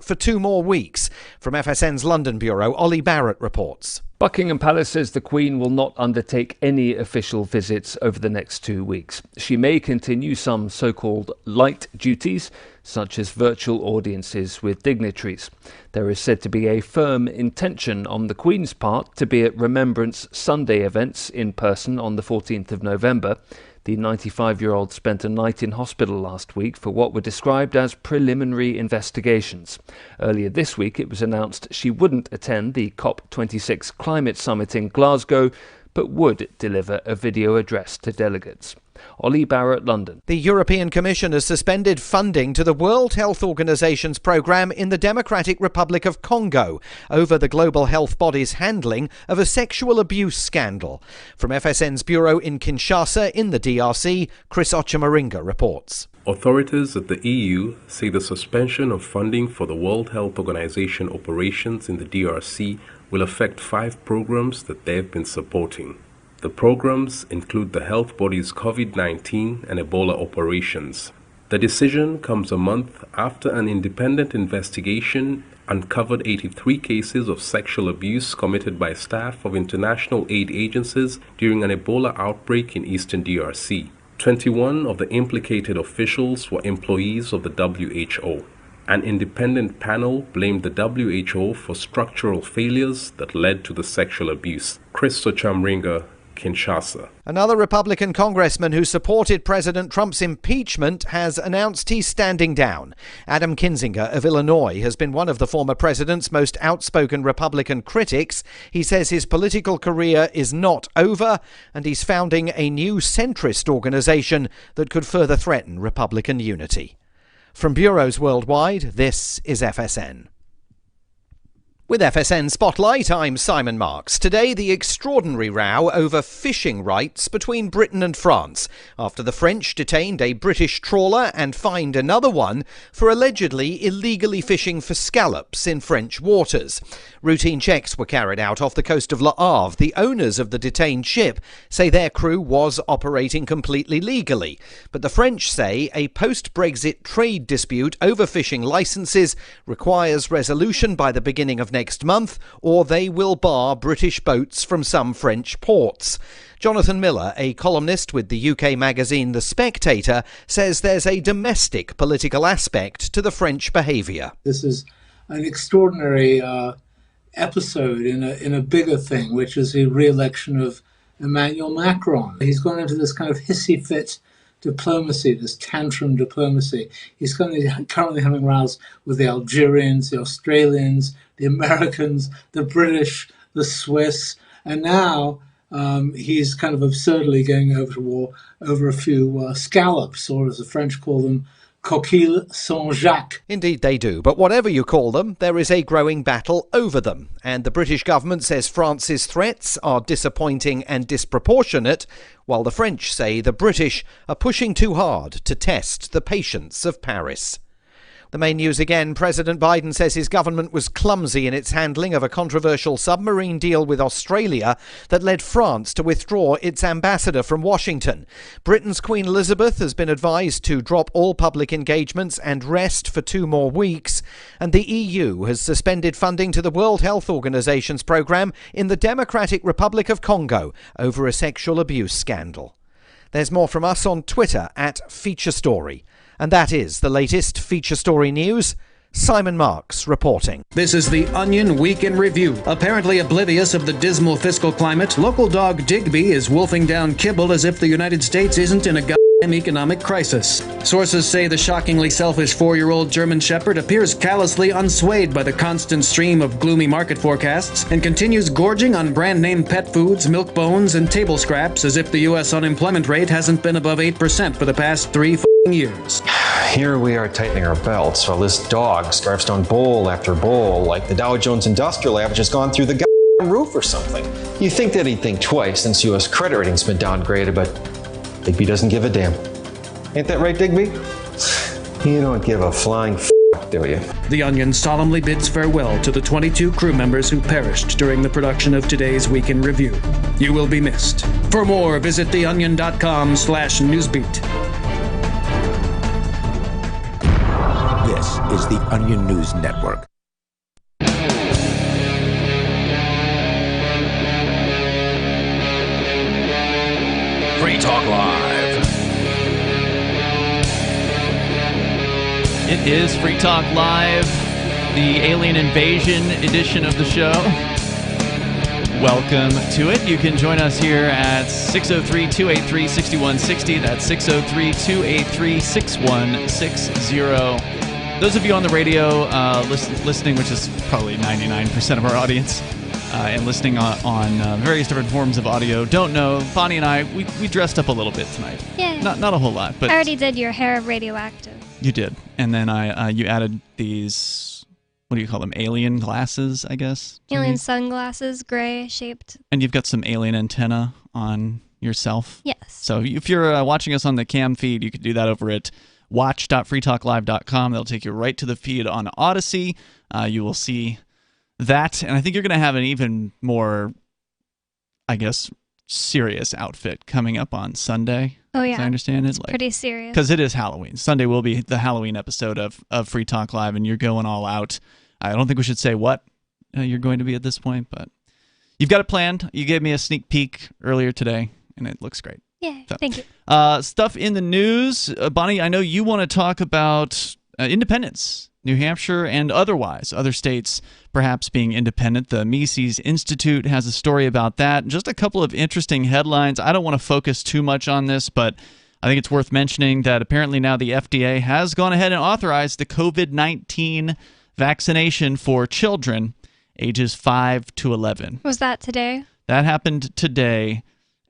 for 2 more weeks. From FSN's London bureau, Ollie Barrett reports. Buckingham Palace says the Queen will not undertake any official visits over the next 2 weeks. She may continue some so-called light duties, such as virtual audiences with dignitaries. There is said to be a firm intention on the Queen's part to be at Remembrance Sunday events in person on the 14th of November. The 95-year-old spent a night in hospital last week for what were described as preliminary investigations. Earlier this week, it was announced she wouldn't attend the COP26 climate summit in Glasgow, but would deliver a video address to delegates. Ollie Barrett, London. The European Commission has suspended funding to the World Health Organization's programme in the Democratic Republic of Congo over the global health body's handling of a sexual abuse scandal. From FSN's bureau in Kinshasa in the DRC, Chris Ochamaringa reports. Authorities at the EU say the suspension of funding for the World Health Organization operations in the DRC will affect 5 programs that they have been supporting. The programs include the health body's COVID-19 and Ebola operations. The decision comes a month after an independent investigation uncovered 83 cases of sexual abuse committed by staff of international aid agencies during an Ebola outbreak in eastern DRC. 21 of the implicated officials were employees of the WHO. An independent panel blamed the WHO for structural failures that led to the sexual abuse. Chris Ochamaringa, Kinshasa. Another Republican congressman who supported President Trump's impeachment has announced he's standing down. Adam Kinzinger of Illinois has been one of the former president's most outspoken Republican critics. He says his political career is not over, and he's founding a new centrist organization that could further threaten Republican unity. From bureaus worldwide, this is FSN. With FSN Spotlight, I'm Simon Marks. Today, the extraordinary row over fishing rights between Britain and France, after the French detained a British trawler and fined another one for allegedly illegally fishing for scallops in French waters. Routine checks were carried out off the coast of Le Havre. The owners of the detained ship say their crew was operating completely legally, but the French say a post-Brexit trade dispute over fishing licences requires resolution by the beginning of next month, or they will bar British boats from some French ports. Jonathan Miller, a columnist with the UK magazine The Spectator, says there's a domestic political aspect to the French behaviour. This is an extraordinary episode in a bigger thing, which is the re-election of Emmanuel Macron. He's gone into this kind of hissy fit diplomacy, this tantrum diplomacy. He's currently having rows with the Algerians, the Australians, the Americans, the British, the Swiss, and now he's kind of absurdly going over to war over a few scallops, or as the French call them, coquilles Saint-Jacques. Indeed they do, but whatever you call them, there is a growing battle over them, and the British government says France's threats are disappointing and disproportionate, while the French say the British are pushing too hard to test the patience of Paris. The main news again, President Biden says his government was clumsy in its handling of a controversial submarine deal with Australia that led France to withdraw its ambassador from Washington. Britain's Queen Elizabeth has been advised to drop all public engagements and rest for 2 more weeks, and the EU has suspended funding to the World Health Organization's programme in the Democratic Republic of Congo over a sexual abuse scandal. There's more from us on Twitter @FeatureStory. And that is the latest Feature Story news. Simon Marks reporting. This is the Onion Week in Review. Apparently oblivious of the dismal fiscal climate, local dog Digby is wolfing down kibble as if the United States isn't in a goddamn economic crisis. Sources say the shockingly selfish 4-year-old German Shepherd appears callously unswayed by the constant stream of gloomy market forecasts and continues gorging on brand-name pet foods, milk bones, and table scraps as if the U.S. unemployment rate hasn't been above 8% for the past 3 years. Here we are tightening our belts while this dog scarfs down bowl after bowl like the Dow Jones Industrial Average has gone through the goddamn roof or something. You'd think that he'd think twice since U.S. credit rating's been downgraded, but Digby doesn't give a damn. Ain't that right, Digby? You don't give a flying f***, do you? The Onion solemnly bids farewell to the 22 crew members who perished during the production of today's Week in Review. You will be missed. For more, visit theonion.com/newsbeat. This is the Onion News Network. Free Talk Live. It is Free Talk Live, the Alien Invasion edition of the show. Welcome to it. You can join us here at 603-283-6160. That's 603-283-6160. Those of you on the radio listening, which is probably 99% of our audience, and listening on various different forms of audio, don't know, Bonnie and I, we dressed up a little bit tonight. Yeah. Not a whole lot, but I already did your hair radioactive. You did. And then you added these, what do you call them, alien glasses, I guess? Alien sunglasses, gray shaped. And you've got some alien antenna on yourself. Yes. So if you're watching us on the cam feed, you could do that over at watch.freetalklive.com. That'll take you right to the feed on Odyssey. You will see that, and I think you're going to have an even more, I guess, serious outfit coming up on Sunday. Oh, yeah. As I understand it. Pretty serious. Because it is Halloween. Sunday will be the Halloween episode of Free Talk Live, and you're going all out. I don't think we should say what you're going to be at this point, but you've got it planned. You gave me a sneak peek earlier today, and it looks great. Yeah, so, thank you. Stuff in the news. Bonnie, I know you want to talk about independence. New Hampshire and otherwise, other states perhaps being independent. The Mises Institute has a story about that. Just a couple of interesting headlines. I don't want to focus too much on this, but I think it's worth mentioning that apparently now the FDA has gone ahead and authorized the COVID-19 vaccination for children ages 5 to 11. Was that today? That happened today.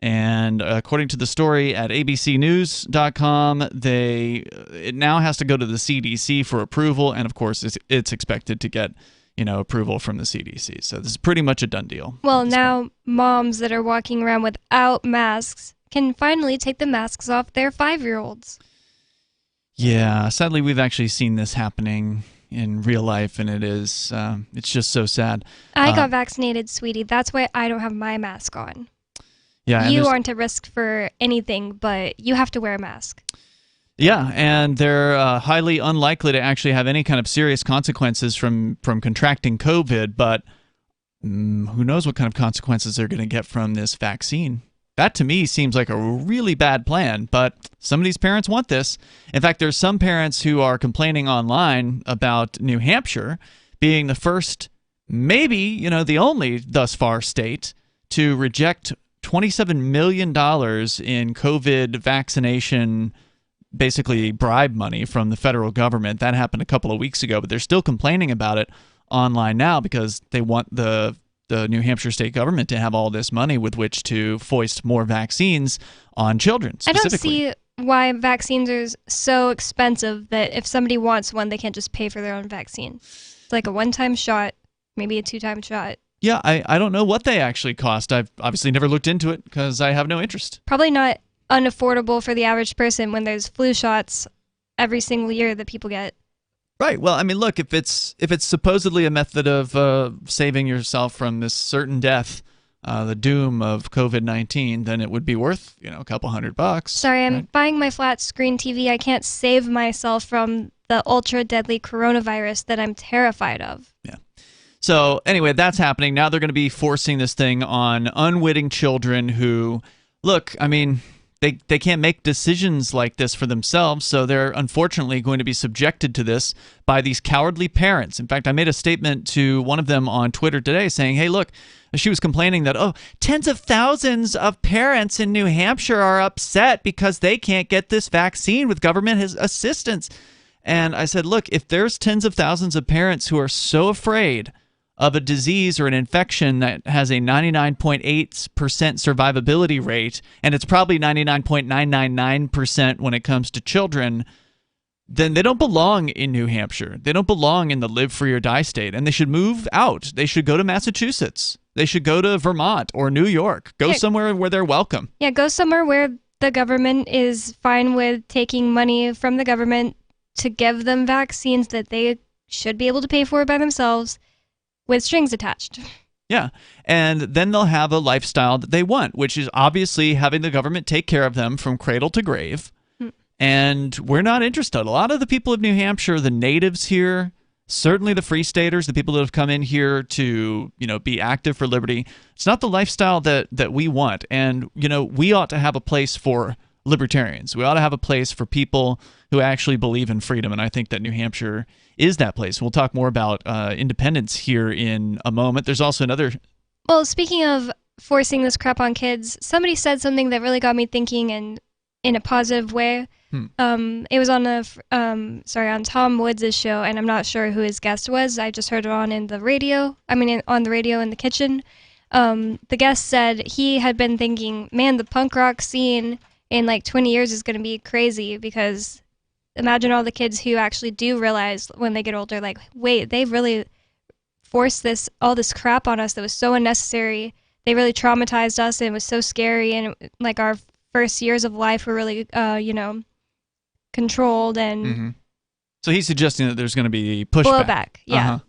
And according to the story at abcnews.com, it now has to go to the CDC for approval, and of course, it's expected to get approval from the CDC. So this is pretty much a done deal. Well, now moms that are walking around without masks can finally take the masks off their 5-year-olds. Yeah, sadly, we've actually seen this happening in real life, and it's just so sad. I got vaccinated, sweetie. That's why I don't have my mask on. Yeah, you aren't at risk for anything, but you have to wear a mask. Yeah, and they're highly unlikely to actually have any kind of serious consequences from contracting COVID, but who knows what kind of consequences they're going to get from this vaccine. That, to me, seems like a really bad plan, but some of these parents want this. In fact, there's some parents who are complaining online about New Hampshire being the first, maybe, the only thus far state to reject $27 million in COVID vaccination, basically bribe money from the federal government. That happened a couple of weeks ago, but they're still complaining about it online now because they want the New Hampshire state government to have all this money with which to foist more vaccines on children specifically. I don't see why vaccines are so expensive that if somebody wants one, they can't just pay for their own vaccine. It's like a one-time shot, maybe a two-time shot. Yeah, I don't know what they actually cost. I've obviously never looked into it because I have no interest. Probably not unaffordable for the average person when there's flu shots every single year that people get. Right. Well, I mean, look, if it's supposedly a method of saving yourself from this certain death, the doom of COVID-19, then it would be worth, a couple $100. Sorry, I'm buying my flat screen TV. I can't save myself from the ultra deadly coronavirus that I'm terrified of. Yeah. So anyway, that's happening. Now they're going to be forcing this thing on unwitting children who, look, I mean, they can't make decisions like this for themselves, so they're unfortunately going to be subjected to this by these cowardly parents. In fact, I made a statement to one of them on Twitter today saying, hey, look, she was complaining that, tens of thousands of parents in New Hampshire are upset because they can't get this vaccine with government assistance. And I said, look, if there's tens of thousands of parents who are so afraid of a disease or an infection that has a 99.8% survivability rate, and it's probably 99.999% when it comes to children, then they don't belong in New Hampshire. They don't belong in the live free or die state, and they should move out. They should go to Massachusetts. They should go to Vermont or New York. Go somewhere where they're welcome. Yeah, go somewhere where the government is fine with taking money from the government to give them vaccines that they should be able to pay for by themselves, with strings attached. Yeah, and then they'll have a lifestyle that they want, which is obviously having the government take care of them from cradle to grave and we're not interested. A lot of the people of New Hampshire, the natives here, certainly the Free Staters, the people that have come in here to, be active for liberty, it's not the lifestyle that we want. And, we ought to have a place for libertarians. We ought to have a place for people who actually believe in freedom, and I think that New Hampshire is that place. We'll talk more about independence here in a moment. There's also another... Well, speaking of forcing this crap on kids, somebody said something that really got me thinking in a positive way. It was on on Tom Woods' show, and I'm not sure who his guest was. I just heard it on the radio in the kitchen. The guest said he had been thinking, man, the punk rock scene in like 20 years is going to be crazy, because imagine all the kids who actually do realize when they get older, like, wait, they really forced all this crap on us that was so unnecessary. They really traumatized us, and it was so scary, and like our first years of life were really, controlled, and So he's suggesting that there's going to be pushback. Blowback, yeah.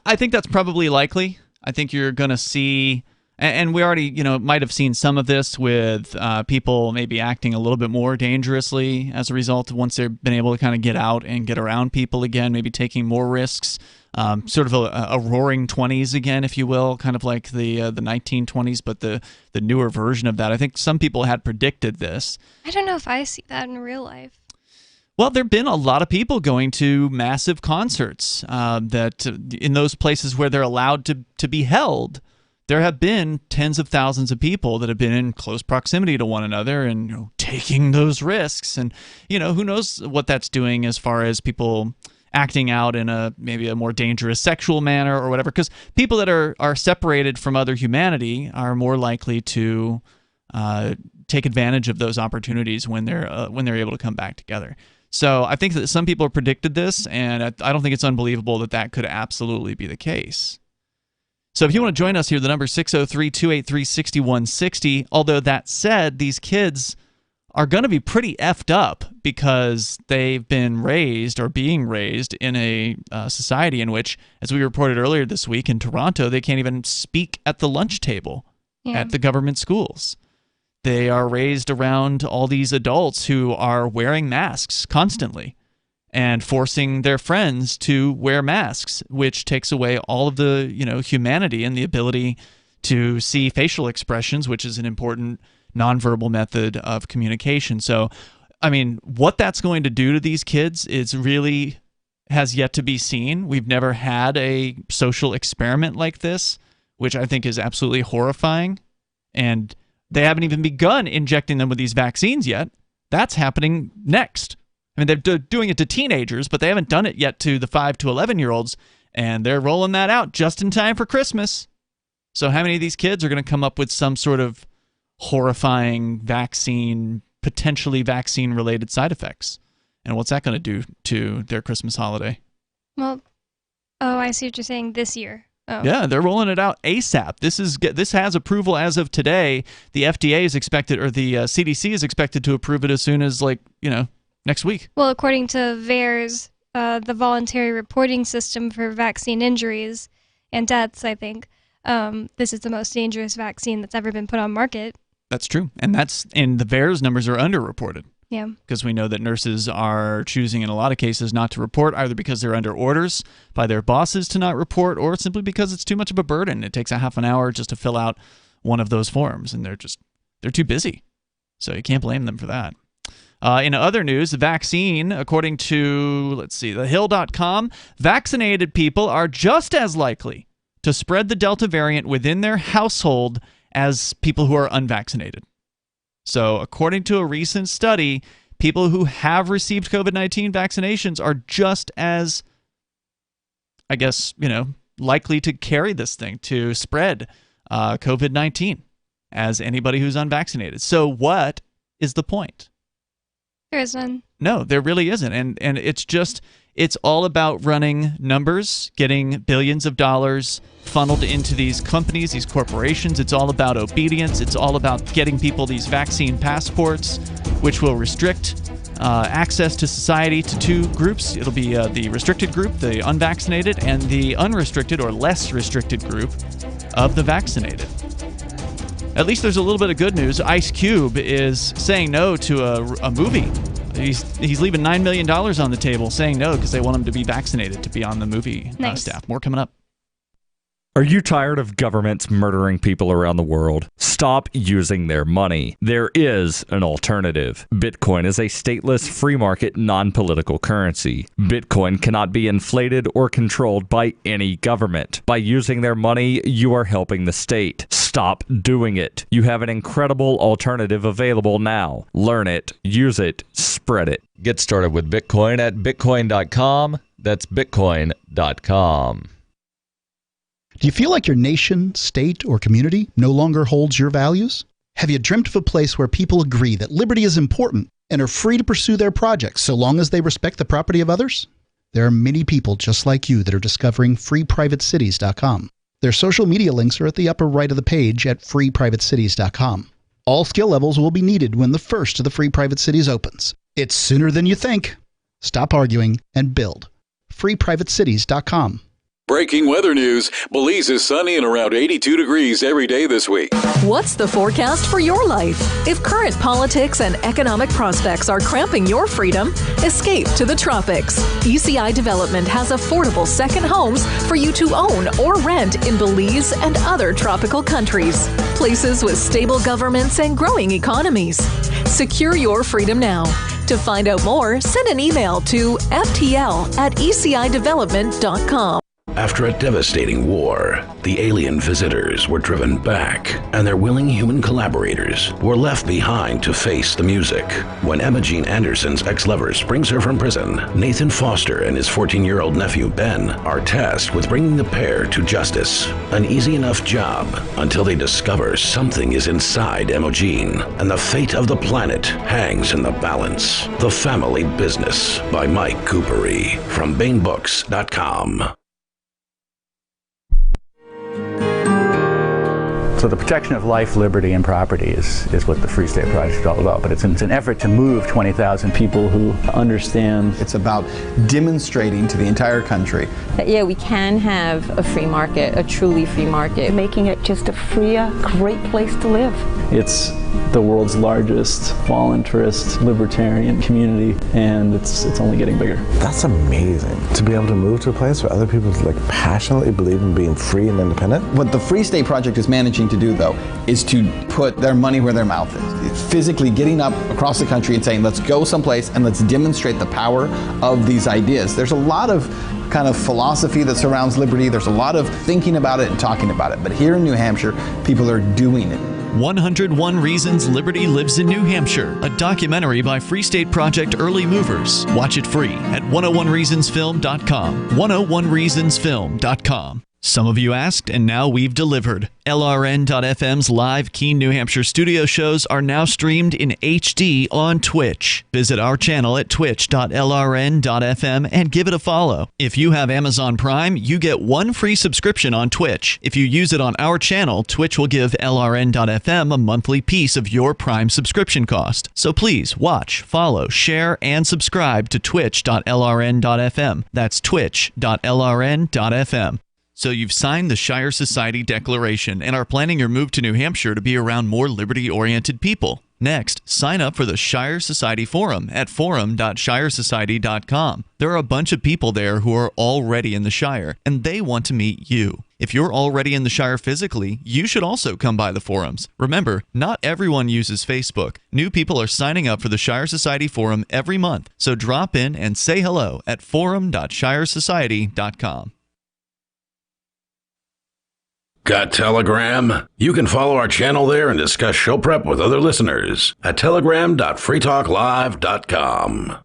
I think that's probably likely. I think you're going to see, and we already, might have seen some of this with people maybe acting a little bit more dangerously as a result of once they've been able to kind of get out and get around people again, maybe taking more risks, sort of a roaring 20s again, if you will, kind of like the 1920s, but the newer version of that. I think some people had predicted this. I don't know if I see that in real life. Well, there have been a lot of people going to massive concerts that in those places where they're allowed to be held. There have been tens of thousands of people that have been in close proximity to one another and taking those risks. And, who knows what that's doing as far as people acting out in maybe a more dangerous sexual manner or whatever. Because people that are separated from other humanity are more likely to take advantage of those opportunities when they're able to come back together. So I think that some people have predicted this, and I don't think it's unbelievable that could absolutely be the case. So if you want to join us here, the number is 603-283-6160. Although that said, these kids are going to be pretty effed up because they've been raised or being raised in a society in which, as we reported earlier this week in Toronto, they can't even speak at the lunch table at the government schools. They are raised around all these adults who are wearing masks constantly and forcing their friends to wear masks, which takes away all of the, humanity and the ability to see facial expressions, which is an important nonverbal method of communication. So, I mean, what that's going to do to these kids has yet to be seen. We've never had a social experiment like this, which I think is absolutely horrifying. And they haven't even begun injecting them with these vaccines yet. That's happening next. I mean, they're doing it to teenagers, but they haven't done it yet to the 5 to 11-year-olds, and they're rolling that out just in time for Christmas. So how many of these kids are going to come up with some sort of horrifying potentially vaccine-related side effects? And what's that going to do to their Christmas holiday? Well, I see what you're saying, this year. Oh. Yeah, they're rolling it out ASAP. This has approval as of today. The FDA is expected, or the CDC is expected to approve it as soon as, next week. Well, according to VAERS, the voluntary reporting system for vaccine injuries and deaths, I think, this is the most dangerous vaccine that's ever been put on market. That's true. And the VAERS numbers are underreported. Yeah. Because we know that nurses are choosing in a lot of cases not to report, either because they're under orders by their bosses to not report, or simply because it's too much of a burden. It takes a half an hour just to fill out one of those forms, and they're too busy. So you can't blame them for that. In other news, the vaccine, according to, thehill.com, vaccinated people are just as likely to spread the Delta variant within their household as people who are unvaccinated. So according to a recent study, people who have received COVID-19 vaccinations are just as, likely to carry this thing, to spread COVID-19 as anybody who's unvaccinated. So what is the point? There is none. No, there really isn't. And it's all about running numbers, getting billions of dollars funneled into these companies, these corporations. It's all about obedience. It's all about getting people these vaccine passports, which will restrict access to society to two groups. It'll be the restricted group, the unvaccinated, and the unrestricted or less restricted group of the vaccinated. At least there's a little bit of good news. Ice Cube is saying no to a movie. He's leaving $9 million on the table, saying no because they want him to be vaccinated to be on the movie staff. More coming up. Are you tired of governments murdering people around the world? Stop using their money. There is an alternative. Bitcoin is a stateless, free market, non-political currency. Bitcoin cannot be inflated or controlled by any government. By using their money, you are helping the state. Stop doing it. You have an incredible alternative available now. Learn it, use it, spread it. Get started with Bitcoin at bitcoin.com. That's bitcoin.com. Do you feel like your nation, state, or community no longer holds your values? Have you dreamt of a place where people agree that liberty is important and are free to pursue their projects so long as they respect the property of others? There are many people just like you that are discovering freeprivatecities.com. Their social media links are at the upper right of the page at freeprivatecities.com. All skill levels will be needed when the first of the Free Private Cities opens. It's sooner than you think. Stop arguing and build. freeprivatecities.com. Breaking weather news. Belize is sunny and around 82 degrees every day this week. What's the forecast for your life? If current politics and economic prospects are cramping your freedom, escape to the tropics. ECI Development has affordable second homes for you to own or rent in Belize and other tropical countries. Places with stable governments and growing economies. Secure your freedom now. To find out more, send an email to ftl@ecidevelopment.com. After a devastating war, the alien visitors were driven back, and their willing human collaborators were left behind to face the music. When Emma Jean Anderson's ex-lover brings her from prison, Nathan Foster and his 14-year-old nephew Ben are tasked with bringing the pair to justice. An easy enough job until they discover something is inside Emma Jean, and the fate of the planet hangs in the balance. The Family Business by Mike Coopery from BaneBooks.com. So the protection of life, liberty, and property is what the Free State Project is all about. But it's an effort to move 20,000 people who understand. It's about demonstrating to the entire country that, yeah, we can have a free market, a truly free market. Making it just a freer, great place to live. It's the world's largest voluntarist libertarian community, and it's only getting bigger. That's amazing, to be able to move to a place where other people passionately believe in being free and independent. What the Free State Project is managing to do, though, is to put their money where their mouth is. It's physically getting up across the country and saying, let's go someplace and let's demonstrate the power of these ideas. There's a lot of kind of philosophy that surrounds liberty. There's a lot of thinking about it and talking about it. But here in New Hampshire, people are doing it. 101 Reasons Liberty Lives in New Hampshire, a documentary by Free State Project early movers. Watch it free at 101reasonsfilm.com. 101reasonsfilm.com. Some of you asked, and now we've delivered. LRN.FM's live Keene, New Hampshire studio shows are now streamed in HD on Twitch. Visit our channel at twitch.lrn.fm and give it a follow. If you have Amazon Prime, you get one free subscription on Twitch. If you use it on our channel, Twitch will give LRN.FM a monthly piece of your Prime subscription cost. So please watch, follow, share, and subscribe to twitch.lrn.fm. That's twitch.lrn.fm. So you've signed the Shire Society Declaration and are planning your move to New Hampshire to be around more liberty-oriented people. Next, sign up for the Shire Society Forum at forum.shiresociety.com. There are a bunch of people there who are already in the Shire, and they want to meet you. If you're already in the Shire physically, you should also come by the forums. Remember, not everyone uses Facebook. New people are signing up for the Shire Society Forum every month, so drop in and say hello at forum.shiresociety.com. Got Telegram? You can follow our channel there and discuss show prep with other listeners at telegram.freetalklive.com.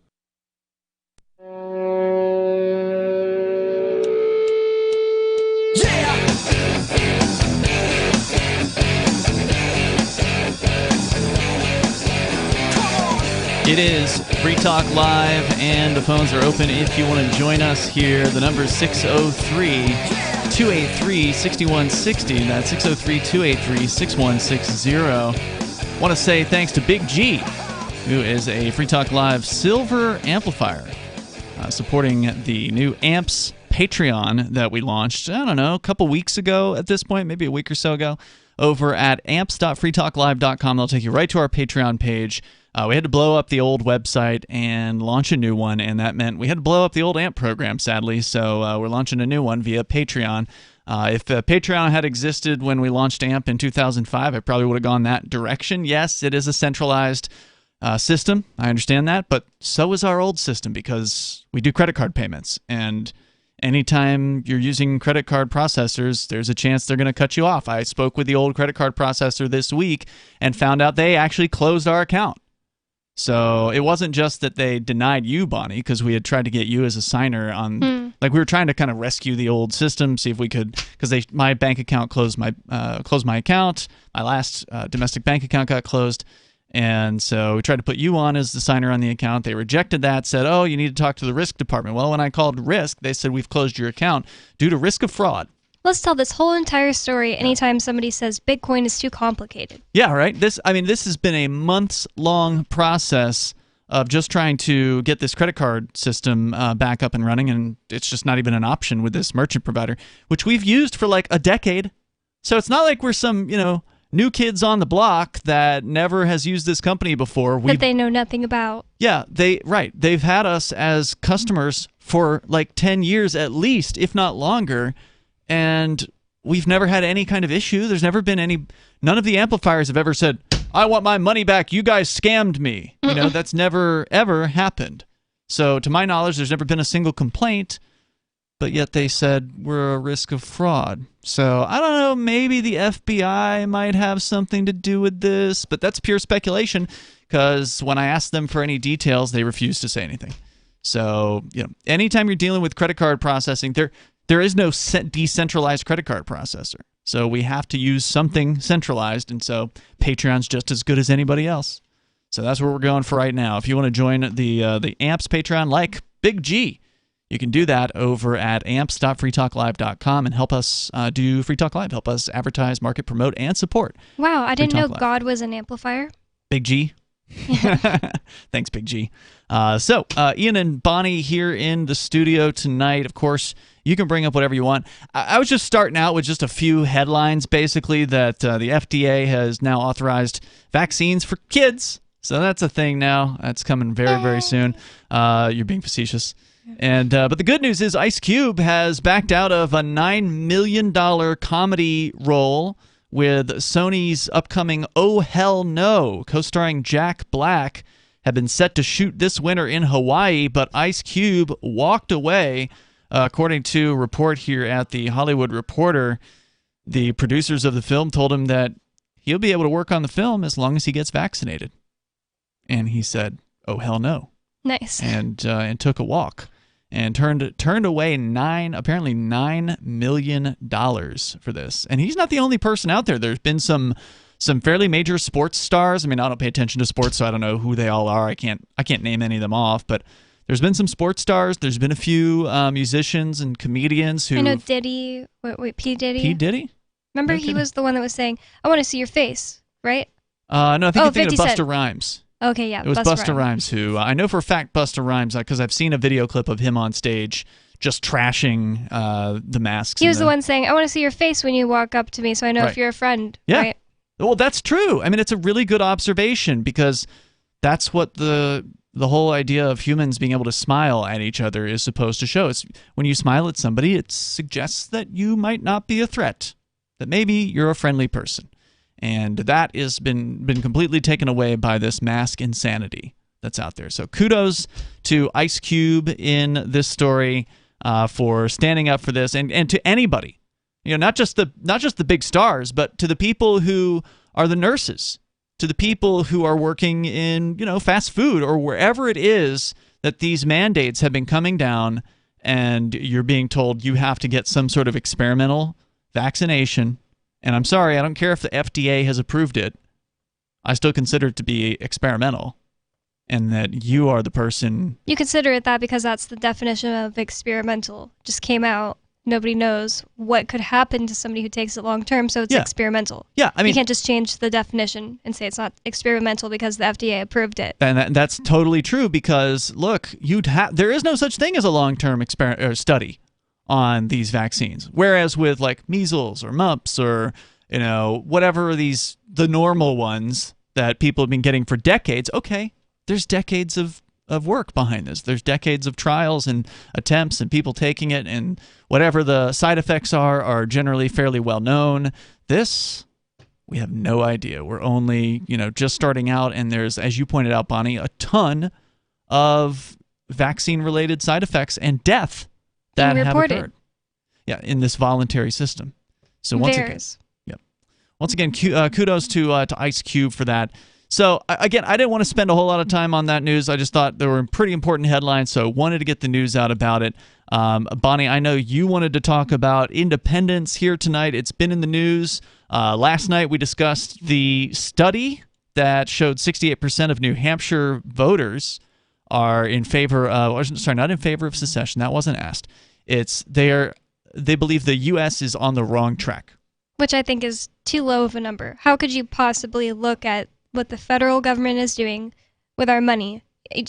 It is Free Talk Live, and the phones are open if you want to join us here. The number is 603-283-6160. That's 603-283-6160. Want to say thanks to Big G, who is a Free Talk Live silver amplifier, supporting the new amps Patreon that we launched, I don't know, a couple weeks ago at this point, maybe a week or so ago, over at amps.freetalklive.com. They'll take you right to our Patreon page. We had to blow up the old website and launch a new one, and that meant we had to blow up the old AMP program, sadly, so we're launching a new one via Patreon. If Patreon had existed when we launched AMP in 2005, I probably would have gone that direction. Yes, it is a centralized system. I understand that, but so is our old system because we do credit card payments, and anytime you're using credit card processors, there's a chance they're going to cut you off. I spoke with the old credit card processor this week and found out they actually closed our account. So it wasn't just that they denied you, Bonnie, because we had tried to get you as a signer on, like we were trying to kind of rescue the old system, see if we could, because my bank account closed my account. My last domestic bank account got closed. And so we tried to put you on as the signer on the account. They rejected that, said, oh, you need to talk to the risk department. Well, when I called risk, they said we've closed your account due to risk of fraud. Let's tell this whole entire story anytime somebody says Bitcoin is too complicated. Yeah, right. This has been a months-long process of just trying to get this credit card system back up and running, and it's just not even an option with this merchant provider, which we've used for like a decade. So it's not like we're some, new kids on the block that never has used this company before. That they know nothing about. Yeah, they've had us as customers for like 10 years at least, if not longer, and we've never had any kind of issue. There's never been none of the amplifiers have ever said, I want my money back, you guys scammed me. That's never, ever happened. So to my knowledge, there's never been a single complaint, but yet they said we're a risk of fraud. So I don't know, maybe the FBI might have something to do with this, but that's pure speculation because when I asked them for any details, they refused to say anything. So, anytime you're dealing with credit card processing, there is no decentralized credit card processor. So we have to use something centralized, and so Patreon's just as good as anybody else. So that's where we're going for right now. If you want to join the AMPS Patreon like Big G, you can do that over at amps.freetalklive.com and help us do Free Talk Live. Help us advertise, market, promote, and support. Wow, I didn't know God was an amplifier. Big G. Thanks, Big G. So Ian and Bonnie here in the studio tonight. Of course, you can bring up whatever you want. I was just starting out with just a few headlines, basically, that the FDA has now authorized vaccines for kids. So that's a thing now. That's coming very, very soon. You're being facetious. And but the good news is Ice Cube has backed out of a $9 million comedy role with Sony's upcoming Oh Hell No, co-starring Jack Black, had been set to shoot this winter in Hawaii, but Ice Cube walked away. According to a report here at The Hollywood Reporter, the producers of the film told him that he'll be able to work on the film as long as he gets vaccinated. And he said, oh, hell no. Nice. And took a walk and turned away apparently $9 million for this. And he's not the only person out there. There's been some fairly major sports stars. I mean, I don't pay attention to sports, so I don't know who they all are. I can't name any of them off, but there's been some sports stars. There's been a few musicians and comedians who... I know Diddy. Wait, P. Diddy? P. Diddy? Remember he was the one that was saying, I want to see your face, right? No, I think you're thinking of 50 Busta Rhymes. Okay, yeah. It was Busta Rhymes who... I know for a fact Busta Rhymes, because I've seen a video clip of him on stage just trashing the masks. He was the one saying, I want to see your face when you walk up to me so I know Right. if you're a friend, Yeah. right? Well, that's true. I mean, it's a really good observation because that's what the whole idea of humans being able to smile at each other is supposed to show. It's when you smile at somebody, it suggests that you might not be a threat, that maybe you're a friendly person. And that has been completely taken away by this mask insanity that's out there. So kudos to Ice Cube in this story for standing up for this, and to anybody, not just the big stars, but to the people who are the nurses, to the people who are working in fast food or wherever it is that these mandates have been coming down, and you're being told you have to get some sort of experimental vaccination. And I'm sorry, I don't care if the FDA has approved it. I still consider it to be experimental, and that you are the person. You consider it that because that's the definition of experimental. Just came out. Nobody knows what could happen to somebody who takes it long term, so it's experimental. Yeah, I mean, you can't just change the definition and say it's not experimental because the FDA approved it. And that's totally true because look, there is no such thing as a long-term study on these vaccines. Whereas with like measles or mumps or, whatever the normal ones that people have been getting for decades, okay, there's decades of work behind this. There's decades of trials and attempts and people taking it, and whatever the side effects are generally fairly well known. This, we have no idea. We're only, just starting out, and there's, as you pointed out, Bonnie, a ton of vaccine-related side effects and death that have occurred. Yeah, in this voluntary system. So once again, kudos to Ice Cube for that. So again, I didn't want to spend a whole lot of time on that news. I just thought there were pretty important headlines, so I wanted to get the news out about it. Bonnie, I know you wanted to talk about independence here tonight. It's been in the news. Last night we discussed the study that showed 68% of New Hampshire voters are in favor of, not in favor of secession. That wasn't asked. They believe the U.S. is on the wrong track. Which I think is too low of a number. How could you possibly look at what the federal government is doing with our money,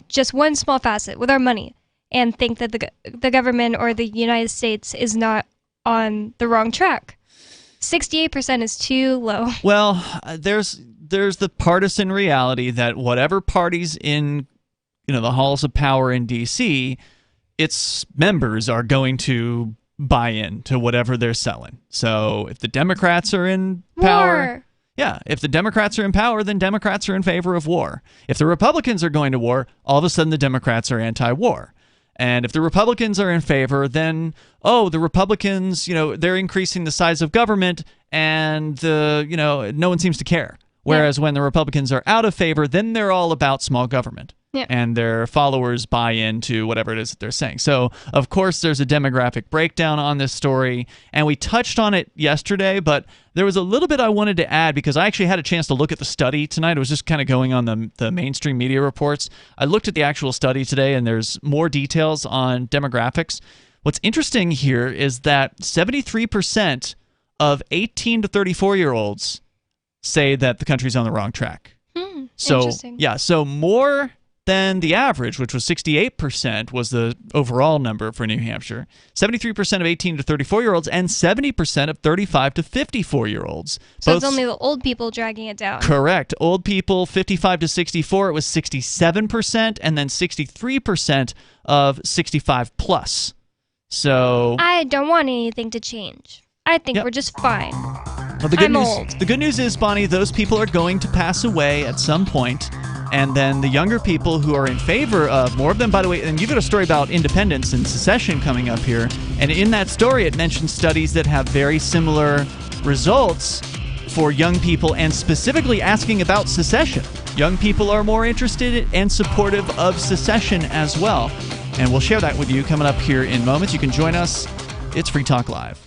just one small facet with our money, and think that the government or the United States is not on the wrong track? 68% is too low. Well, there's the partisan reality that whatever party's in the halls of power in D.C., its members are going to buy in to whatever they're selling. So if the Democrats are in power... Yeah, if the Democrats are in power, then Democrats are in favor of war. If the Republicans are going to war, all of a sudden the Democrats are anti-war. And if the Republicans are in favor, then, the Republicans, they're increasing the size of government and, no one seems to care. Whereas when the Republicans are out of favor, then they're all about small government. Yeah. And their followers buy into whatever it is that they're saying. So, of course, there's a demographic breakdown on this story, and we touched on it yesterday, but there was a little bit I wanted to add because I actually had a chance to look at the study tonight. It was just kind of going on the mainstream media reports. I looked at the actual study today, and there's more details on demographics. What's interesting here is that 73% of 18 to 34-year-olds say that the country's on the wrong track. Interesting. Yeah, so more than the average, which was 68%, was the overall number for New Hampshire. 73% of 18 to 34-year-olds and 70% of 35 to 54-year-olds. So it's only the old people dragging it down. Correct. Old people, 55 to 64, it was 67%, and then 63% of 65 plus. So I don't want anything to change. I think we're just fine. Well, I'm old. The good news is, Bonnie, those people are going to pass away at some point. And then the younger people who are in favor of more of them, by the way, and you've got a story about independence and secession coming up here. And in that story, it mentions studies that have very similar results for young people and specifically asking about secession. Young people are more interested and supportive of secession as well. And we'll share that with you coming up here in moments. You can join us. It's Free Talk Live.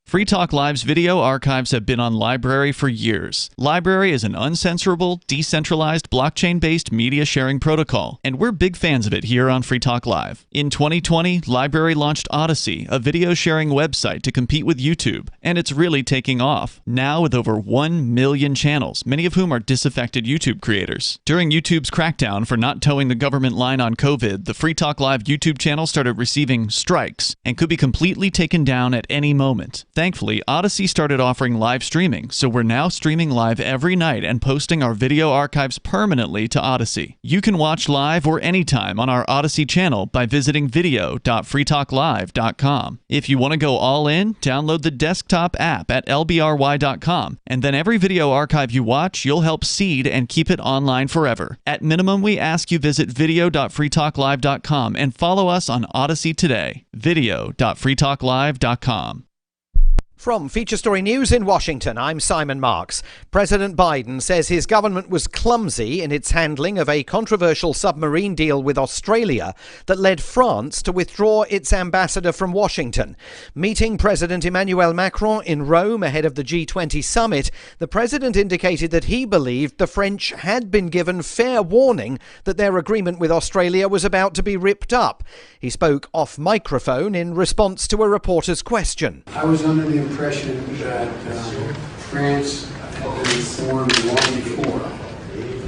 Free Talk Live's video archives have been on LBRY for years. LBRY is an uncensorable, decentralized, blockchain-based media sharing protocol, and we're big fans of it here on Free Talk Live. In 2020, LBRY launched Odysee, a video sharing website to compete with YouTube, and it's really taking off, now with over 1 million channels, many of whom are disaffected YouTube creators. During YouTube's crackdown for not towing the government line on COVID, the Free Talk Live YouTube channel started receiving strikes and could be completely taken down at any moment. Thankfully, Odysee started offering live streaming, so we're now streaming live every night and posting our video archives permanently to Odysee. You can watch live or anytime on our Odysee channel by visiting video.freetalklive.com. If you want to go all in, download the desktop app at lbry.com, and then every video archive you watch, you'll help seed and keep it online forever. At minimum, we ask you visit video.freetalklive.com and follow us on Odysee today. video.freetalklive.com. From Feature Story News in Washington, I'm Simon Marks. President Biden says his government was clumsy in its handling of a controversial submarine deal with Australia that led France to withdraw its ambassador from Washington. Meeting President Emmanuel Macron in Rome ahead of the G20 summit, the president indicated that he believed the French had been given fair warning that their agreement with Australia was about to be ripped up. He spoke off microphone in response to a reporter's question. I was under the impression that France had been informed long before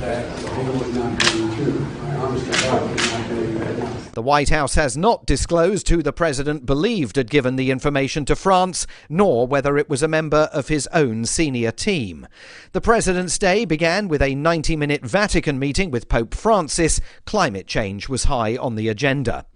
that they would not be true. I honestly God would not believe that now. The White House has not disclosed who the president believed had given the information to France, nor whether it was a member of his own senior team. The President's Day began with a 90-minute Vatican meeting with Pope Francis. Climate change was high on the agenda.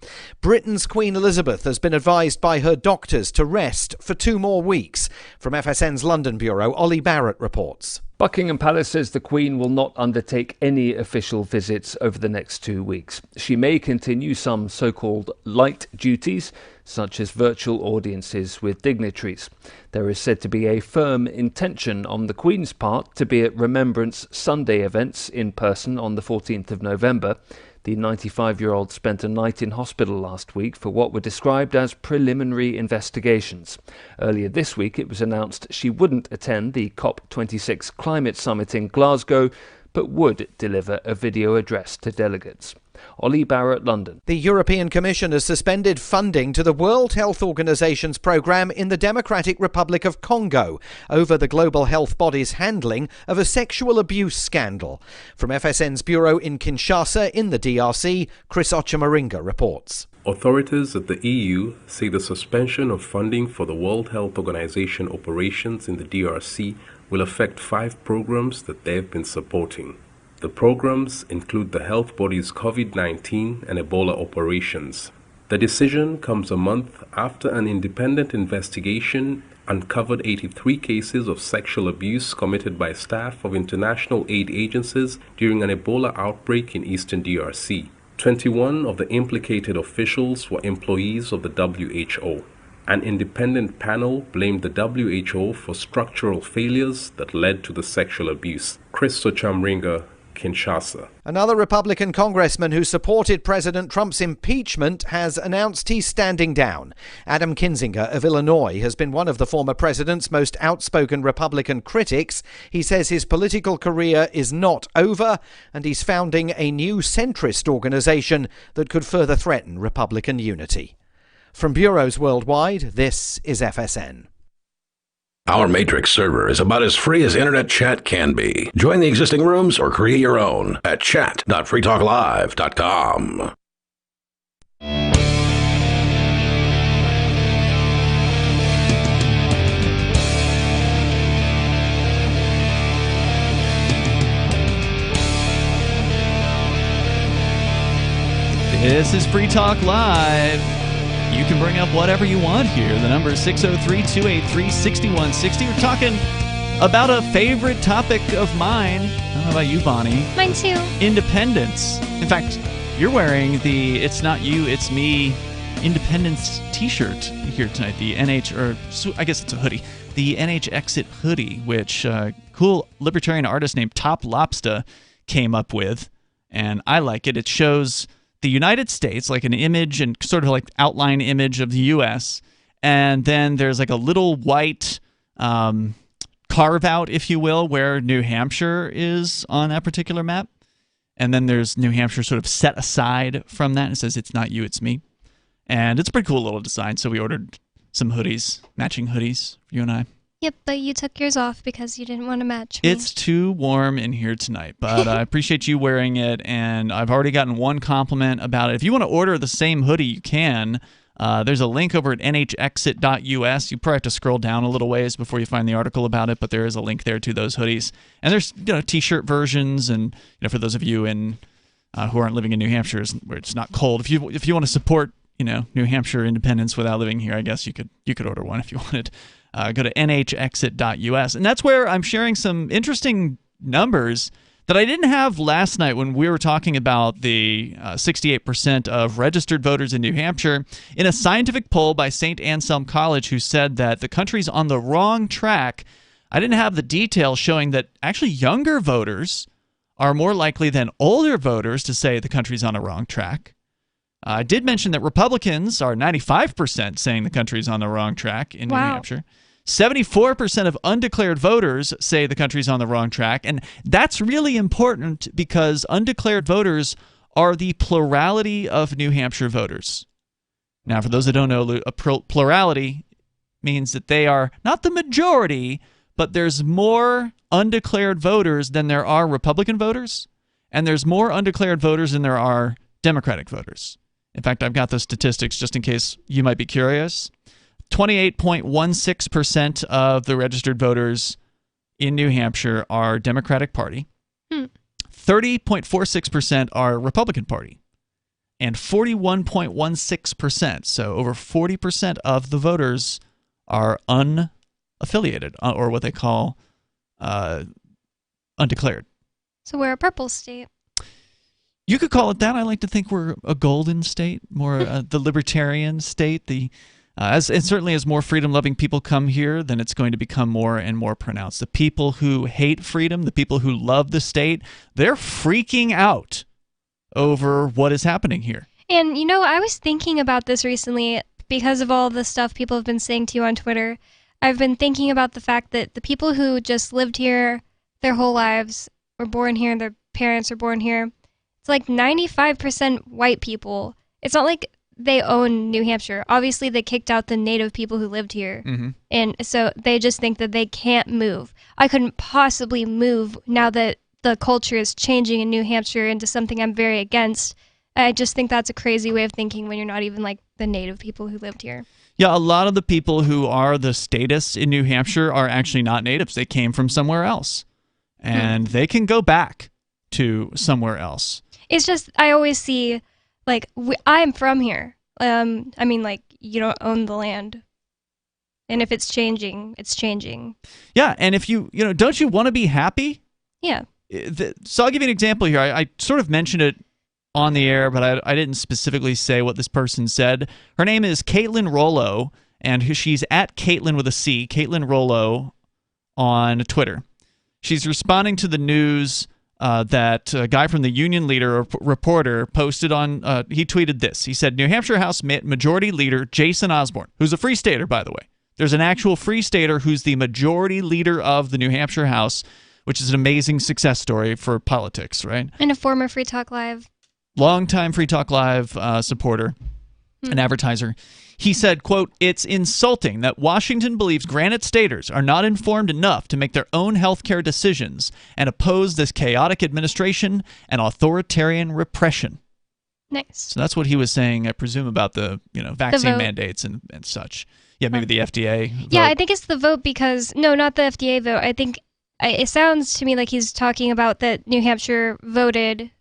Britain's Queen Elizabeth has been advised by her doctors to rest for 2 more weeks. From FSN's London bureau, Ollie Barrett reports. Buckingham Palace says the Queen will not undertake any official visits over the next 2 weeks. She may continue some so-called light duties, such as virtual audiences with dignitaries. There is said to be a firm intention on the Queen's part to be at Remembrance Sunday events in person on the 14th of November. The 95-year-old spent a night in hospital last week for what were described as preliminary investigations. Earlier this week, it was announced she wouldn't attend the COP26 climate summit in Glasgow, but would deliver a video address to delegates. Ollie Barrett, London. The European Commission has suspended funding to the World Health Organization's programme in the Democratic Republic of Congo over the global health body's handling of a sexual abuse scandal. From FSN's bureau in Kinshasa in the DRC, Chris Ochamaringa reports. Authorities at the EU say the suspension of funding for the World Health Organization operations in the DRC will affect 5 programs that they have been supporting. The programs include the health body's COVID-19 and Ebola operations. The decision comes a month after an independent investigation uncovered 83 cases of sexual abuse committed by staff of international aid agencies during an Ebola outbreak in eastern DRC. 21 of the implicated officials were employees of the WHO. An independent panel blamed the WHO for structural failures that led to the sexual abuse. Chris Ochamaringa, Kinshasa. Another Republican congressman who supported President Trump's impeachment has announced he's standing down. Adam Kinzinger of Illinois has been one of the former president's most outspoken Republican critics. He says his political career is not over, and he's founding a new centrist organization that could further threaten Republican unity. From bureaus worldwide, this is FSN. Our Matrix server is about as free as internet chat can be. Join the existing rooms or create your own at chat.freetalklive.com. This is Free Talk Live. You can bring up whatever you want here. The number is 603-283-6160. We're talking about a favorite topic of mine. I don't know about you, Bonnie. Mine too. Independence. In fact, you're wearing the It's Not You, It's Me Independence t-shirt here tonight. The I guess it's a hoodie. The NH Exit hoodie, which cool libertarian artist named Top Lobster came up with. And I like it. It shows the United States, like an image and sort of like outline image of the U.S., and then there's like a little white carve-out, if you will, where New Hampshire is on that particular map. And then there's New Hampshire sort of set aside from that. It says, it's not you, it's me. And it's a pretty cool little design, so we ordered some hoodies, matching hoodies, for you and I. Yep, but you took yours off because you didn't want to match me. It's too warm in here tonight, but I appreciate you wearing it, and I've already gotten one compliment about it. If you want to order the same hoodie, you can. There's a link over at nhexit.us. You probably have to scroll down a little ways before you find the article about it, but there is a link there to those hoodies. And there's t-shirt versions, and for those of you in who aren't living in New Hampshire where it's not cold, if you want to support New Hampshire independence without living here, I guess you could order one if you wanted. Go to nhexit.us. And that's where I'm sharing some interesting numbers that I didn't have last night when we were talking about the 68% of registered voters in New Hampshire in a scientific poll by St. Anselm College, who said that the country's on the wrong track. I didn't have the details showing that actually younger voters are more likely than older voters to say the country's on a wrong track. I did mention that Republicans are 95% saying the country's on the wrong track in New Hampshire. 74% of undeclared voters say the country's on the wrong track, and that's really important because undeclared voters are the plurality of New Hampshire voters. Now, for those that don't know, a plurality means that they are not the majority, but there's more undeclared voters than there are Republican voters. and there's more undeclared voters than there are Democratic voters. In fact, I've got the statistics just in case you might be curious. 28.16% of the registered voters in New Hampshire are Democratic Party. 30.46% are Republican Party. And 41.16%, so over 40% of the voters are unaffiliated, or what they call undeclared. So we're a purple state. You could call it that. I like to think we're a golden state, more the libertarian state. And certainly as more freedom-loving people come here, then it's going to become more and more pronounced. The people who hate freedom, the people who love the state, they're freaking out over what is happening here. And, you know, I was thinking about this recently because of all the stuff people have been saying to you on Twitter. I've been thinking about the fact that the people who just lived here their whole lives, were born here, their parents were born here, it's like 95% white people. It's not like they own New Hampshire. Obviously, they kicked out the native people who lived here. Mm-hmm. And so they just think that they can't move. I couldn't possibly move now that the culture is changing in New Hampshire into something I'm very against. I just think that's a crazy way of thinking when you're not even like the native people who lived here. Yeah, a lot of the people who are the statists in New Hampshire are actually not natives. They came from somewhere else. And they can go back to somewhere else. It's just, I always see, like, I'm from here. I mean, like, you don't own the land. And if it's changing, it's changing. Yeah, and if don't you want to be happy? Yeah. So I'll give you an example here. I sort of mentioned it on the air, but I didn't specifically say what this person said. Her name is Caitlin Rollo, and she's at Caitlin with a C, Caitlin Rollo on Twitter. She's responding to the news that a guy from the Union Leader reporter posted on, he tweeted this. He said, New Hampshire House Majority Leader Jason Osborne, who's a Free Stater, by the way. There's an actual Free Stater who's the Majority Leader of the New Hampshire House, which is an amazing success story for politics, right? And a former Free Talk Live. Longtime Free Talk Live supporter, an advertiser. He said, quote, "It's insulting that Washington believes Granite Staters are not informed enough to make their own healthcare decisions and oppose this chaotic administration and authoritarian repression." Nice. So that's what he was saying, I presume, about the vaccine mandates and such. Yeah, maybe the FDA vote. Yeah, I think it's the vote because, no, not the FDA vote. I think it sounds to me like he's talking about that New Hampshire voted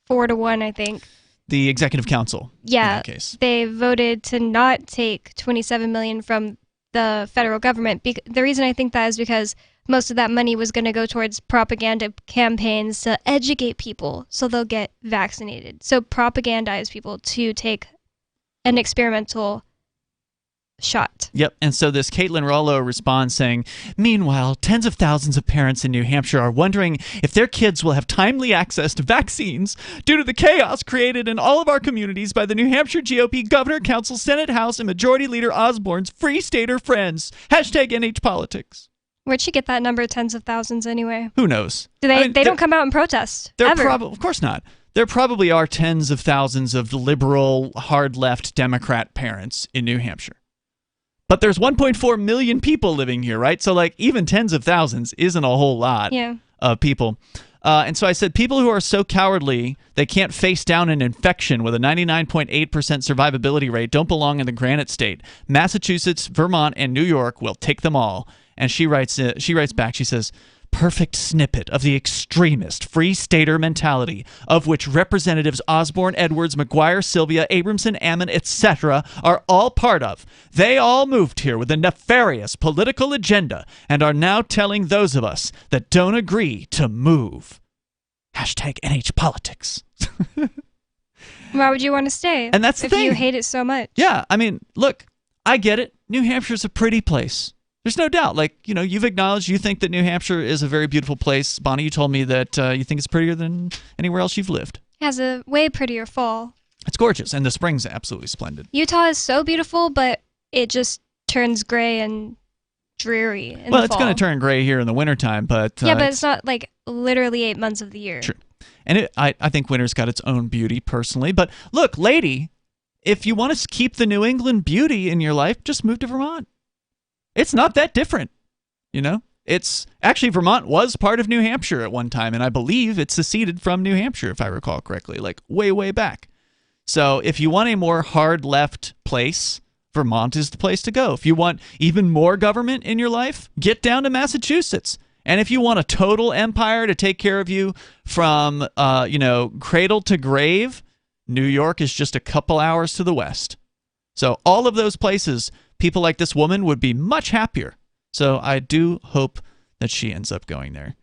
4-1, I think. The Executive Council. Yeah, in that case. They voted to not take $27 million from the federal government. The reason I think that is because most of that money was going to go towards propaganda campaigns to educate people so they'll get vaccinated. So propagandize people to take an experimental shot. Yep, and so this Caitlin Rollo responds saying, "Meanwhile, tens of thousands of parents in New Hampshire are wondering if their kids will have timely access to vaccines due to the chaos created in all of our communities by the New Hampshire GOP Governor, Council, Senate, House, and Majority Leader Osborne's Free Stater friends. Hashtag NHPolitics." Where'd she get that number, tens of thousands, anyway? Who knows? They don't come out and protest, ever. Of course not. There probably are tens of thousands of liberal, hard-left Democrat parents in New Hampshire. But there's 1.4 million people living here, right? So, like, even tens of thousands isn't a whole lot of people. And so I said, people who are so cowardly they can't face down an infection with a 99.8% survivability rate don't belong in the Granite State. Massachusetts, Vermont, and New York will take them all. And she writes back, she says, "Perfect snippet of the extremist Free Stater mentality of which Representatives Osborne, Edwards, McGuire, Sylvia, Abramson, Ammon, etc. are all part of. They all moved here with a nefarious political agenda and are now telling those of us that don't agree to move. Hashtag NHPolitics." Why would you want to stay? And that's the thing. If you hate it so much. Yeah, I mean, look, I get it. New Hampshire's a pretty place. There's no doubt. Like, you've acknowledged you think that New Hampshire is a very beautiful place. Bonnie, you told me that you think it's prettier than anywhere else you've lived. It has a way prettier fall. It's gorgeous, and the spring's absolutely splendid. Utah is so beautiful, but it just turns gray and dreary in the fall. Well, it's going to turn gray here in the wintertime, but... yeah, but it's not, like, literally 8 months of the year. True. And I think winter's got its own beauty, personally. But, look, lady, if you want to keep the New England beauty in your life, just move to Vermont. It's not that different, It's actually, Vermont was part of New Hampshire at one time, and I believe it seceded from New Hampshire, if I recall correctly, like way, way back. So if you want a more hard left place, Vermont is the place to go. If you want even more government in your life, get down to Massachusetts. And if you want a total empire to take care of you from, cradle to grave, New York is just a couple hours to the west. So all of those places, people like this woman would be much happier. So I do hope that she ends up going there.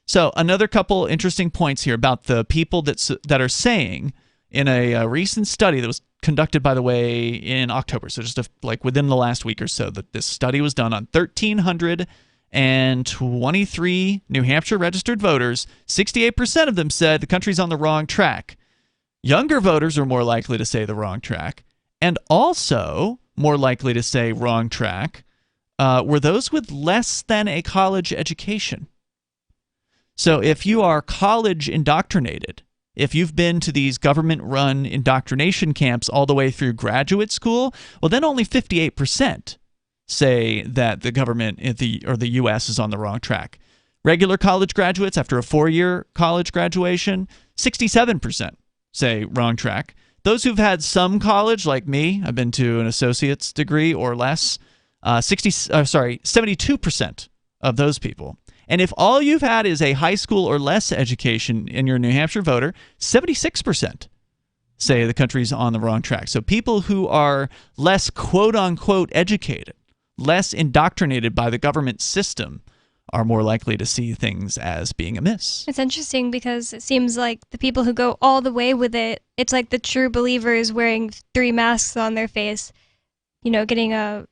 So another couple interesting points here about the people that are saying in a recent study that was conducted, by the way, in October. So just within the last week or so, that this study was done on 1,323 New Hampshire registered voters. 68% of them said the country's on the wrong track. Younger voters are more likely to say the wrong track, and also more likely to say wrong track were those with less than a college education. So if you are college indoctrinated, if you've been to these government-run indoctrination camps all the way through graduate school, well, then only 58% say that the government or the U.S. is on the wrong track. Regular college graduates after a 4-year college graduation, 67% say wrong track. Those who've had some college, like me, I've been to an associate's degree or less, 72% of those people. And if all you've had is a high school or less education and you're a New Hampshire voter, 76% say the country's on the wrong track. So people who are less quote-unquote educated, less indoctrinated by the government system, are more likely to see things as being amiss. It's interesting because it seems like the people who go all the way with it, it's like the true believers wearing 3 masks on their face, getting a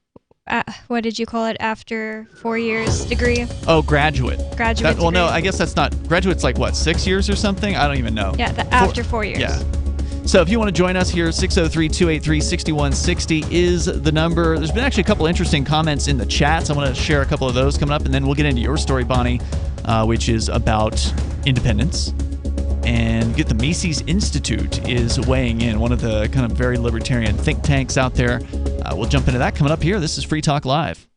what did you call it, after 4 years degree? Oh, graduate. Graduate Well, no, degree. I guess that's not. Graduate's like, what, 6 years or something? I don't even know. Yeah, after 4 years. Yeah. So if you want to join us here, 603-283-6160 is the number. There's been actually a couple interesting comments in the chats. I want to share a couple of those coming up, and then we'll get into your story, Bonnie, which is about independence. And get the Mises Institute is weighing in, one of the kind of very libertarian think tanks out there. We'll jump into that coming up here. This is Free Talk Live.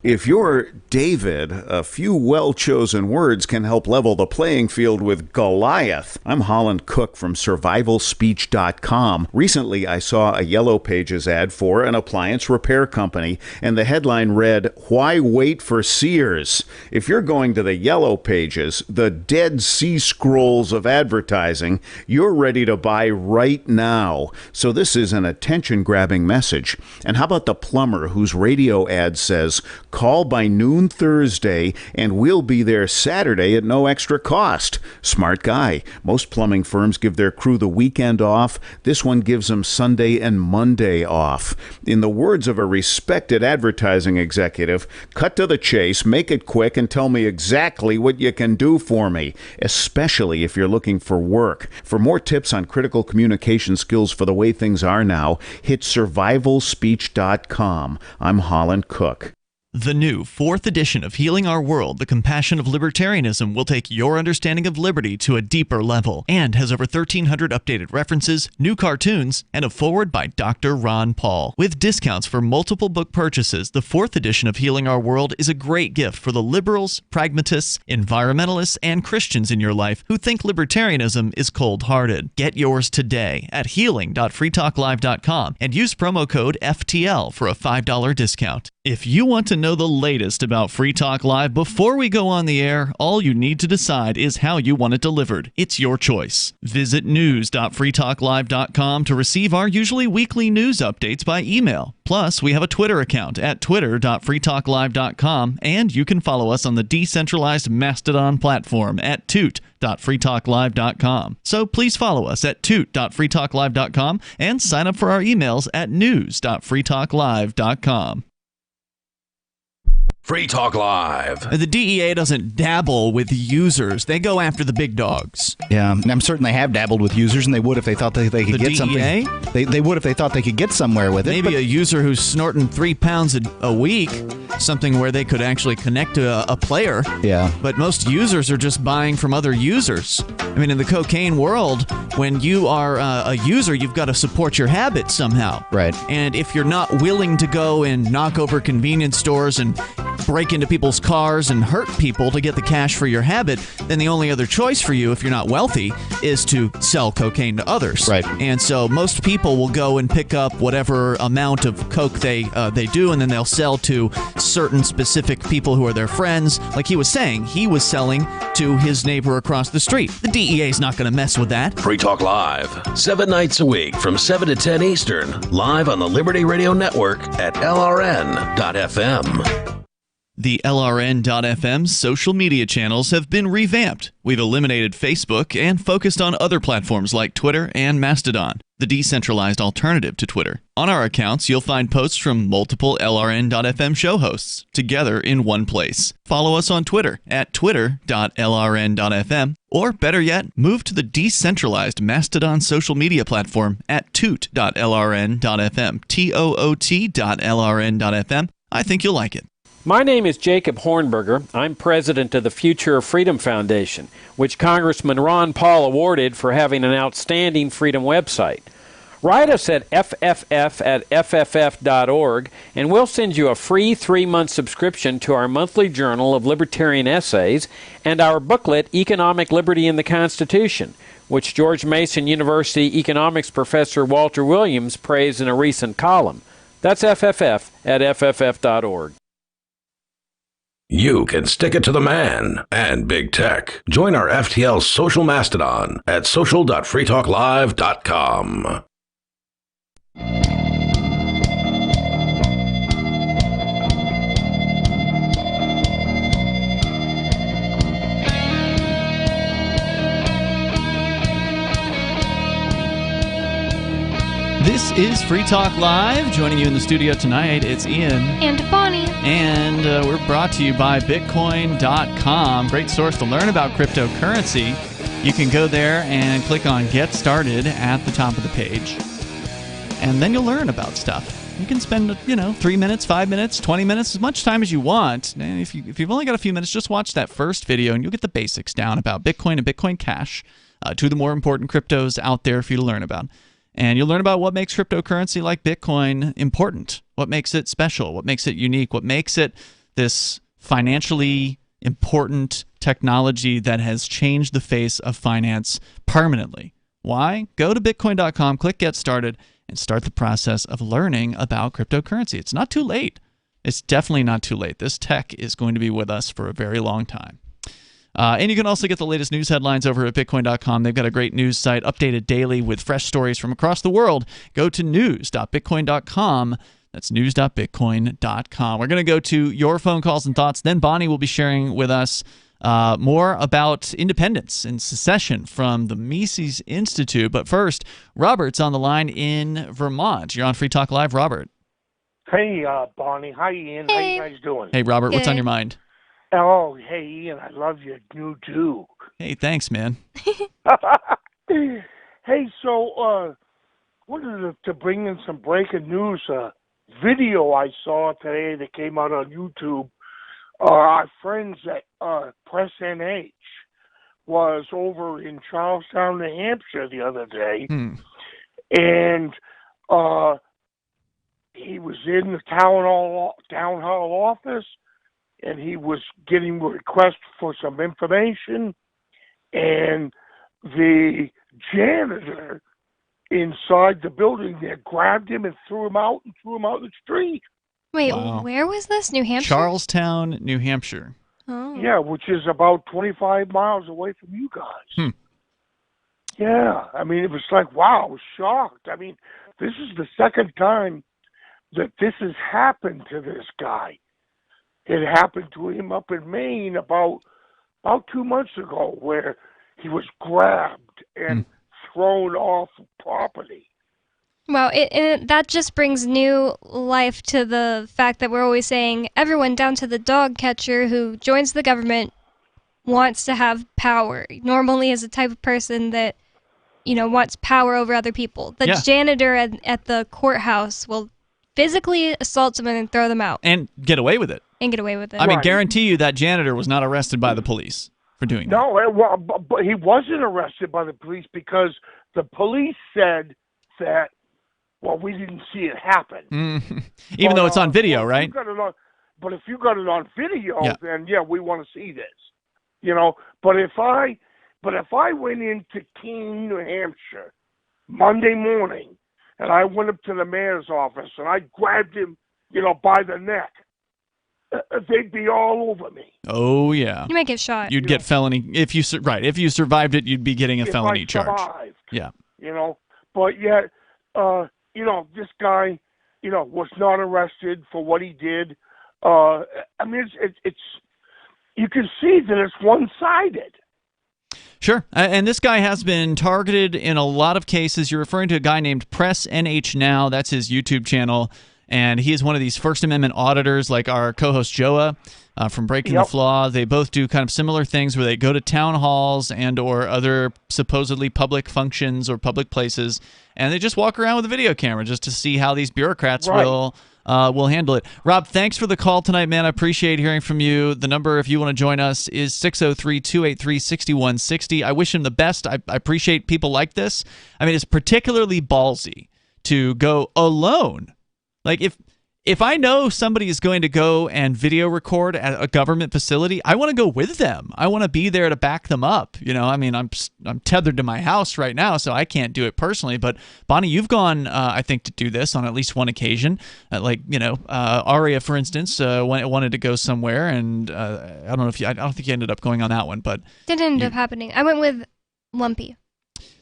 If you're David, a few well-chosen words can help level the playing field with Goliath. I'm Holland Cook from survivalspeech.com. Recently, I saw a Yellow Pages ad for an appliance repair company, and the headline read, "Why wait for Sears?" If you're going to the Yellow Pages, the Dead Sea Scrolls of advertising, you're ready to buy right now. So this is an attention-grabbing message. And how about the plumber whose radio ad says, "Call by noon Thursday, and we'll be there Saturday at no extra cost"? Smart guy. Most plumbing firms give their crew the weekend off. This one gives them Sunday and Monday off. In the words of a respected advertising executive, cut to the chase, make it quick, and tell me exactly what you can do for me, especially if you're looking for work. For more tips on critical communication skills for the way things are now, hit survivalspeech.com. I'm Holland Cook. The new 4th edition of Healing Our World, The Compassion of Libertarianism, will take your understanding of liberty to a deeper level and has over 1,300 updated references, new cartoons, and a foreword by Dr. Ron Paul. With discounts for multiple book purchases, the 4th edition of Healing Our World is a great gift for the liberals, pragmatists, environmentalists, and Christians in your life who think libertarianism is cold-hearted. Get yours today at healing.freetalklive.com and use promo code FTL for a $5 discount. If you want to know the latest about Free Talk Live before we go on the air, all you need to decide is how you want it delivered. It's your choice. Visit news.freetalklive.com to receive our usually weekly news updates by email. Plus, we have a Twitter account at twitter.freetalklive.com, and you can follow us on the decentralized Mastodon platform at toot.freetalklive.com. So please follow us at toot.freetalklive.com and sign up for our emails at news.freetalklive.com. Free Talk Live. The DEA doesn't dabble with users. They go after the big dogs. Yeah, and I'm certain they have dabbled with users, and they would if they thought they could get something. They would if they thought they could get somewhere with it. Maybe a user who's snorting 3 pounds a week, something where they could actually connect to a player. Yeah. But most users are just buying from other users. I mean, in the cocaine world, when you are a user, you've got to support your habits somehow. Right. And if you're not willing to go and knock over convenience stores and break into people's cars and hurt people to get the cash for your habit, then the only other choice for you, if you're not wealthy, is to sell cocaine to others. Right. And so most people will go and pick up whatever amount of coke they do, and then they'll sell to certain specific people who are their friends. Like he was saying, he was selling to his neighbor across the street. The DEA is not going to mess with that. Free Talk Live, 7 nights a week from 7 to 10 Eastern, live on the Liberty Radio Network at LRN.FM. The LRN.FM social media channels have been revamped. We've eliminated Facebook and focused on other platforms like Twitter and Mastodon, the decentralized alternative to Twitter. On our accounts, you'll find posts from multiple LRN.FM show hosts together in one place. Follow us on Twitter at twitter.lrn.fm, or better yet, move to the decentralized Mastodon social media platform at toot.lrn.fm, toot.lrn.fm. I think you'll like it. My name is Jacob Hornberger. I'm president of the Future of Freedom Foundation, which Congressman Ron Paul awarded for having an outstanding freedom website. Write us at fff@fff.org, and we'll send you a free 3-month subscription to our monthly journal of libertarian essays and our booklet, Economic Liberty in the Constitution, which George Mason University economics professor Walter Williams praised in a recent column. That's fff@fff.org. You can stick it to the man and big tech. Join our FTL social mastodon at social.freetalklive.com. This is Free Talk Live. Joining you in the studio tonight, it's Ian. And Bonnie. And we're brought to you by Bitcoin.com. Great source to learn about cryptocurrency. You can go there and click on Get Started at the top of the page. And then you'll learn about stuff. You can spend, 3 minutes, 5 minutes, 20 minutes, as much time as you want. And if you've only got a few minutes, just watch that first video and you'll get the basics down about Bitcoin and Bitcoin Cash, two of the more important cryptos out there for you to learn about. And you'll learn about what makes cryptocurrency like Bitcoin important, what makes it special, what makes it unique, what makes it this financially important technology that has changed the face of finance permanently. Why? Go to Bitcoin.com, click Get Started, and start the process of learning about cryptocurrency. It's not too late. It's definitely not too late. This tech is going to be with us for a very long time. And you can also get the latest news headlines over at Bitcoin.com. They've got a great news site updated daily with fresh stories from across the world. Go to news.bitcoin.com. That's news.bitcoin.com. We're going to go to your phone calls and thoughts. Then Bonnie will be sharing with us more about independence and secession from the Mises Institute. But first, Robert's on the line in Vermont. You're on Free Talk Live, Robert. Hey, Bonnie. Hi, Ian. Hey. How you guys doing? Hey, Robert. Good. What's on your mind? Oh, hey, Ian. I love your new Duke. Hey, thanks, man. Hey, so wanted to bring in some breaking news. Video I saw today that came out on YouTube. Our friends at Press NH was over in Charlestown, New Hampshire the other day, and he was in the town hall office, and he was getting a request for some information, and the janitor inside the building there grabbed him and threw him out the street. Wait, Wow. where was this? New Hampshire? Charlestown, New Hampshire. Oh. Yeah, which is about 25 miles away from you guys. Yeah, I mean, it was like, wow, I was shocked. I mean, this is the second time that this has happened to this guy. It happened to him up in Maine about 2 months ago, where he was grabbed and thrown off property. Well, that just brings new life to the fact that we're always saying everyone down to the dog catcher who joins the government wants to have power. Normally is the type of person that, wants power over other people. The janitor at the courthouse will physically assault someone and throw them out. And get away with it. I mean, guarantee you that janitor was not arrested by the police for doing that. No, well, but he wasn't arrested by the police because the police said that, well, we didn't see it happen. Even though it's on video, right? But if you got it on video, Yeah. then yeah, we want to see this. But if I went into Keene, New Hampshire, Monday morning, and I went up to the mayor's office and I grabbed him, by the neck, they'd be all over me. Oh yeah. You might get shot. You'd get felony if you if you survived it, you'd be getting a If felony I charge. survived, Yeah. But yet, this guy, was not arrested for what he did. I mean, it's you can see that it's one-sided. Sure. And this guy has been targeted in a lot of cases. You're referring to a guy named Press NH Now. That's his YouTube channel. And he is one of these First Amendment auditors, like our co-host Joa from Breaking the Flaw. They both do kind of similar things where they go to town halls and or other supposedly public functions or public places, and they just walk around with a video camera just to see how these bureaucrats will handle it. Rob, thanks for the call tonight, man. I appreciate hearing from you. The number, if you want to join us, is 603-283-6160. I wish him the best. I appreciate people like this. I mean, it's particularly ballsy to go alone. Like, if I know somebody is going to go and video record at a government facility, I want to go with them. I want to be there to back them up. I mean, I'm tethered to my house right now, so I can't do it personally. But Bonnie, you've gone, I think, to do this on at least one occasion. Aria, for instance, wanted to go somewhere, and I don't think you ended up going on that one, but Didn't end up happening. I went with Lumpy.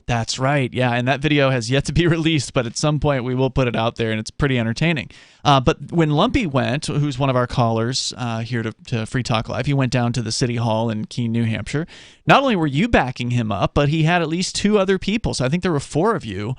That's right. Yeah, and that video has yet to be released, but at some point we will put it out there, and it's pretty entertaining. But when Lumpy went, who's one of our callers here to Free Talk Live, he went down to the City Hall in Keene, New Hampshire. Not only were you backing him up, but he had at least 2 other people. So I think there were 4 of you,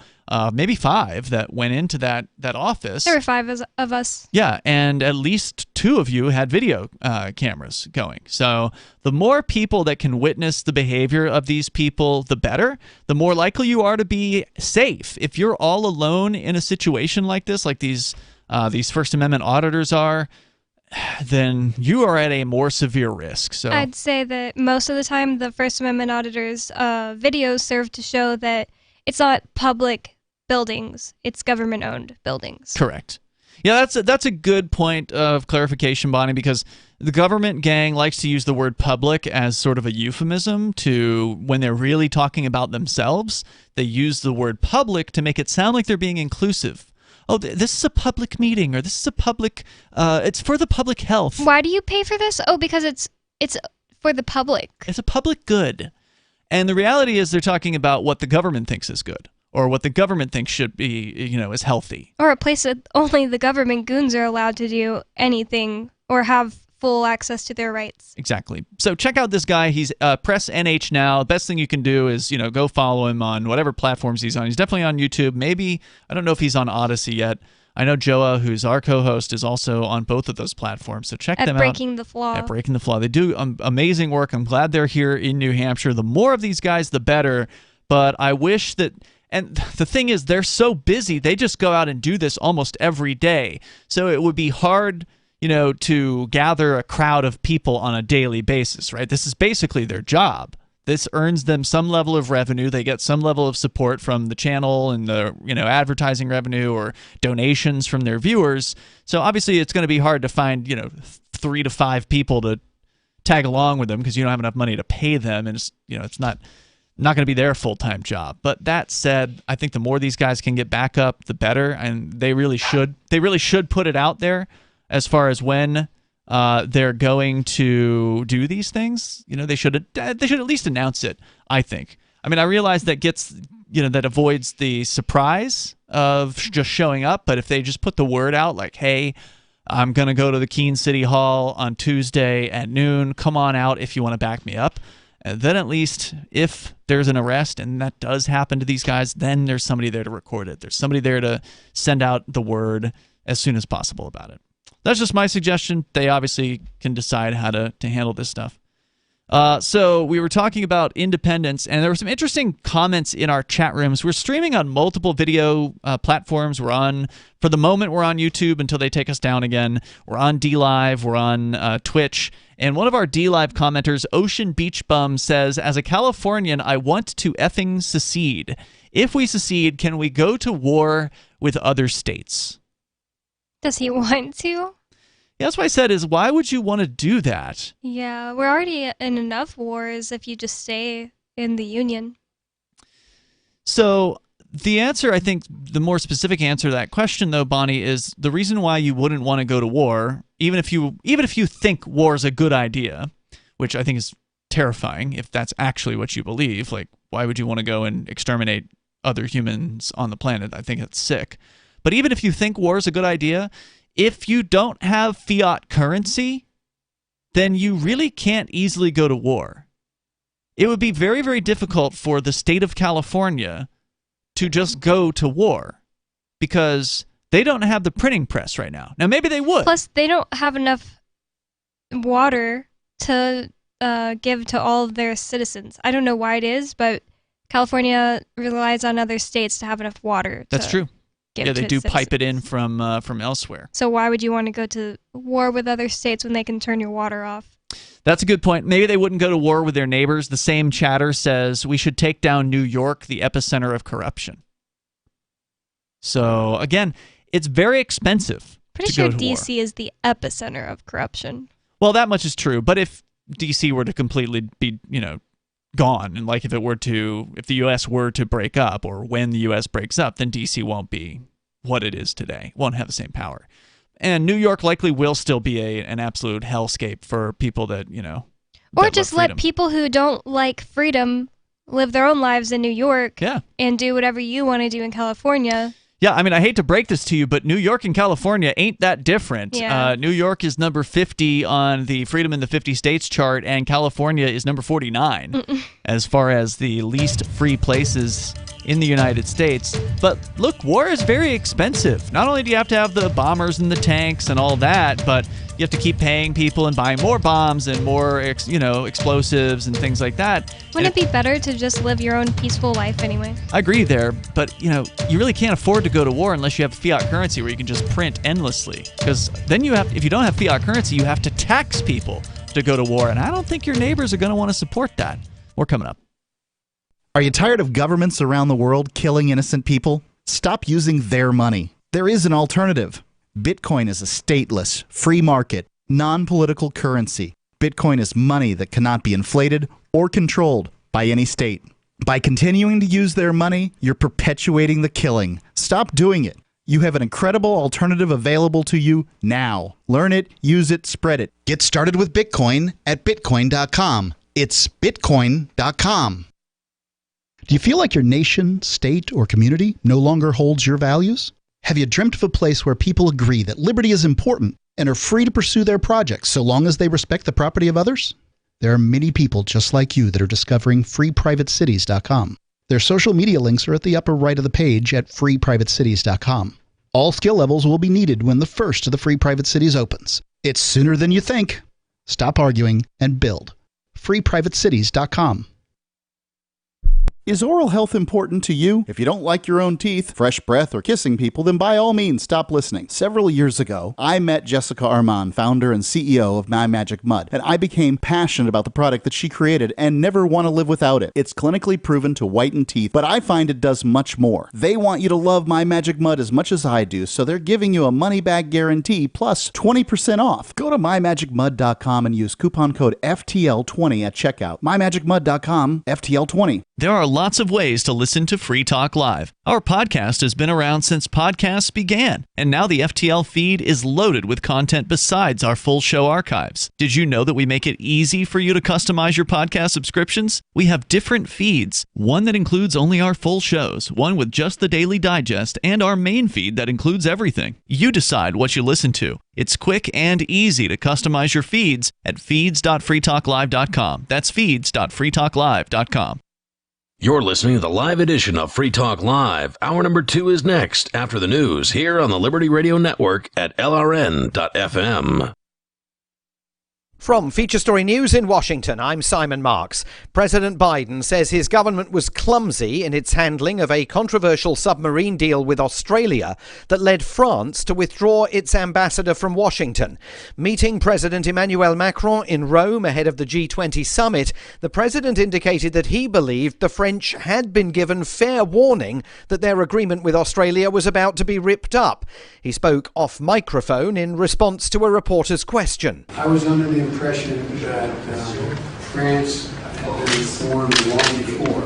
maybe 5, that went into that office. There were 5 of us. Yeah, and at least 2 of you had video cameras going. So the more people that can witness the behavior of these people, the better. The more likely you are to be safe. If you're all alone in a situation like this, like these First Amendment auditors are, then you are at a more severe risk. So I'd say that most of the time the First Amendment auditors' videos serve to show that it's not public buildings, it's government-owned buildings. Correct. Yeah, that's a good point of clarification, Bonnie, because the government gang likes to use the word public as sort of a euphemism to when they're really talking about themselves. They use the word public to make it sound like they're being inclusive. Oh, this is a public meeting, or this is a public, it's for the public health. Why do you pay for this? Oh, because it's for the public. It's a public good. And the reality is they're talking about what the government thinks is good, or what the government thinks should be, is healthy. Or a place that only the government goons are allowed to do anything or have full access to their rights. Exactly. So check out this guy. He's Press NH Now. The best thing you can do is, go follow him on whatever platforms he's on. He's definitely on YouTube. Maybe, I don't know if he's on Odyssey yet. I know Joa, who's our co-host, is also on both of those platforms. So check them out. At Breaking the Flaw. At Breaking the Flaw. They do amazing work. I'm glad they're here in New Hampshire. The more of these guys, the better. But I wish that... And the thing is, they're so busy, they just go out and do this almost every day. So it would be hard, to gather a crowd of people on a daily basis, right? This is basically their job. This earns them some level of revenue. They get some level of support from the channel and the, advertising revenue or donations from their viewers. So obviously it's going to be hard to find, 3 to 5 people to tag along with them because you don't have enough money to pay them, and it's not going to be their full-time job. But that said, I think the more these guys can get back up, the better, and they really should put it out there as far as when they're going to do these things. They should at least announce it, I think. I mean, I realize that that avoids the surprise of just showing up, but if they just put the word out like, hey, I'm going to go to the Keene City Hall on Tuesday at noon, come on out if you want to back me up. And then at least if there's an arrest, and that does happen to these guys, then there's somebody there to record it. There's somebody there to send out the word as soon as possible about it. That's just my suggestion. They obviously can decide how to handle this stuff. So we were talking about independence, and there were some interesting comments in our chat rooms. We're streaming on multiple video platforms. For the moment, we're on YouTube until they take us down again. We're on DLive. We're on Twitch. And one of our DLive commenters, Ocean Beach Bum, says, as a Californian, I want to effing secede. If we secede, can we go to war with other states? Does he want to? That's why I said is, why would you want to do that? Yeah, we're already in enough wars if you just stay in the Union. So the answer, I think, the more specific answer to that question, though, Bonnie, is the reason why you wouldn't want to go to war, even if you think war is a good idea, which I think is terrifying if that's actually what you believe. Like, why would you want to go and exterminate other humans on the planet? I think it's sick. But even if you think war is a good idea, if you don't have fiat currency, then you really can't easily go to war. It would be very, very difficult for the state of California to just go to war because they don't have the printing press right now. Now, maybe they would. Plus, they don't have enough water to give to all of their citizens. I don't know why it is, but California relies on other states to have enough water. That's true. Yeah, they do pipe it in from elsewhere. So why would you want to go to war with other states when they can turn your water off? That's a good point. Maybe they wouldn't go to war with their neighbors. The same chatter says we should take down New York, the epicenter of corruption. So, again, it's very expensive Pretty to sure go to war. D.C. is the epicenter of corruption. Well, that much is true. But if D.C. were to completely be, gone, and like if the U.S. were to break up, or when the U.S. breaks up, then D.C. won't be what it is today. Won't have the same power. And New York likely will still be an absolute hellscape for people that, Or just let people who don't like freedom live their own lives in New York and do whatever you want to do in California. Yeah, I mean, I hate to break this to you, but New York and California ain't that different. Yeah. New York is number 50 on the Freedom in the 50 States chart, and California is number 49 as far as the least free places in the United States. But look, war is very expensive. Not only do you have to have the bombers and the tanks and all that, but you have to keep paying people and buying more bombs and more, explosives and things like that. Wouldn't it be better to just live your own peaceful life anyway? I agree there, but you really can't afford to go to war unless you have fiat currency where you can just print endlessly. Because then if you don't have fiat currency, you have to tax people to go to war, and I don't think your neighbors are going to want to support that. More coming up. Are you tired of governments around the world killing innocent people? Stop using their money. There is an alternative. Bitcoin is a stateless, free market, non-political currency. Bitcoin is money that cannot be inflated or controlled by any state. By continuing to use their money, you're perpetuating the killing. Stop doing it. You have an incredible alternative available to you now. Learn it, use it, spread it. Get started with Bitcoin at Bitcoin.com. It's Bitcoin.com. Do you feel like your nation, state, or community no longer holds your values? Have you dreamt of a place where people agree that liberty is important and are free to pursue their projects so long as they respect the property of others? There are many people just like you that are discovering freeprivatecities.com. Their social media links are at the upper right of the page at freeprivatecities.com. All skill levels will be needed when the first of the Free Private Cities opens. It's sooner than you think. Stop arguing and build. freeprivatecities.com. Is oral health important to you? If you don't like your own teeth, fresh breath, or kissing people, then by all means stop listening. Several years ago, I met Jessica Armand, founder and CEO of My Magic Mud, and I became passionate about the product that she created and never want to live without it. It's clinically proven to whiten teeth, but I find it does much more. They want you to love My Magic Mud as much as I do, so they're giving you a money-back guarantee plus 20% off. Go to mymagicmud.com and use coupon code FTL20 at checkout. mymagicmud.com, FTL20. There are lots of ways to listen to Free Talk Live. Our podcast has been around since podcasts began, and now the FTL feed is loaded with content besides our full show archives. Did you know that we make it easy for you to customize your podcast subscriptions? We have different feeds, one that includes only our full shows, one with just the Daily Digest, and our main feed that includes everything. You decide what you listen to. It's quick and easy to customize your feeds at feeds.freetalklive.com. That's feeds.freetalklive.com. You're listening to the live edition of Free Talk Live. Hour number 2 is next after the news here on the Liberty Radio Network at LRN.FM. From Feature Story News in Washington, I'm Simon Marks. President Biden says his government was clumsy in its handling of a controversial submarine deal with Australia that led France to withdraw its ambassador from Washington. Meeting President Emmanuel Macron in Rome ahead of the G20 summit, the president indicated that he believed the French had been given fair warning that their agreement with Australia was about to be ripped up. He spoke off microphone in response to a reporter's question. I was under the impression that France had been informed long before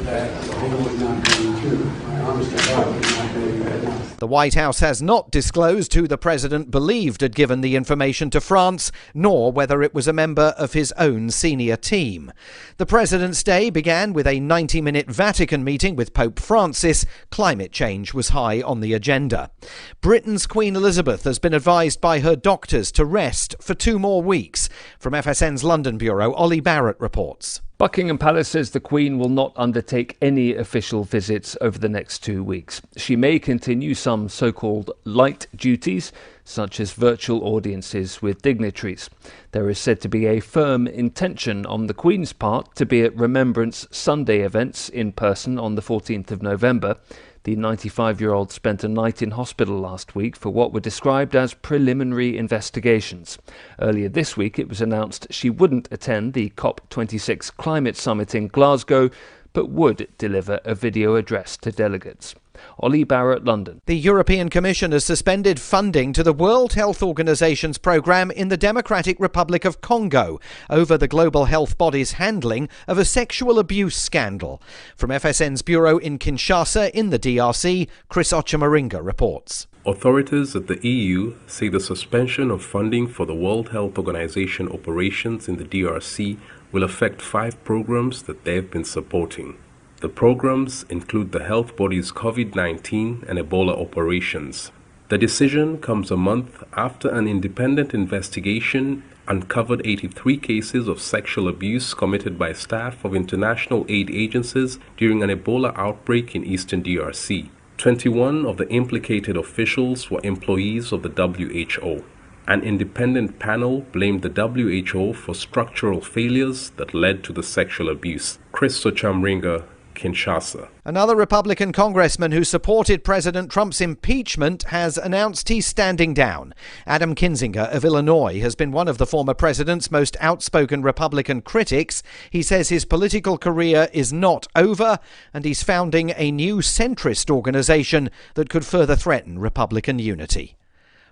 that they would not go through. I honestly thought they would not go through. The White House has not disclosed who the president believed had given the information to France, nor whether it was a member of his own senior team. The president's day began with a 90-minute Vatican meeting with Pope Francis. Climate change was high on the agenda. Britain's Queen Elizabeth has been advised by her doctors to rest for 2 more weeks. From FSN's London bureau, Ollie Barrett reports. Buckingham Palace says the Queen will not undertake any official visits over the next 2 weeks. She may continue some so-called light duties, such as virtual audiences with dignitaries. There is said to be a firm intention on the Queen's part to be at Remembrance Sunday events in person on the 14th of November. The 95-year-old spent a night in hospital last week for what were described as preliminary investigations. Earlier this week, it was announced she wouldn't attend the COP26 climate summit in Glasgow, but would deliver a video address to delegates. Ollie Barrett, London. The European Commission has suspended funding to the World Health Organization's programme in the Democratic Republic of Congo over the global health body's handling of a sexual abuse scandal. From FSN's bureau in Kinshasa in the DRC, Chris Ochamaringa reports. Authorities at the EU say the suspension of funding for the World Health Organization operations in the DRC will affect 5 programs that they've been supporting. The programs include the health body's COVID-19 and Ebola operations. The decision comes a month after an independent investigation uncovered 83 cases of sexual abuse committed by staff of international aid agencies during an Ebola outbreak in eastern DRC. 21 of the implicated officials were employees of the WHO. An independent panel blamed the WHO for structural failures that led to the sexual abuse. Chris Ochamaringa, Kinshasa. Another Republican congressman who supported President Trump's impeachment has announced he's standing down. Adam Kinzinger of Illinois has been one of the former president's most outspoken Republican critics. He says his political career is not over, and he's founding a new centrist organization that could further threaten Republican unity.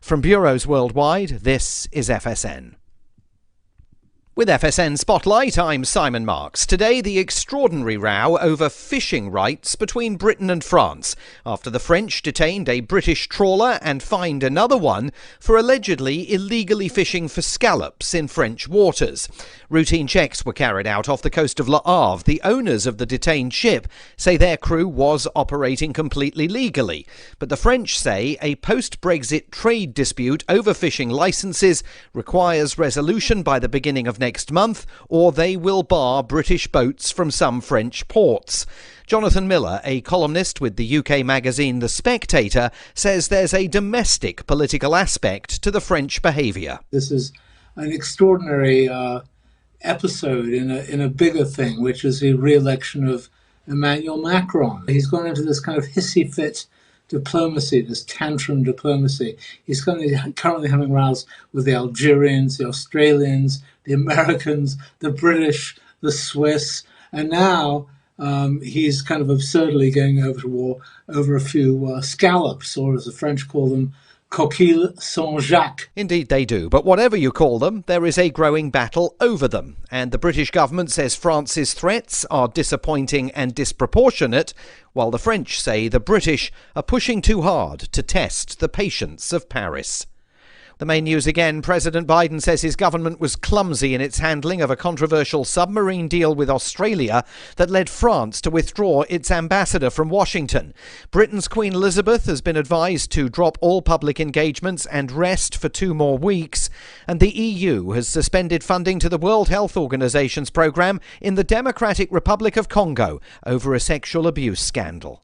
From bureaus worldwide, this is FSN. With FSN Spotlight, I'm Simon Marks. Today, the extraordinary row over fishing rights between Britain and France, after the French detained a British trawler and fined another one for allegedly illegally fishing for scallops in French waters. Routine checks were carried out off the coast of Le Havre. The owners of the detained ship say their crew was operating completely legally, but the French say a post-Brexit trade dispute over fishing licences requires resolution by the beginning of next month, or they will bar British boats from some French ports. Jonathan Miller, a columnist with the UK magazine The Spectator, says there's a domestic political aspect to the French behaviour. This is an extraordinary episode in a bigger thing, which is the re-election of Emmanuel Macron. He's gone into this kind of hissy fit diplomacy, this tantrum diplomacy. He's currently having rows with the Algerians, the Australians, the Americans, the British, the Swiss, and now he's kind of absurdly going over to war over a few scallops, or as the French call them, coquilles Saint-Jacques. Indeed they do, but whatever you call them, there is a growing battle over them, and the British government says France's threats are disappointing and disproportionate, while the French say the British are pushing too hard to test the patience of Paris. The main news again, President Biden says his government was clumsy in its handling of a controversial submarine deal with Australia that led France to withdraw its ambassador from Washington. Britain's Queen Elizabeth has been advised to drop all public engagements and rest for 2 more weeks, and the EU has suspended funding to the World Health Organization's programme in the Democratic Republic of Congo over a sexual abuse scandal.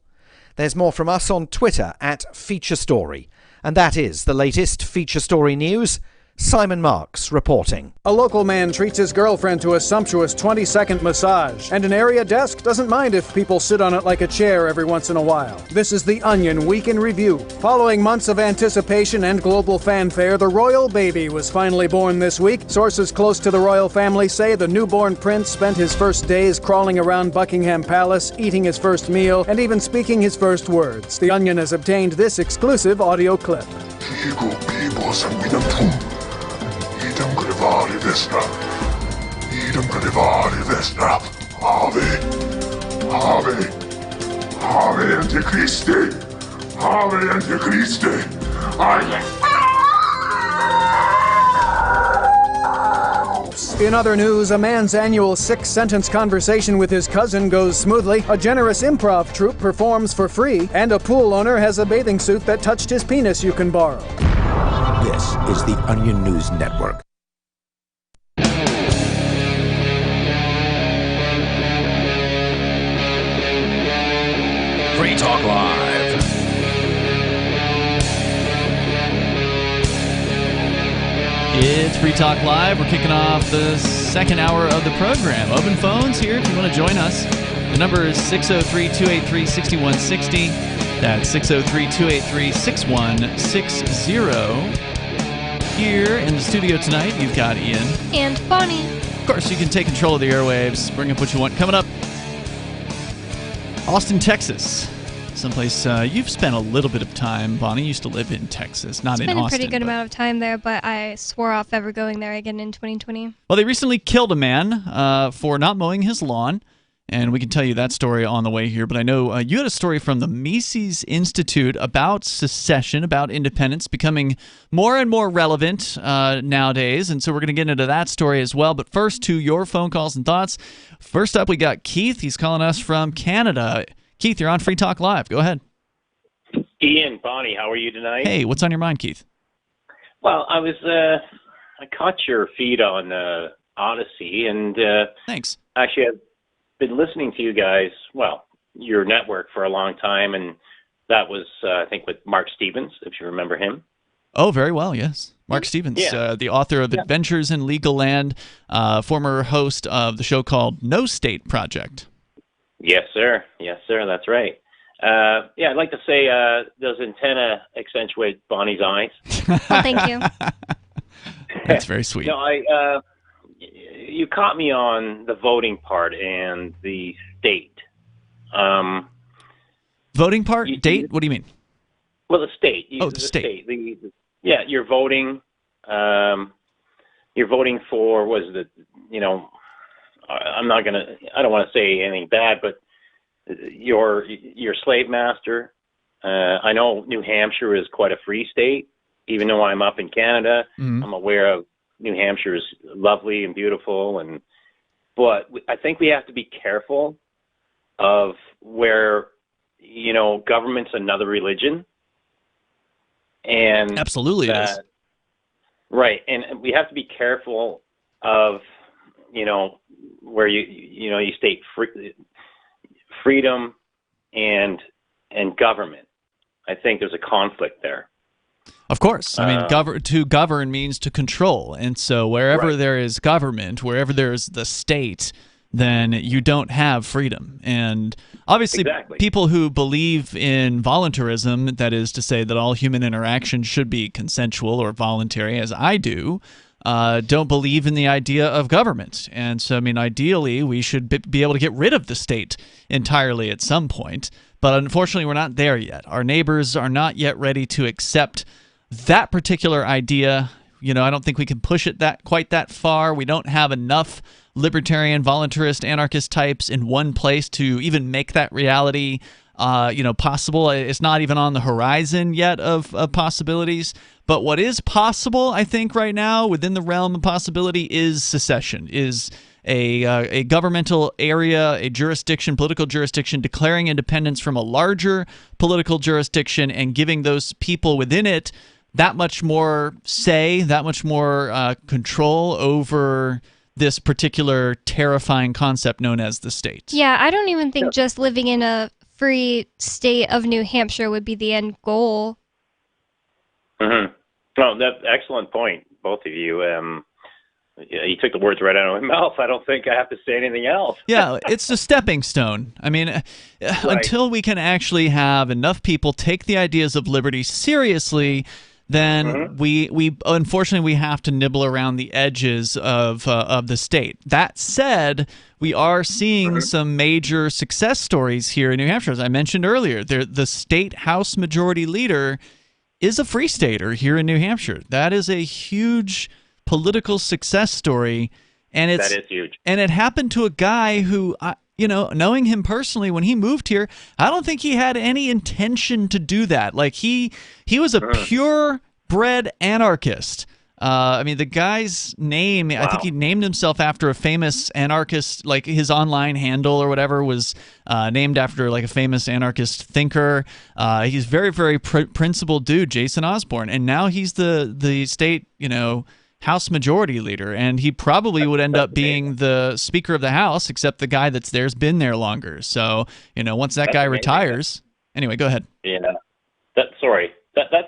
There's more from us on Twitter @FeatureStory. And that is the latest Feature Story news. Simon Marks reporting. A local man treats his girlfriend to a sumptuous 20-second massage, and an area desk doesn't mind if people sit on it like a chair every once in a while. This is The Onion Week in Review. Following months of anticipation and global fanfare, the royal baby was finally born this week. Sources close to the royal family say the newborn prince spent his first days crawling around Buckingham Palace, eating his first meal, and even speaking his first words. The Onion has obtained this exclusive audio clip. In other news, a man's annual 6-sentence conversation with his cousin goes smoothly, a generous improv troupe performs for free, and a pool owner has a bathing suit that touched his penis you can borrow. This is the Onion News Network. Free Talk Live. It's Free Talk Live. We're kicking off the second hour of the program. Open phones here if you want to join us. The number is 603-283-6160. That's 603-283-6160. Here in the studio tonight, you've got Ian. And Bonnie. Of course, you can take control of the airwaves, bring up what you want. Coming up, Austin, Texas. Someplace you've spent a little bit of time. Bonnie used to live in Texas, not in Austin. Spent a pretty good amount of time there, but I swore off ever going there again in 2020. Well, they recently killed a man for not mowing his lawn, and we can tell you that story on the way here. But I know you had a story from the Mises Institute about secession, about independence becoming more and more relevant nowadays, and so we're going to get into that story as well. But first, to your phone calls and thoughts. First up, we got Keith. He's calling us from Canada. Keith, you're on Free Talk Live. Go ahead. Ian, Bonnie, how are you tonight? Hey, what's on your mind, Keith? Well, I caught your feed on Odyssey, and thanks. Actually, I've been listening to you guys, well, your network for a long time, and that was, I think, with Mark Stevens, if you remember him. Oh, very well, yes. Mark Stevens, the author of Adventures in Legal Land, former host of the show called No State Project. Yes, sir. Yes, sir. That's right. I'd like to say those antenna accentuate Bonnie's eyes. Oh, thank you. That's very sweet. No, you caught me on the voting part and the state. Voting part? Date? What do you mean? Well, the state. The state. You're voting. You're voting for, I don't want to say anything bad, but your slave master. I know New Hampshire is quite a free state, even though I'm up in Canada. Mm-hmm. I'm aware of New Hampshire is lovely and beautiful, but I think we have to be careful of where, government's another religion. And absolutely it is. Right. And we have to be careful of, where you state freedom and government. I think there's a conflict there. Of course. I mean, to govern means to control. And so wherever there is government, wherever there is the state, then you don't have freedom. And obviously people who believe in voluntarism, that is to say that all human interaction should be consensual or voluntary, as I do, don't believe in the idea of government. And so, I mean, ideally, we should be able to get rid of the state entirely at some point. But unfortunately, we're not there yet. Our neighbors are not yet ready to accept that particular idea. I don't think we can push it quite that far. We don't have enough libertarian, voluntarist, anarchist types in one place to even make that reality possible. It's not even on the horizon yet of possibilities. But what is possible, I think, right now within the realm of possibility is secession, is a governmental area, a jurisdiction, political jurisdiction, declaring independence from a larger political jurisdiction and giving those people within it that much more say, that much more control over this particular terrifying concept known as the state. Yeah, I don't even think just living in a free state of New Hampshire would be the end goal. Mm-hmm. Oh, that's an excellent point. both of you. You took the words right out of my mouth. I don't think I have to say anything else. Yeah, it's a stepping stone. I mean, until we can actually have enough people take the ideas of liberty seriously, then we unfortunately we have to nibble around the edges of the state. That said, we are seeing some major success stories here in New Hampshire. As I mentioned earlier, the state House Majority Leader is a Free Stater here in New Hampshire. That is a huge political success story, and that is huge. And it happened to a guy who, knowing him personally, when he moved here, I don't think he had any intention to do that. Like he was a purebred anarchist. I mean, the guy's name, I think he named himself after a famous anarchist, like his online handle or whatever was named after like a famous anarchist thinker. He's very, very principled dude, Jason Osborne, and now he's the state, House Majority Leader, and he probably would end up being the Speaker of the House, except the guy that's there's been there longer. So, once that guy retires... Anyway, go ahead. Yeah. That's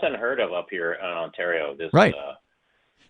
unheard of up here in Ontario. Right.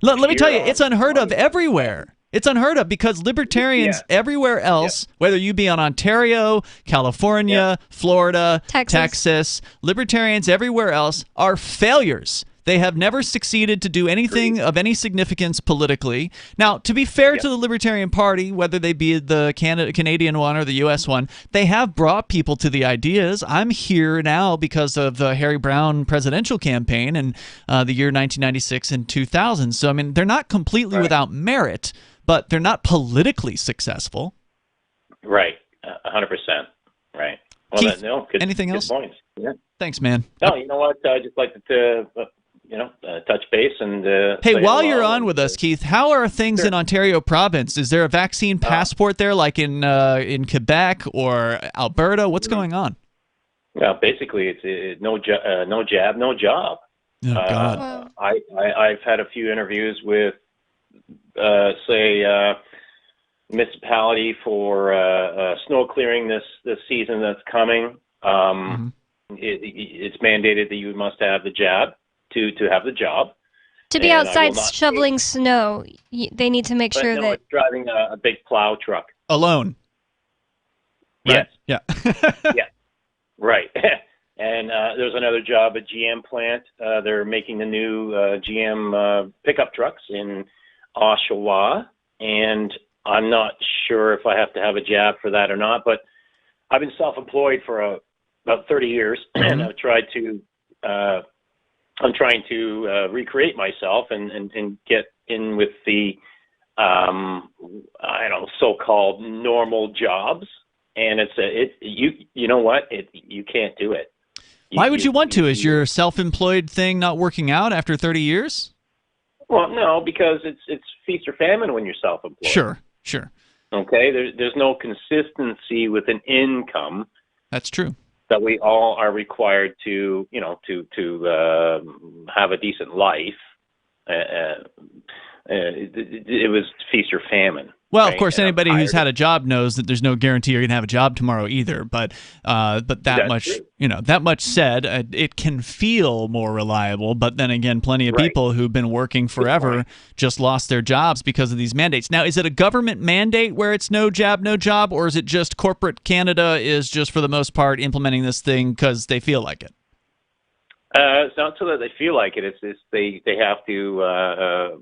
Let me tell you, it's unheard of everywhere. It's unheard of because libertarians everywhere else, whether you be on Ontario, California, Florida, Texas, libertarians everywhere else are failures. They have never succeeded to do anything of any significance politically. Now, to be fair to the Libertarian Party, whether they be the Canadian one or the U.S. one, they have brought people to the ideas. I'm here now because of the Harry Brown presidential campaign in the year 1996 and 2000. So, I mean, they're not completely without merit, but they're not politically successful. Right. 100%. Right. Well, Keith, good, anything else? Good points. Yeah. Thaned man. No, you know what? I just like to... touch base and hey, while you're on with us, Keith, how are things in Ontario province? Is there a vaccine passport there, like in Quebec or Alberta? What's going on? Well, basically, it's no jab, no job. Oh, God. I've had a few interviews with, municipality for snow clearing this season that's coming. It's mandated that you must have the jab to have the job. To be outside shoveling snow, they need to make sure that... It's driving a big plow truck. Alone. Right? Yes. Yeah. Yeah. Right. And there's another job at GM plant. They're making the new GM pickup trucks in Oshawa, and I'm not sure if I have to have a jab for that or not, but I've been self-employed for about 30 years, and I've tried to... I'm trying to recreate myself and get in with the, so-called normal jobs. And you know what? You can't do it. Why would you want to? Is your self-employed thing not working out after 30 years? Well, no, because it's feast or famine when you're self-employed. Sure. Okay, there's no consistency with an income. That's true. That we all are required to, have a decent life. It was feast or famine. Well, of course, anybody who's had a job knows that there's no guarantee you're going to have a job tomorrow either. But that much, that much said, it can feel more reliable. But then again, plenty of people who've been working forever just lost their jobs because of these mandates. Now, is it a government mandate where it's no jab, no job, or is it just corporate Canada is just for the most part implementing this thing because they feel like it? It's not so that they feel like it. It's they have to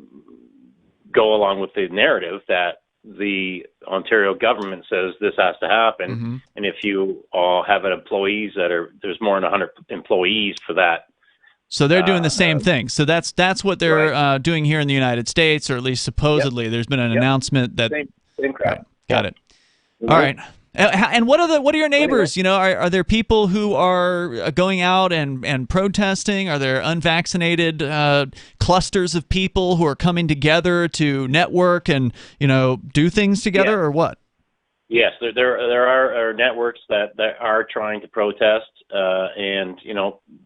go along with the narrative that the Ontario government says this has to happen, and if you all have employees there's more than 100 employees for that. So they're doing the same thing. So that's what they're doing here in the United States, or at least supposedly. There's been an announcement that. Same crap. Got it. All right. And what are your neighbors? Are there people who are going out and protesting? Are there unvaccinated clusters of people who are coming together to network and do things together, or what? Yes, there are networks that are trying to protest and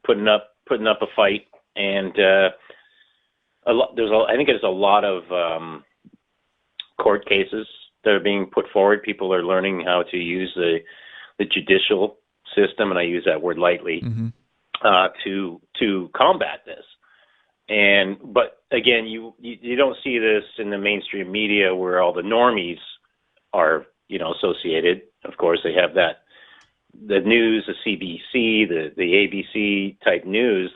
putting up a fight, and I think there's a lot of court cases that are being put forward. People are learning how to use the judicial system, and I use that word lightly, to combat this. But again, you don't see this in the mainstream media where all the normies are, associated. Of course, they have the news, the CBC, the ABC type news.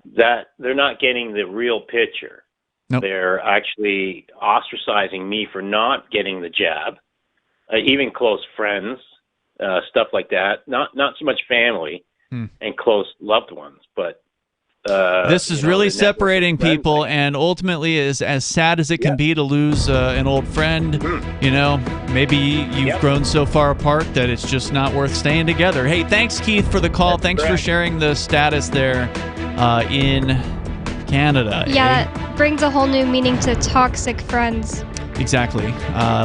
They're not getting the real picture. Nope. They're actually ostracizing me for not getting the jab, even close friends, stuff like that. Not so much family and close loved ones, but this is really separating people, and ultimately is as sad as it can be to lose an old friend. Maybe you've grown so far apart that it's just not worth staying together. Hey, thanks, Keith, for the call. Thanks for sharing the status there in Canada. Yeah, that brings a whole new meaning to toxic friends. Exactly.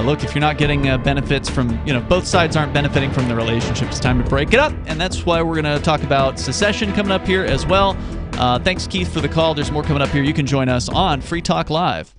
Look, if you're not getting benefits from, both sides aren't benefiting from the relationship, it's time to break it up. And that's why we're going to talk about secession coming up here as well. Thanks, Keith, for the call. There's more coming up here. You can join us on Free Talk Live.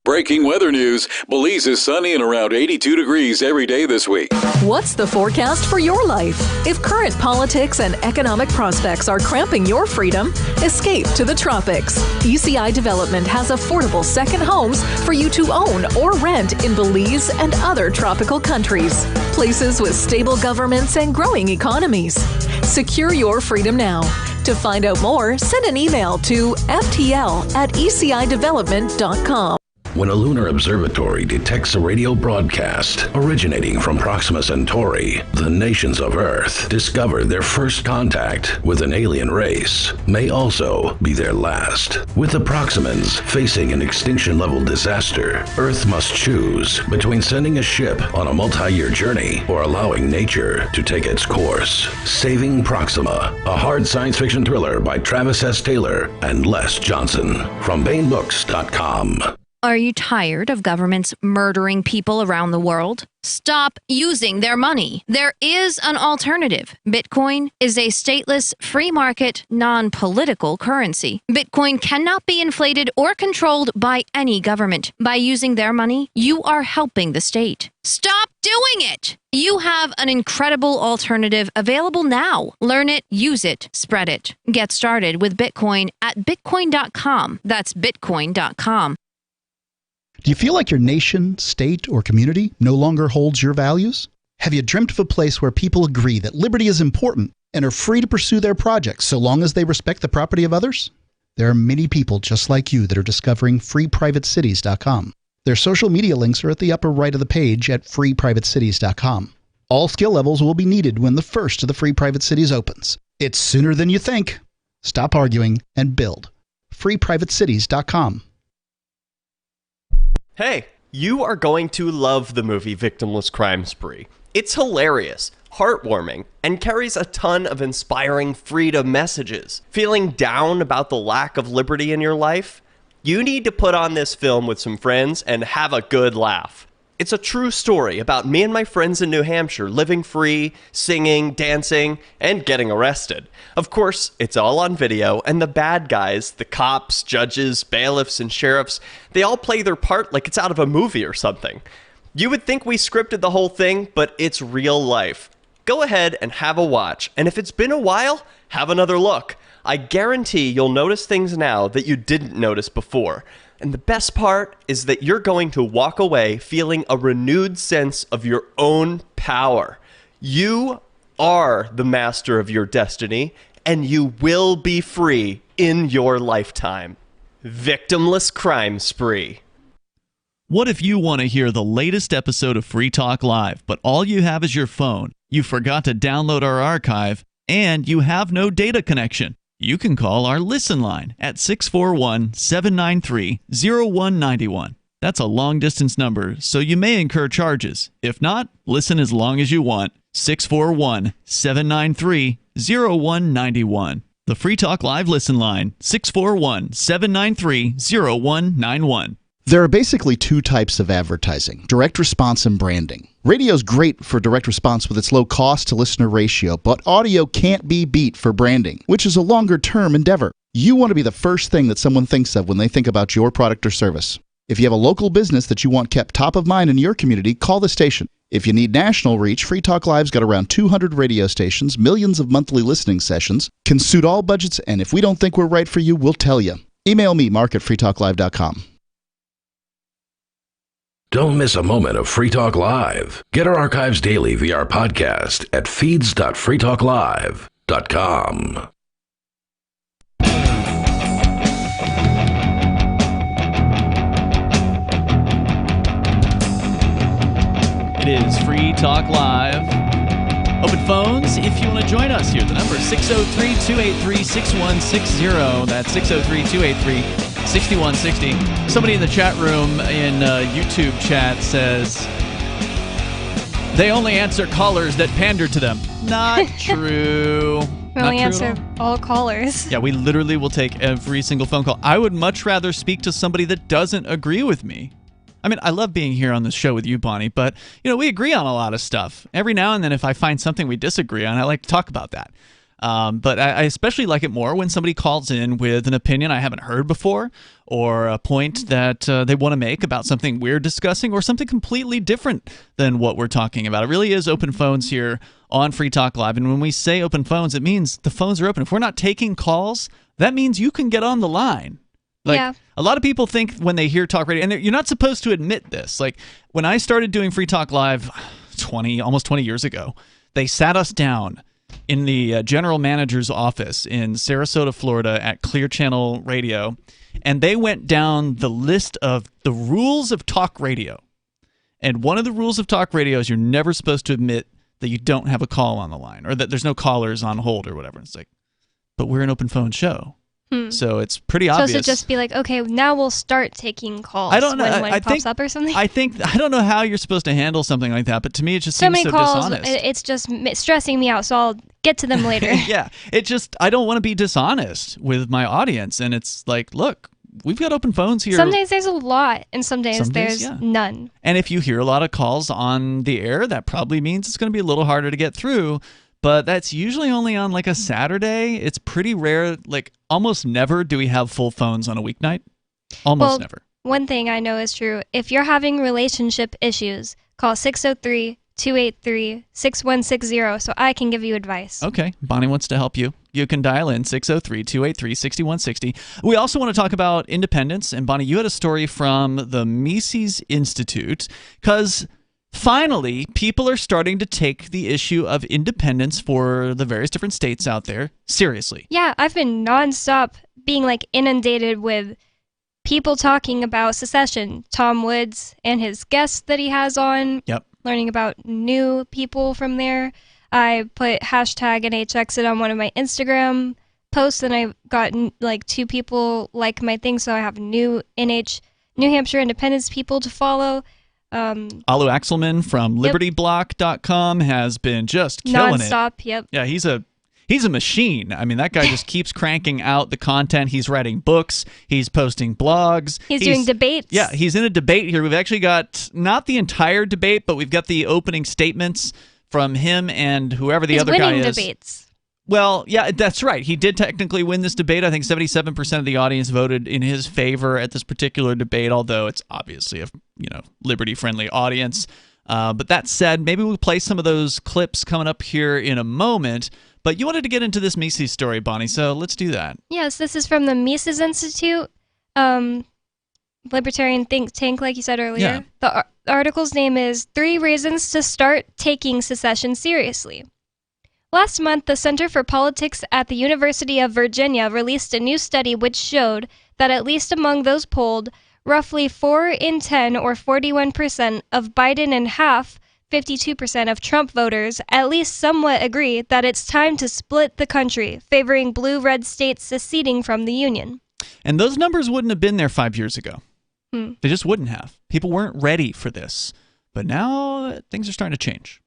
Breaking weather news. Belize is sunny and around 82 degrees every day this week. What's the forecast for your life? If current politics and economic prospects are cramping your freedom, escape to the tropics. UCI Development has affordable second homes for you to own or rent in Belize and other tropical countries. Places with stable governments and growing economies. Secure your freedom now. To find out more, send an email to ftl@ecidevelopment.com. When a lunar observatory detects a radio broadcast originating from Proxima Centauri, the nations of Earth discover their first contact with an alien race may also be their last. With the Proximans facing an extinction-level disaster, Earth must choose between sending a ship on a multi-year journey or allowing nature to take its course. Saving Proxima, a hard science fiction thriller by Travis S. Taylor and Les Johnson from BaneBooks.com. Are you tired of governments murdering people around the world? Stop using their money. There is an alternative. Bitcoin is a stateless, free market, non-political currency. Bitcoin cannot be inflated or controlled by any government. By using their money, you are helping the state. Stop doing it! You have an incredible alternative available now. Learn it, use it, spread it. Get started with Bitcoin at bitcoin.com. That's bitcoin.com. Do you feel like your nation, state, or community no longer holds your values? Have you dreamt of a place where people agree that liberty is important and are free to pursue their projects so long as they respect the property of others? There are many people just like you that are discovering freeprivatecities.com. Their social media links are at the upper right of the page at freeprivatecities.com. All skill levels will be needed when the first of the Free Private Cities opens. It's sooner than you think. Stop arguing and build. freeprivatecities.com. Hey, you are going to love the movie Victimless Crime Spree. It's hilarious, heartwarming, and carries a ton of inspiring freedom messages. Feeling down about the lack of liberty in your life? You need to put on this film with some friends and have a good laugh. It's a true story about me and my friends in New Hampshire living free, singing, dancing, and getting arrested. Of course, it's all on video, and the bad guys, the cops, judges, bailiffs, and sheriffs, they all play their part like it's out of a movie or something. You would think we scripted the whole thing, but it's real life. Go ahead and have a watch, and if it's been a while, have another look. I guarantee you'll notice things now that you didn't notice before. And the best part is that you're going to walk away feeling a renewed sense of your own power. You are the master of your destiny, and you will be free in your lifetime. Victimless Crime Spree. What if you want to hear the latest episode of Free Talk Live, but all you have is your phone, you forgot to download our archive, and you have no data connection? You can call our Listen line at 641-793-0191. That's a long-distance number, so you may incur charges. If not, listen as long as you want. 641-793-0191. The Free Talk Live Listen line, 641-793-0191. There are basically two types of advertising, direct response and branding. Radio is great for direct response with its low cost to listener ratio, but audio can't be beat for branding, which is a longer term endeavor. You want to be the first thing that someone thinks of when they think about your product or service. If you have a local business that you want kept top of mind in your community, call the station. If you need national reach, Free Talk Live's got around 200 radio stations, millions of monthly listening sessions, can suit all budgets, and if we don't think we're right for you, we'll tell you. Email me, mark@freetalklive.com. Don't miss a moment of Free Talk Live. Get our archives daily via our podcast at feeds.freetalklive.com. It is Free Talk Live. Open phones if you want to join us here. The number is 603-283-6160. That's 603-283-6160. Somebody in the chat room in YouTube chat says they only answer callers that pander to them. Not true. We only answer all callers. Yeah, we literally will take every single phone call. I would much rather speak to somebody that doesn't agree with me. I mean, I love being here on the show with you, Bonnie, but, we agree on a lot of stuff. Every now and then, if I find something we disagree on, I like to talk about that. But I especially like it more when somebody calls in with an opinion I haven't heard before, or a point that they want to make about something we're discussing, or something completely different than what we're talking about. It really is open phones here on Free Talk Live. And when we say open phones, it means the phones are open. If we're not taking calls, that means you can get on the line. A lot of people think when they hear talk radio, and you're not supposed to admit this. Like, when I started doing Free Talk Live almost 20 years ago, they sat us down in the general manager's office in Sarasota, Florida at Clear Channel Radio, and they went down the list of the rules of talk radio. And one of the rules of talk radio is you're never supposed to admit that you don't have a call on the line, or that there's no callers on hold or whatever. It's like, but we're an open phone show. So it's pretty obvious. So to just be like, okay, now we'll start taking calls. I don't know. When it pops up or something. I don't know how you're supposed to handle something like that, but to me it just seems so dishonest. It's just stressing me out, so I'll get to them later. Yeah, I don't want to be dishonest with my audience, and it's like, look, we've got open phones here. Some days there's a lot, and some days there's none. And if you hear a lot of calls on the air, that probably means it's going to be a little harder to get through. But that's usually only on like a Saturday. It's pretty rare. Like, almost never do we have full phones on a weeknight. Almost never. One thing I know is true. If you're having relationship issues, call 603-283-6160 so I can give you advice. Okay. Bonnie wants to help you. You can dial in 603-283-6160. We also want to talk about independence. And Bonnie, you had a story from the Mises Institute, because finally, people are starting to take the issue of independence for the various different states out there seriously. Yeah, I've been nonstop being inundated with people talking about secession. Tom Woods and his guests that he has on. Yep. Learning about new people from there. I put hashtag NHExit on one of my Instagram posts, and I got 2 people like my thing, so I have New Hampshire independence people to follow. Alu Axelman from LibertyBlock.com has been just killing nonstop, yep. Yeah, he's a machine. I mean, that guy just keeps cranking out the content. He's writing books. He's posting blogs. He's doing debates. Yeah, he's in a debate here. We've actually got not the entire debate, but we've got the opening statements from him and whoever the other guy is. He's winning debates. Well, yeah, that's right. He did technically win this debate. I think 77% of the audience voted in his favor at this particular debate, although it's obviously a liberty-friendly audience. But that said, maybe we'll play some of those clips coming up here in a moment. But you wanted to get into this Mises story, Bonnie, so let's do that. Yes, this is from the Mises Institute, libertarian think tank, like you said earlier. Yeah. The article's name is 3 Reasons to Start Taking Secession Seriously. Last month, the Center for Politics at the University of Virginia released a new study which showed that at least among those polled, roughly 4 in 10, or 41% of Biden and half, 52% of Trump voters, at least somewhat agree that it's time to split the country, favoring blue-red states seceding from the Union. And those numbers wouldn't have been there 5 years ago. They just wouldn't have. People weren't ready for this. But now things are starting to change.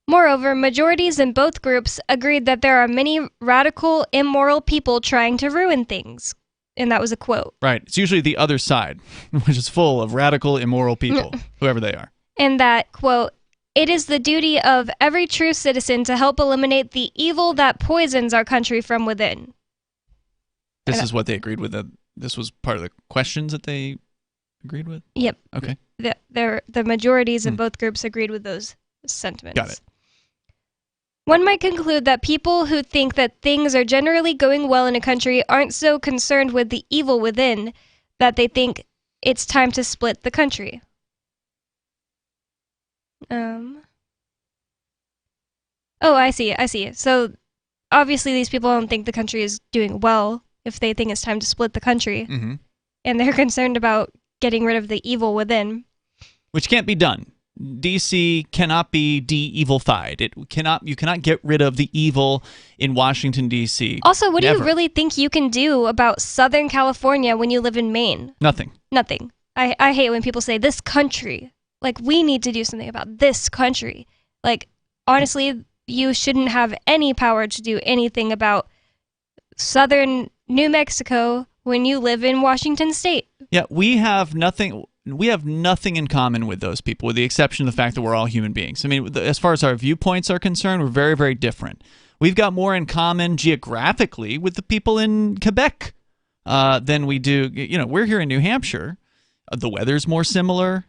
Moreover, majorities in both groups agreed that there are many radical, immoral people trying to ruin things. And that was a quote. Right. It's usually the other side, which is full of radical, immoral people, whoever they are. And that, quote, "It is the duty of every true citizen to help eliminate the evil that poisons our country from within." This is what they agreed with. This was part of the questions that they agreed with? Yep. Okay. The majorities in both groups agreed with those sentiments. Got it. One might conclude that people who think that things are generally going well in a country aren't so concerned with the evil within that they think it's time to split the country. Oh, I see. So, obviously these people don't think the country is doing well if they think it's time to split the country. Mm-hmm. And they're concerned about getting rid of the evil within. Which can't be done. D.C. cannot be de-evilified. You cannot get rid of the evil in Washington, D.C. Also, what Never. do you really think you can do about Southern California when you live in Maine? Nothing. Nothing. I hate when people say, this country. Like, we need to do something about this country. Like, honestly, you shouldn't have any power to do anything about Southern New Mexico when you live in Washington State. Yeah, we have nothing in common with those people, with the exception of the fact that we're all human beings. I mean, as far as our viewpoints are concerned, we're very, very different. We've got more in common geographically with the people in Quebec than we do. We're here in New Hampshire. The weather's more similar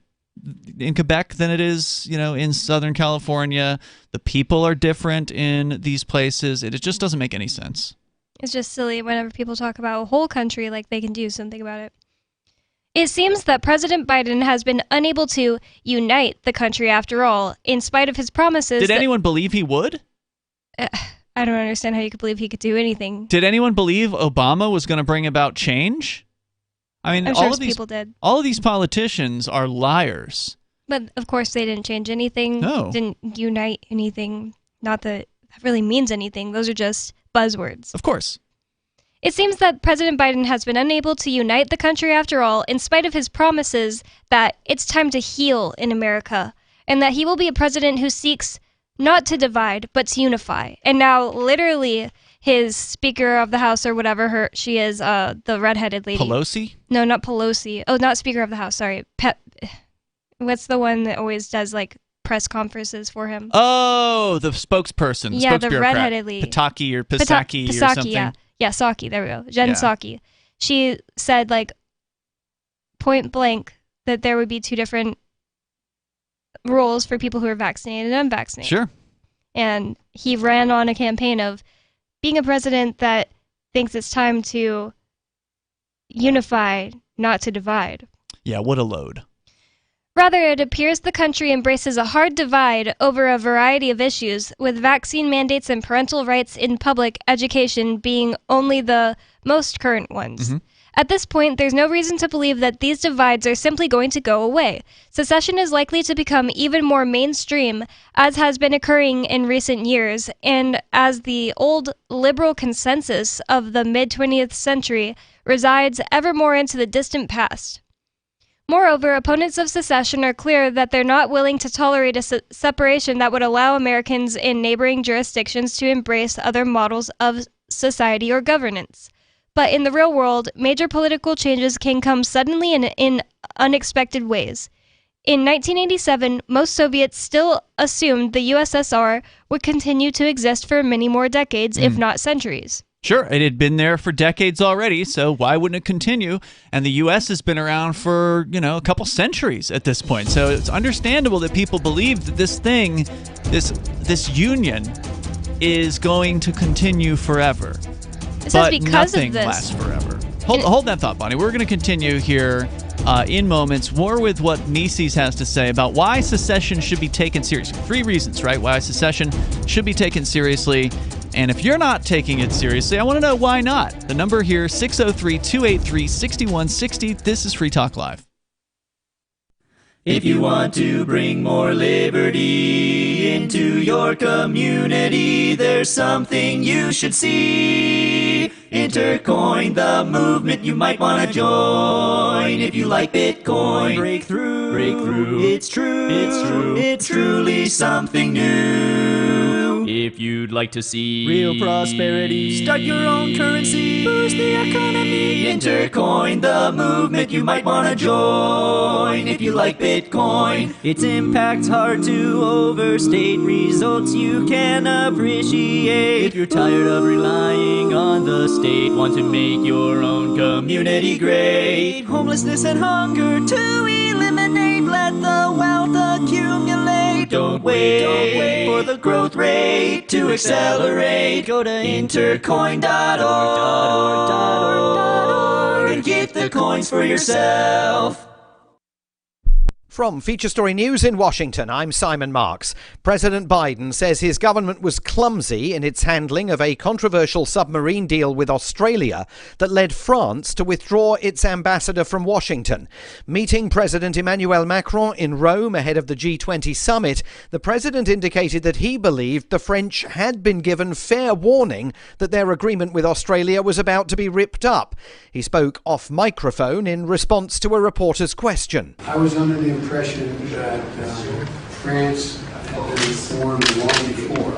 in Quebec than it is, in Southern California. The people are different in these places. It just doesn't make any sense. It's just silly whenever people talk about a whole country like they can do something about it. It seems that President Biden has been unable to unite the country after all, in spite of his promises. Did anyone believe he would? I don't understand how you could believe he could do anything. Did anyone believe Obama was going to bring about change? I mean, I'm sure people did. All of these politicians are liars. But, of course, they didn't change anything. No. Didn't unite anything. Not that it really means anything. Those are just buzzwords. Of course. It seems that President Biden has been unable to unite the country after all, in spite of his promises that it's time to heal in America, and that he will be a president who seeks not to divide, but to unify. And now, literally, his Speaker of the House, or whatever she is, the redheaded lady. Pelosi? No, not Pelosi. Oh, not Speaker of the House, sorry. What's the one that always does, press conferences for him? Oh, the spokesperson. Yeah, the redheaded lady. Pataki or Pisaki or something. Yeah, Psaki, there we go. Jen Psaki. She said, point blank, that there would be two different rules for people who are vaccinated and unvaccinated. Sure. And he ran on a campaign of being a president that thinks it's time to unify, not to divide. Yeah, what a load. Rather, it appears the country embraces a hard divide over a variety of issues, with vaccine mandates and parental rights in public education being only the most current ones. Mm-hmm. At this point, there's no reason to believe that these divides are simply going to go away. Secession is likely to become even more mainstream, as has been occurring in recent years, and as the old liberal consensus of the mid-20th century resides ever more into the distant past. Moreover, opponents of secession are clear that they're not willing to tolerate a separation that would allow Americans in neighboring jurisdictions to embrace other models of society or governance. But in the real world, major political changes can come suddenly and in unexpected ways. In 1987, most Soviets still assumed the USSR would continue to exist for many more decades, if not centuries. Sure, it had been there for decades already, so why wouldn't it continue? And the U.S. has been around for, a couple centuries at this point. So it's understandable that people believe that this thing, this union, is going to continue forever. It says but because nothing of this. lasts forever. Hold that thought, Bonnie. We're going to continue here in moments, more with what Mises has to say about why secession should be taken seriously. 3 reasons, right? Why secession should be taken seriously. And if you're not taking it seriously, I want to know why not. The number here, 603-283-6160. This is Free Talk Live. If you want to bring more liberty into your community, there's something you should see. Intercoin, the movement you might want to join. If you like Bitcoin, break through. It's true. It's truly something new. If you'd like to see real prosperity, start your own currency, boost the economy. Intercoin, the movement you might want to join. If you like Bitcoin, its impact's hard to overstate, results you can appreciate. If you're tired of relying on the state, want to make your own community great, homelessness and hunger to eliminate, let the wealth accumulate. Don't Don't wait for the growth rate to accelerate. Go to intercoin.org and get the coins for yourself. From Feature Story News in Washington, I'm Simon Marks. President Biden says his government was clumsy in its handling of a controversial submarine deal with Australia that led France to withdraw its ambassador from Washington. Meeting President Emmanuel Macron in Rome ahead of the G20 summit, the president indicated that he believed the French had been given fair warning that their agreement with Australia was about to be ripped up. He spoke off microphone in response to a reporter's question. I was under the impression that France had been informed long before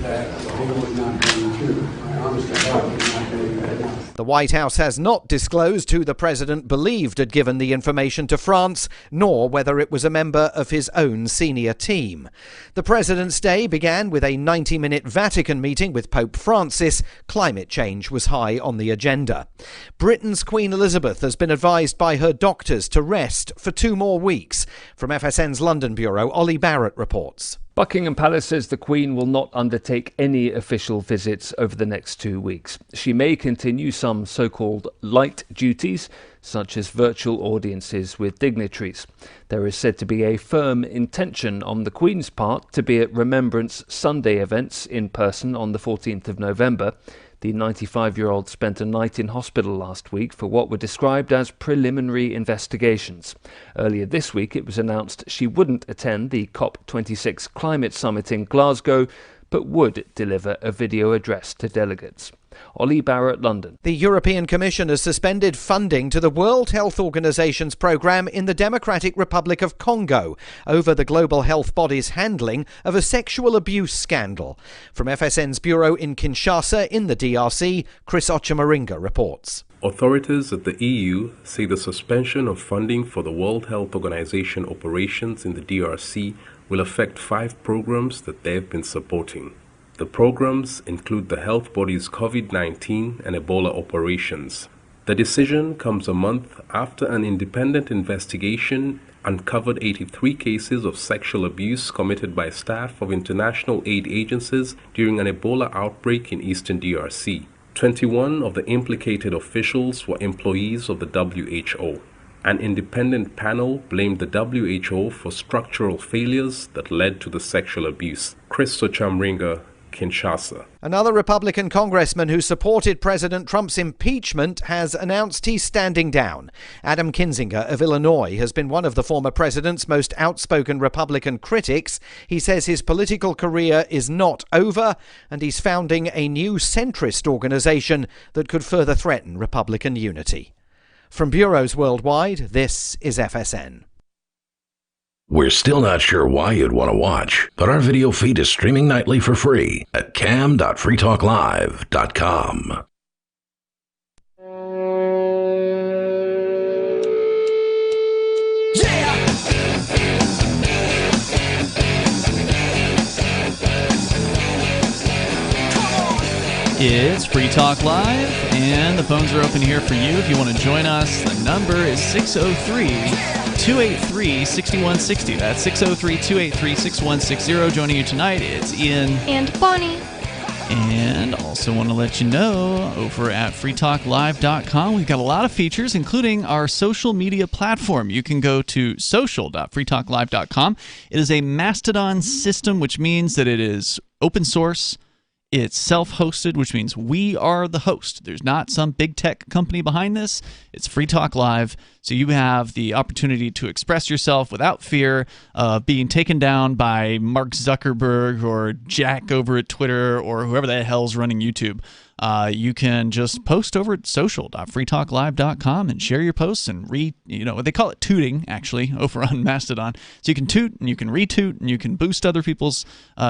that they would not going to. My honest to God would not going to. The White House has not disclosed who the president believed had given the information to France, nor whether it was a member of his own senior team. The president's day began with a 90-minute Vatican meeting with Pope Francis. Climate change was high on the agenda. Britain's Queen Elizabeth has been advised by her doctors to rest for 2 more weeks. From FSN's London bureau, Ollie Barrett reports. Buckingham Palace says the Queen will not undertake any official visits over the next 2 weeks. She may continue some so-called light duties, such as virtual audiences with dignitaries. There is said to be a firm intention on the Queen's part to be at Remembrance Sunday events in person on the 14th of November. The 95-year-old spent a night in hospital last week for what were described as preliminary investigations. Earlier this week, it was announced she wouldn't attend the COP26 climate summit in Glasgow, but would deliver a video address to delegates. Ollie Barrett, London. The European Commission has suspended funding to the World Health Organization's programme in the Democratic Republic of Congo over the global health body's handling of a sexual abuse scandal. From FSN's bureau in Kinshasa in the DRC, Chris Ochamaringa reports. Authorities at the EU say the suspension of funding for the World Health Organization operations in the DRC will affect 5 programs that they've been supporting. The programs include the health body's COVID-19 and Ebola operations. The decision comes a month after an independent investigation uncovered 83 cases of sexual abuse committed by staff of international aid agencies during an Ebola outbreak in eastern DRC. 21 of the implicated officials were employees of the WHO. An independent panel blamed the WHO for structural failures that led to the sexual abuse. Chris Ochamringa, Kinshasa. Another Republican congressman who supported President Trump's impeachment has announced he's standing down. Adam Kinzinger of Illinois has been one of the former president's most outspoken Republican critics. He says his political career is not over, and he's founding a new centrist organization that could further threaten Republican unity. From bureaus worldwide, this is FSN. We're still not sure why you'd want to watch, but our video feed is streaming nightly for free at cam.freetalklive.com. It's Free Talk Live, and the phones are open here for you if you want to join us. The number is 603-283-6160. That's 603-283-6160. Joining you tonight, it's Ian. And Bonnie. And also want to let you know, over at freetalklive.com, we've got a lot of features, including our social media platform. You can go to social.freetalklive.com. It is a Mastodon system, which means that it is open source. It's self-hosted, which means we are the host. There's not some big tech company behind this. It's Free Talk Live, so you have the opportunity to express yourself without fear of being taken down by Mark Zuckerberg or Jack over at Twitter or whoever the hell's running YouTube. You can just post over at social.freetalklive.com and share your posts and they call it tooting, actually, over on Mastodon. So you can toot and you can retoot and you can boost other people's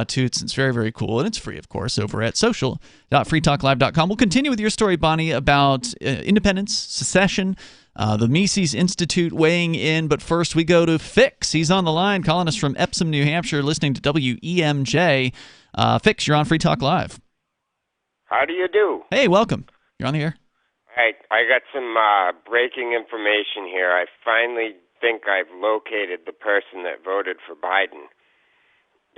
toots. It's very, very cool. And it's free, of course, over at social.freetalklive.com. We'll continue with your story, Bonnie, about independence, secession, the Mises Institute weighing in. But first, we go to Fix. He's on the line, calling us from Epsom, New Hampshire, listening to WEMJ. Fix, you're on Free Talk Live. How do you do? Hey, welcome. You're on the air. I got some breaking information here. I finally think I've located the person that voted for Biden.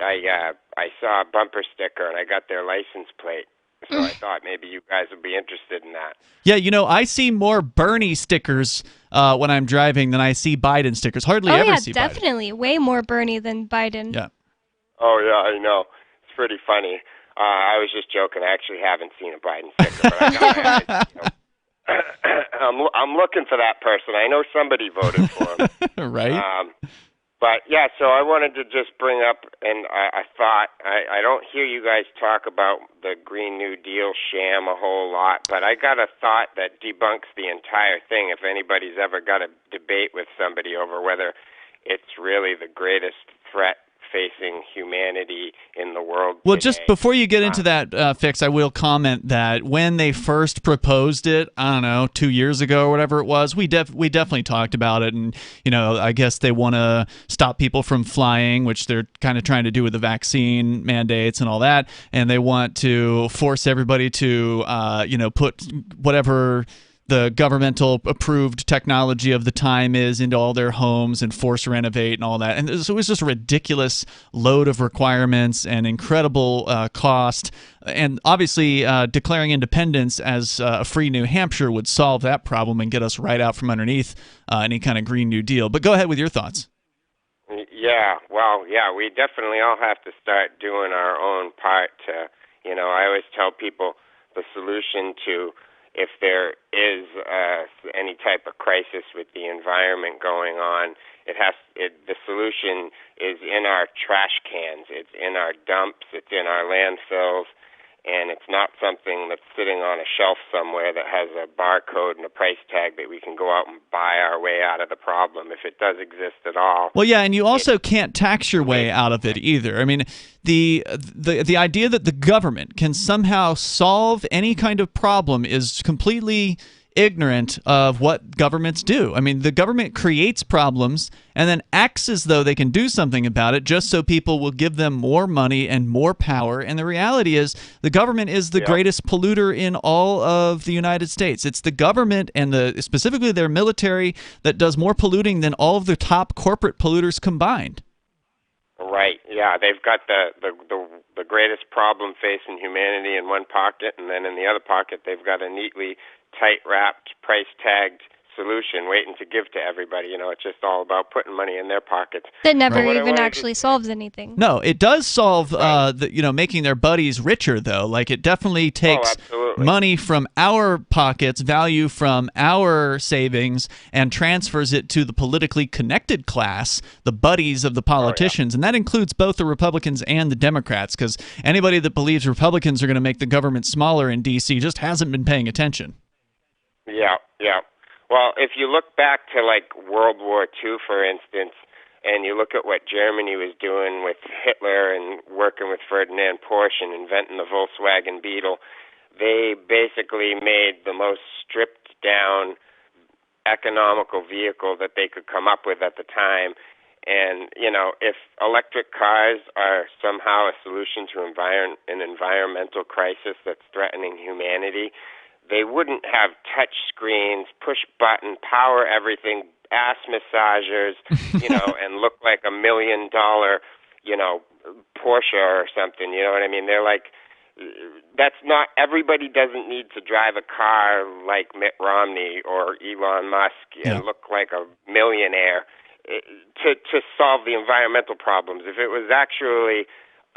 I saw a bumper sticker and I got their license plate. So I thought maybe you guys would be interested in that. Yeah, I see more Bernie stickers when I'm driving than I see Biden stickers. Hardly ever see Biden. Definitely. Way more Bernie than Biden. Yeah. Oh, yeah, I know. It's pretty funny. I was just joking. I actually haven't seen a Biden sticker, but I'm looking for that person. I know somebody voted for him. Right. But, yeah, so I wanted to just bring up, and I thought, I don't hear you guys talk about the Green New Deal sham a whole lot, but I got a thought that debunks the entire thing if anybody's ever got a debate with somebody over whether it's really the greatest threat facing humanity in the world Well, today. just before you get into that, Fix, I will comment that when they first proposed it, I don't know, 2 years ago or whatever it was, we definitely talked about it. And, I guess they want to stop people from flying, which they're kind of trying to do with the vaccine mandates and all that. And they want to force everybody to, put whatever the governmental approved technology of the time is into all their homes and force renovate and all that. And so it was just a ridiculous load of requirements and incredible cost. And obviously declaring independence as a free New Hampshire would solve that problem and get us right out from underneath any kind of Green New Deal. But go ahead with your thoughts. Yeah, well, yeah, we definitely all have to start doing our own part to, I always tell people the solution to if there is any type of crisis with the environment going on, the solution is in our trash cans, it's in our dumps, it's in our landfills, and it's not something that's sitting on a shelf somewhere that has a barcode and a price tag that we can go out and buy our way out of the problem, if it does exist at all. Well, yeah, and you also can't tax your way out of it either. I mean, the idea that the government can somehow solve any kind of problem is completely ignorant of what governments do. I mean, the government creates problems and then acts as though they can do something about it just so people will give them more money and more power. And the reality is the government is the greatest polluter in all of the United States. It's the government and specifically their military that does more polluting than all of the top corporate polluters combined. Right. Yeah, they've got the greatest problem facing humanity in one pocket, and then in the other pocket they've got a neatly tight-wrapped, price-tagged solution waiting to give to everybody. It's just all about putting money in their pockets. That never even actually solves anything. No, it does solve making their buddies richer, though. Like, it definitely takes money from our pockets, value from our savings, and transfers it to the politically connected class, the buddies of the politicians. And that includes both the Republicans and the Democrats, because anybody that believes Republicans are going to make the government smaller in D.C. just hasn't been paying attention. Yeah. Well, if you look back to, like, World War II, for instance, and you look at what Germany was doing with Hitler and working with Ferdinand Porsche and inventing the Volkswagen Beetle, they basically made the most stripped-down economical vehicle that they could come up with at the time. And, if electric cars are somehow a solution to an environmental crisis that's threatening humanity, they wouldn't have touch screens, push button, power everything, ass massagers, and look like $1 million, Porsche or something. You know what I mean? They're like, that's not, everybody doesn't need to drive a car like Mitt Romney or Elon Musk and look like a millionaire to solve the environmental problems. If it was actually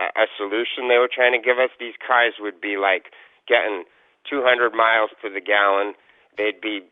a solution they were trying to give us, these cars would be like getting 200 miles to the gallon. They'd be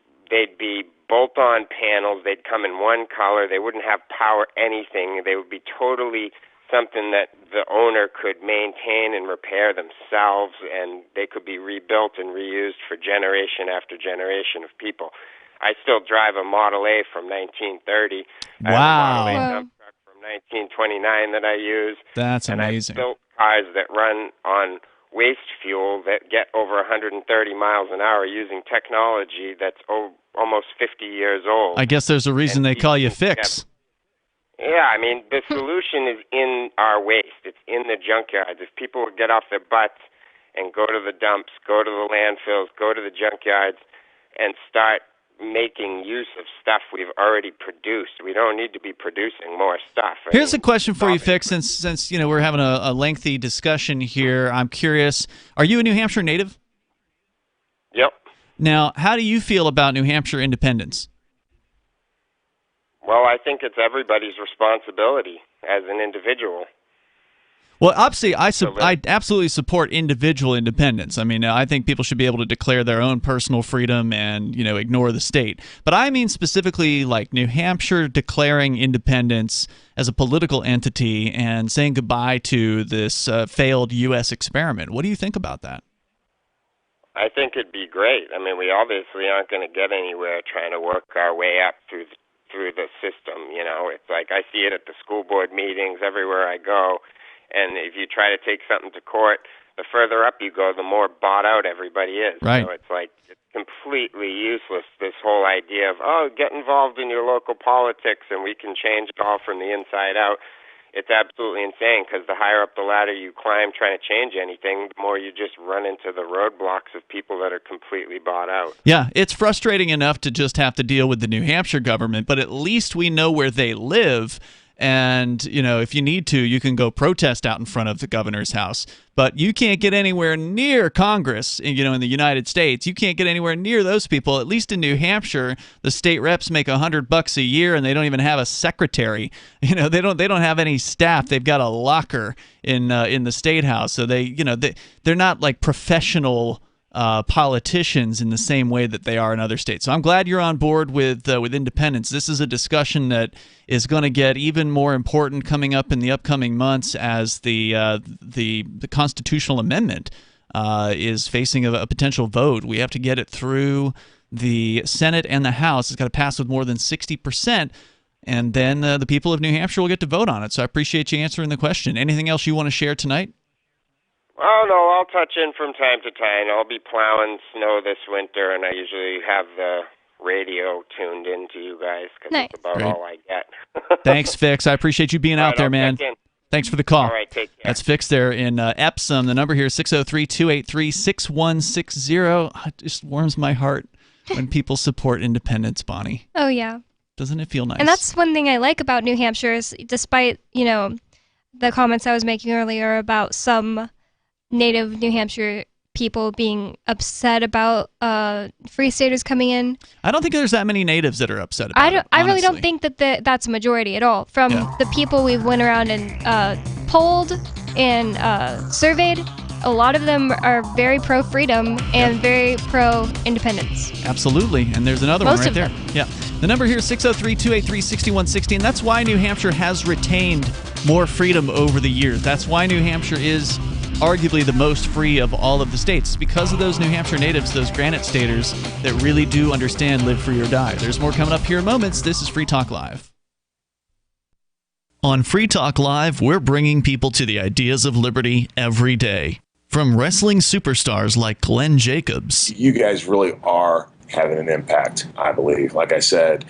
bolt-on panels. They'd come in one color. They wouldn't have power anything. They would be totally something that the owner could maintain and repair themselves, and they could be rebuilt and reused for generation after generation of people. I still drive a Model A from 1930. Wow. I have a Model A dump truck from 1929 that I use. That's amazing. And I've built cars that run on waste fuel that get over 130 miles an hour using technology that's almost 50 years old. I guess there's a reason they call you Fix. Yeah, I mean, the solution is in our waste. It's in the junkyards. If people would get off their butts and go to the dumps, go to the landfills, go to the junkyards, and start making use of stuff we've already produced. We don't need to be producing more stuff. Here's a question for you, Fix. Since we're having a lengthy discussion here, I'm curious, are you a New Hampshire native? Yep. Now, how do you feel about New Hampshire independence? Well, I think it's everybody's responsibility as an individual. Well, obviously, I absolutely support individual independence. I mean, I think people should be able to declare their own personal freedom and, ignore the state. But I mean specifically like New Hampshire declaring independence as a political entity and saying goodbye to this failed U.S. experiment. What do you think about that? I think it'd be great. I mean, we obviously aren't going to get anywhere trying to work our way up through the system. It's like I see it at the school board meetings everywhere I go. And if you try to take something to court, the further up you go, the more bought out everybody is. Right. So it's like it's completely useless, this whole idea of, get involved in your local politics and we can change it all from the inside out. It's absolutely insane because the higher up the ladder you climb trying to change anything, the more you just run into the roadblocks of people that are completely bought out. Yeah, it's frustrating enough to just have to deal with the New Hampshire government, but at least we know where they live. And, if you need to, you can go protest out in front of the governor's house. But you can't get anywhere near Congress, in the United States. You can't get anywhere near those people. At least in New Hampshire, the state reps make $100 a year, and they don't even have a secretary. They don't have any staff. They've got a locker in the state house. So they're not like professional politicians in the same way that they are in other states. So I'm glad you're on board with independence. This is a discussion that is going to get even more important coming up in the upcoming months as the constitutional amendment is facing a potential vote. We have to get it through the Senate and the House. It's got to pass with more than 60%. And then the people of New Hampshire will get to vote on it. So I appreciate you answering the question. Anything else you want to share tonight? Oh, no, I'll touch in from time to time. I'll be plowing snow this winter, and I usually have the radio tuned in to you guys because it's about all I get. Thanks, Fix. I appreciate you being out there, man. Thanks for the call. All right, take care. That's Fix there in Epsom. The number here is 603-283-6160. It just warms my heart when people support independence, Bonnie. Oh, yeah. Doesn't it feel nice? And that's one thing I like about New Hampshire is despite, the comments I was making earlier about some native New Hampshire people being upset about free staters coming in. I don't think there's that many natives that are upset about it. I really don't think that that's a majority at all. From the people we went around and polled and surveyed, a lot of them are very pro-freedom and very pro-independence. Absolutely. And there's another one right there. Them. Yeah. The number here is 603-283-6160, and that's why New Hampshire has retained more freedom over the years. That's why New Hampshire is arguably the most free of all of the states, because of those New Hampshire natives, those Granite Staters that really do understand live free or die. There's more coming up here in moments. This is Free Talk Live. On Free Talk Live, we're bringing people to the ideas of liberty every day. From wrestling superstars like Glenn Jacobs. You guys really are having an impact, I believe. Like I said,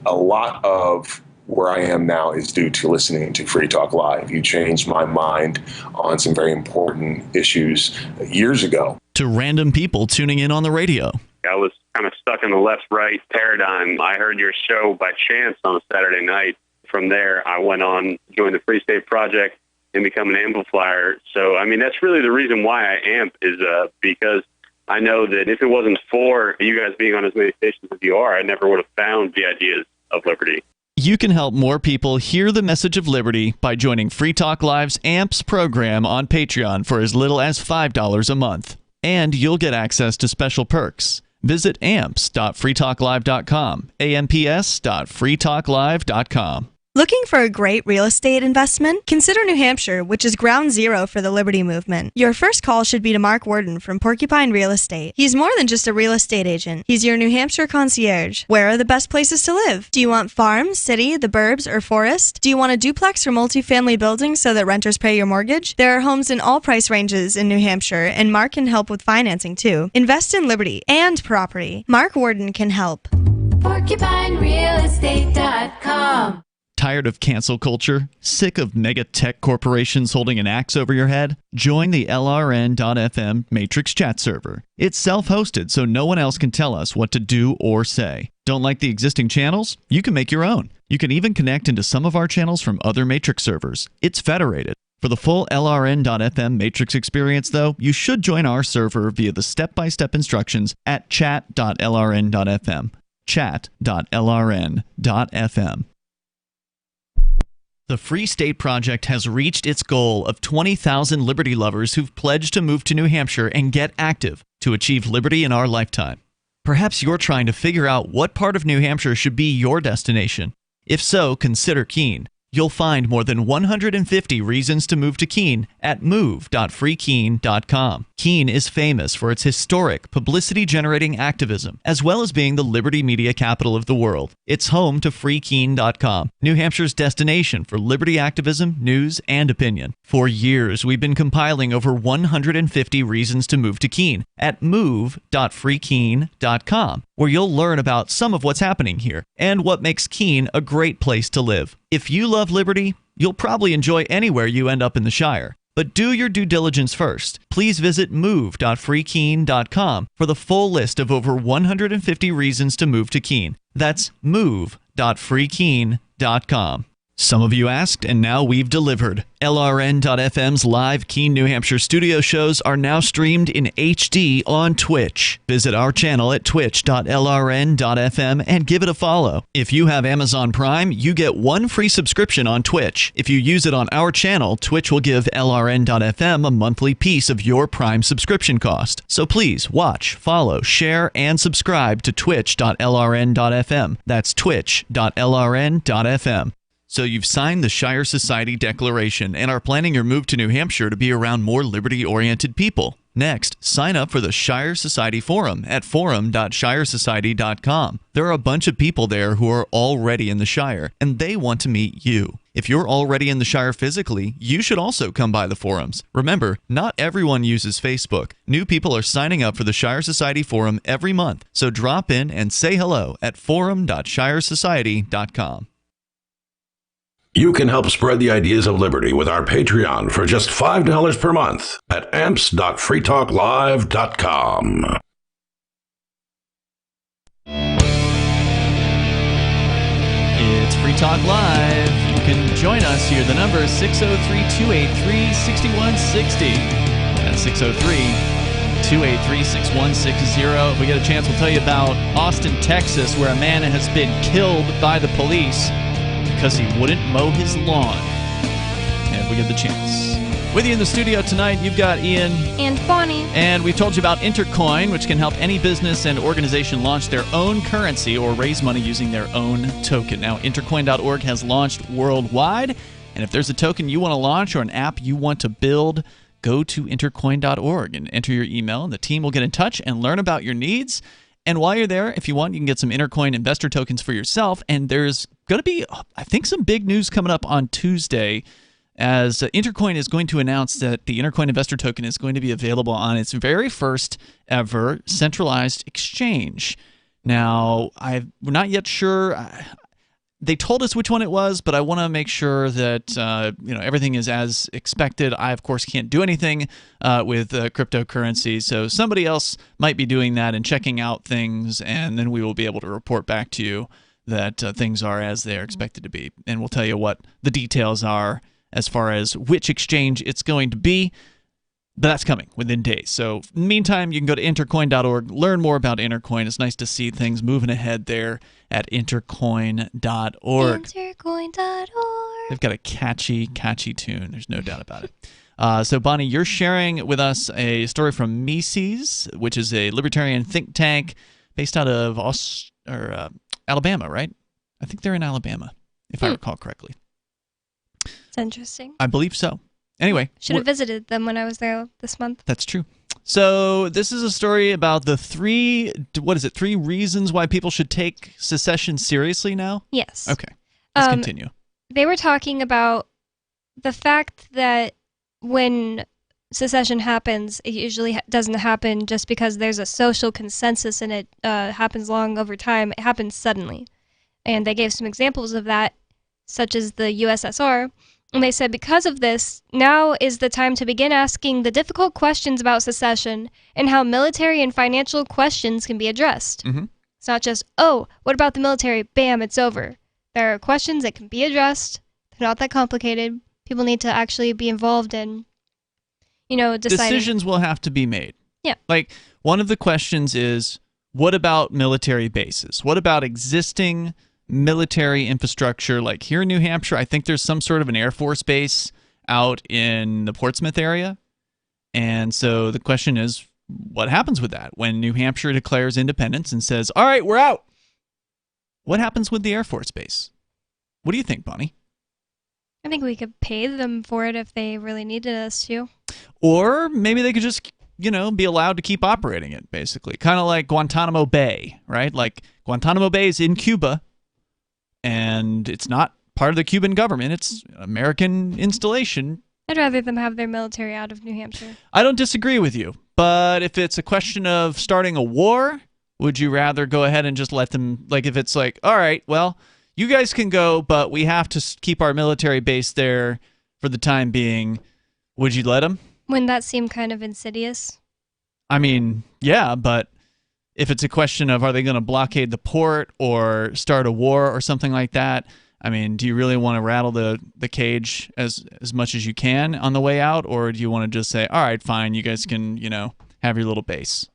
a lot of where I am now is due to listening to Free Talk Live. You changed my mind on some very important issues years ago. To random people tuning in on the radio. I was kind of stuck in the left-right paradigm. I heard your show by chance on a Saturday night. From there, I went on, joined the Free State Project, and become an amplifier. So, I mean, that's really the reason why I amp is because I know that if it wasn't for you guys being on as many stations as you are, I never would have found the ideas of liberty. You can help more people hear the message of liberty by joining Free Talk Live's AMPS program on Patreon for as little as $5 a month. And you'll get access to special perks. Visit amps.freetalklive.com, amps.freetalklive.com. Looking for a great real estate investment? Consider New Hampshire, which is ground zero for the Liberty Movement. Your first call should be to Mark Worden from Porcupine Real Estate. He's more than just a real estate agent. He's your New Hampshire concierge. Where are the best places to live? Do you want farm, city, the burbs, or forest? Do you want a duplex or multifamily building so that renters pay your mortgage? There are homes in all price ranges in New Hampshire, and Mark can help with financing too. Invest in liberty and property. Mark Worden can help. PorcupineRealestate.com. Tired of cancel culture? Sick of mega tech corporations holding an axe over your head? Join the LRN.FM Matrix chat server. It's self-hosted, so no one else can tell us what to do or say. Don't like the existing channels? You can make your own. You can even connect into some of our channels from other Matrix servers. It's federated. For the full LRN.FM Matrix experience, though, you should join our server via the step-by-step instructions at chat.lrn.fm. chat.lrn.fm. The Free State Project has reached its goal of 20,000 liberty lovers who've pledged to move to New Hampshire and get active to achieve liberty in our lifetime. Perhaps you're trying to figure out what part of New Hampshire should be your destination. If so, consider Keene. You'll find more than 150 reasons to move to Keene at move.freekeene.com. Keene is famous for its historic, publicity-generating activism, as well as being the liberty media capital of the world. It's home to freekeene.com, New Hampshire's destination for liberty activism, news, and opinion. For years, we've been compiling over 150 reasons to move to Keene at move.freekeene.com, where you'll learn about some of what's happening here and what makes Keene a great place to live. If you love liberty, you'll probably enjoy anywhere you end up in the Shire. But do your due diligence first. Please visit move.freekeene.com for the full list of over 150 reasons to move to Keene. That's move.freekeene.com. Some of you asked, and now we've delivered. LRN.FM's live Keene, New Hampshire studio shows are now streamed in HD on Twitch. Visit our channel at twitch.lrn.fm and give it a follow. If you have Amazon Prime, you get one free subscription on Twitch. If you use it on our channel, Twitch will give LRN.FM a monthly piece of your Prime subscription cost. So please watch, follow, share, and subscribe to twitch.lrn.fm. That's twitch.lrn.fm. So you've signed the Shire Society Declaration and are planning your move to New Hampshire to be around more liberty-oriented people. Next, sign up for the Shire Society Forum at forum.shiresociety.com. There are a bunch of people there who are already in the Shire, and they want to meet you. If you're already in the Shire physically, you should also come by the forums. Remember, not everyone uses Facebook. New people are signing up for the Shire Society Forum every month, so drop in and say hello at forum.shiresociety.com. You can help spread the ideas of liberty with our Patreon for just $5 per month at amps.freetalklive.com. It's Free Talk Live. You can join us here. The number is 603-283-6160. That's 603-283-6160. If we get a chance, we'll tell you about Austin, Texas, where a man has been killed by the police because he wouldn't mow his lawn. And if we get the chance. With you in the studio tonight, you've got Ian. And Bonnie. And we told you about Intercoin, which can help any business and organization launch their own currency or raise money using their own token. Now, Intercoin.org has launched worldwide. And if there's a token you want to launch or an app you want to build, go to Intercoin.org and enter your email, and the team will get in touch and learn about your needs. And while you're there, if you want, you can get some Intercoin investor tokens for yourself. And there's going to be, I think, some big news coming up on Tuesday, as Intercoin is going to announce that the Intercoin investor token is going to be available on its very first ever centralized exchange. Now, we're not yet sure. They told us which one it was, but I want to make sure that everything is as expected. I, of course, can't do anything with cryptocurrency, so somebody else might be doing that and checking out things, and then we will be able to report back to you that things are as they're expected to be. And we'll tell you what the details are as far as which exchange it's going to be. But that's coming within days. So, in the meantime, you can go to intercoin.org, learn more about Intercoin. It's nice to see things moving ahead there at intercoin.org. Intercoin.org. They've got a catchy tune. There's no doubt about it. So, Bonnie, you're sharing with us a story from Mises, which is a libertarian think tank based out of Alabama, right? I think they're in Alabama, if I recall correctly. It's interesting. I believe so. Anyway. Should have visited them when I was there this month. That's true. So this is a story about the three reasons why people should take secession seriously now? Yes. Okay. Let's continue. They were talking about the fact that when secession happens, it usually doesn't happen just because there's a social consensus and it happens long over time. It happens suddenly. And they gave some examples of that. such as the USSR. And they said because of this, now is the time to begin asking the difficult questions about secession and how military and financial questions can be addressed. Mm-hmm. It's not just, oh, what about the military? Bam, it's over. There are questions that can be addressed. They're not that complicated. People need to actually be involved in, deciding. Decisions will have to be made. Yeah. Like, one of the questions is, what about military bases? What about existing military infrastructure? Like here in New Hampshire, I think there's some sort of an Air Force base out in the Portsmouth area. And so the question is, what happens with that when New Hampshire declares independence and says, all right, we're out? What happens with the Air Force base? What do you think, Bonnie? I think we could pay them for it if they really needed us to. Or maybe they could just, be allowed to keep operating it, basically. Kind of like Guantanamo Bay, right? Like Guantanamo Bay is in Cuba, and it's not part of the Cuban government. It's an American installation. I'd rather them have their military out of New Hampshire. I don't disagree with you, but if it's a question of starting a war, would you rather go ahead and just let them, like if it's like, all right, well, you guys can go, but we have to keep our military base there for the time being, would you let them? Wouldn't that seem kind of insidious? I mean, yeah, but if it's a question of are they going to blockade the port or start a war or something like that, I mean, do you really want to rattle the cage as much as you can on the way out, or do you want to just say, all right, fine, you guys can, have your little base?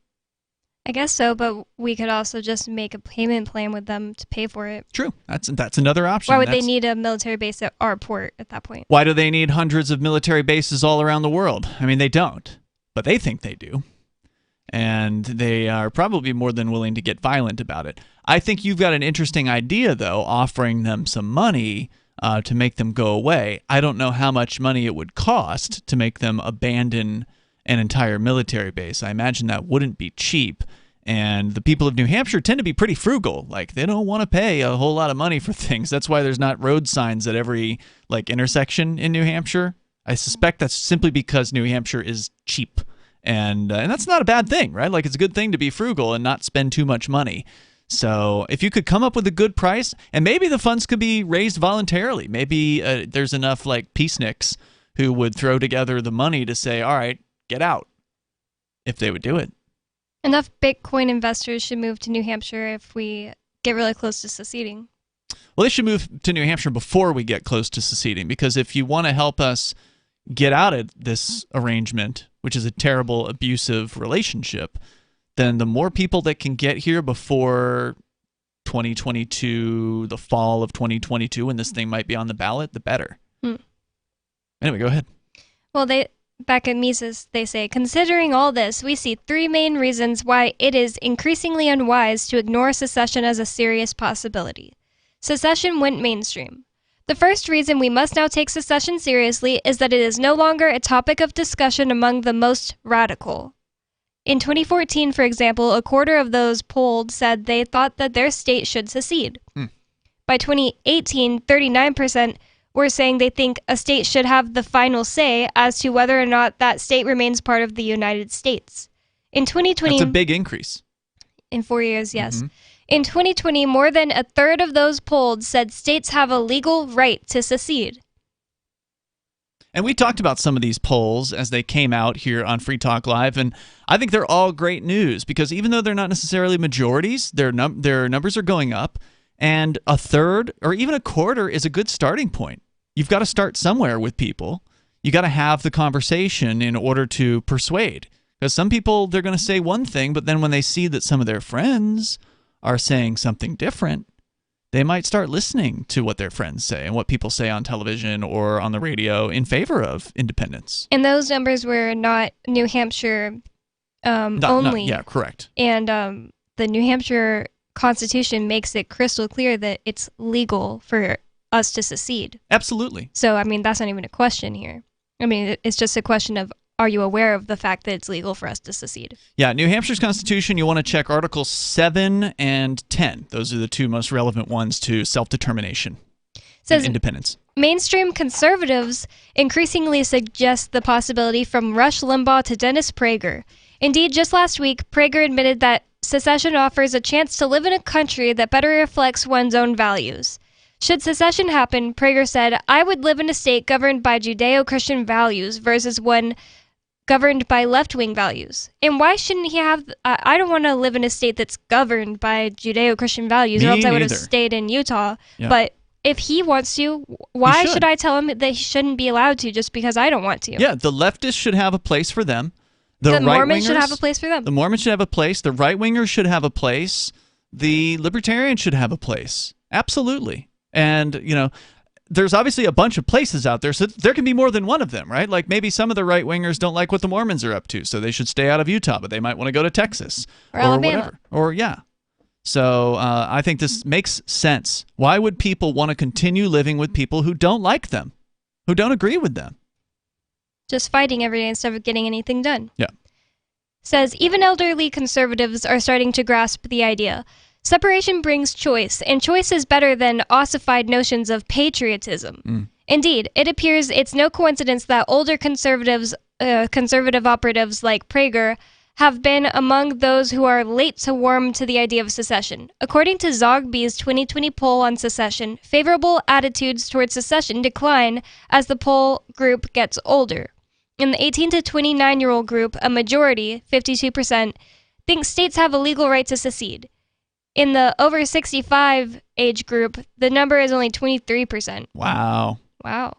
I guess so, but we could also just make a payment plan with them to pay for it. True. That's another option. Why would they need a military base at our port at that point? Why do they need hundreds of military bases all around the world? I mean, they don't, but they think they do. And they are probably more than willing to get violent about it. I think you've got an interesting idea, though, offering them some money to make them go away. I don't know how much money it would cost to make them abandon an entire military base. I imagine that wouldn't be cheap. And the people of New Hampshire tend to be pretty frugal. Like, they don't want to pay a whole lot of money for things. That's why there's not road signs at every intersection in New Hampshire. I suspect that's simply because New Hampshire is cheap. And that's not a bad thing, right? Like, it's a good thing to be frugal and not spend too much money. So if you could come up with a good price, and maybe the funds could be raised voluntarily. Maybe there's enough peaceniks who would throw together the money to say, all right, get out, if they would do it. Enough Bitcoin investors should move to New Hampshire if we get really close to seceding. Well, they should move to New Hampshire before we get close to seceding, because if you want to help us get out of this arrangement, which is a terrible, abusive relationship, then the more people that can get here before 2022, the fall of 2022, when this thing might be on the ballot, the better. Anyway, go ahead. Well, back at Mises, they say, considering all this, we see three main reasons why it is increasingly unwise to ignore secession as a serious possibility. Secession went mainstream. The first reason we must now take secession seriously is that it is no longer a topic of discussion among the most radical. In 2014, for example, a quarter of those polled said they thought that their state should secede. By 2018, 39% were saying they think a state should have the final say as to whether or not that state remains part of the United States. In 2020... That's a big increase. In 4 years, yes. In 2020, more than a third of those polled said states have a legal right to secede. And we talked about some of these polls as they came out here on Free Talk Live, and I think they're all great news, because even though they're not necessarily majorities, their numbers are going up, and a third or even a quarter is a good starting point. You've got to start somewhere with people. You got to have the conversation in order to persuade, because some people, they're going to say one thing, but then when they see that some of their friends are saying something different, they might start listening to what their friends say and what people say on television or on the radio in favor of independence. And those numbers were not New Hampshire only. Yeah, correct. And the New Hampshire Constitution makes it crystal clear that it's legal for us to secede. Absolutely. So, I mean, that's not even a question here. I mean, it's just a question of, are you aware of the fact that it's legal for us to secede? Yeah, New Hampshire's Constitution, you want to check Articles 7 and 10. Those are the two most relevant ones to self-determination and independence. Mainstream conservatives increasingly suggest the possibility from Rush Limbaugh to Dennis Prager. Indeed, just last week, Prager admitted that secession offers a chance to live in a country that better reflects one's own values. Should secession happen, Prager said, I would live in a state governed by Judeo-Christian values versus one governed by left-wing values. And why shouldn't he have... I don't want to live in a state that's governed by Judeo-Christian values, or else I would have stayed in Utah. Yeah. But if he wants to, why should I tell him that he shouldn't be allowed to just because I don't want to? Yeah, the leftists should have a place for them. The Mormons should have a place for them. The Mormons should have a place. The right-wingers should have a place. The libertarians should have a place. Absolutely. And, you know, there's obviously a bunch of places out there, so there can be more than one of them, right? Like maybe some of the right-wingers don't like what the Mormons are up to, so they should stay out of Utah, but they might want to go to Texas. Or Alabama. Whatever. Or, yeah. So I think this makes sense. Why would people want to continue living with people who don't like them, who don't agree with them? Just fighting every day instead of getting anything done. Yeah. Says, even elderly conservatives are starting to grasp the idea. Separation brings choice, and choice is better than ossified notions of patriotism. Indeed, it appears it's no coincidence that older conservative operatives like Prager have been among those who are late to warm to the idea of secession. According to Zogby's 2020 poll on secession, favorable attitudes towards secession decline as the poll group gets older. In the 18 to 29-year-old group, a majority, 52%, think states have a legal right to secede. In the over 65 age group, the number is only 23%. Wow. Wow.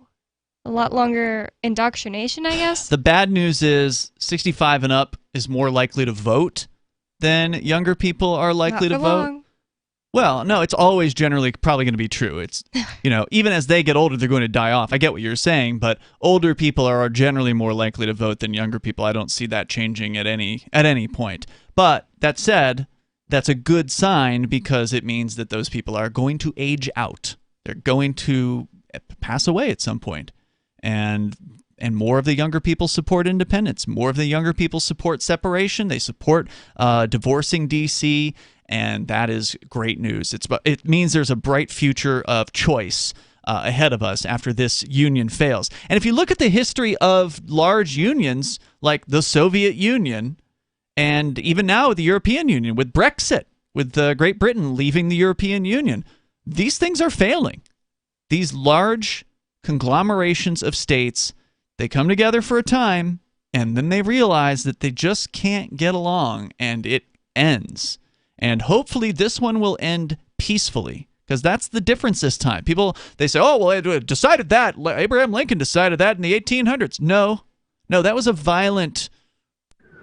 A lot longer indoctrination, I guess. The bad news is 65 and up is more likely to vote than younger people are likely to vote. Long. Well, no, it's always generally probably going to be true. It's, you know, even as they get older, they're going to die off. I get what you're saying, but older people are generally more likely to vote than younger people. I don't see that changing at any point. But that said, that's a good sign because it means that those people are going to age out. They're going to pass away at some point. And more of the younger people support independence. More of the younger people support separation. They support divorcing D.C., and that is great news. It means there's a bright future of choice ahead of us after this union fails. And if you look at the history of large unions like the Soviet Union, and even now with the European Union, with Brexit, with Great Britain leaving the European Union, these things are failing. These large conglomerations of states, they come together for a time, and then they realize that they just can't get along, and it ends. And hopefully this one will end peacefully, because that's the difference this time. People, they say, oh, well, it decided that. Abraham Lincoln decided that in the 1800s. No, that was a violent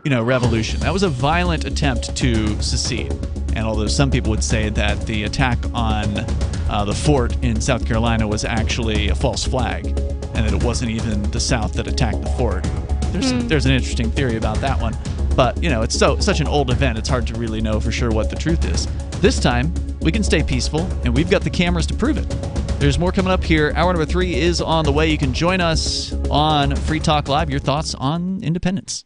revolution. That was a violent attempt to secede. And although some people would say that the attack on the fort in South Carolina was actually a false flag, and that it wasn't even the South that attacked the fort, there's an interesting theory about that one. But, it's such an old event, it's hard to really know for sure what the truth is. This time, we can stay peaceful, and we've got the cameras to prove it. There's more coming up here. Hour number 3 is on the way. You can join us on Free Talk Live. Your thoughts on independence.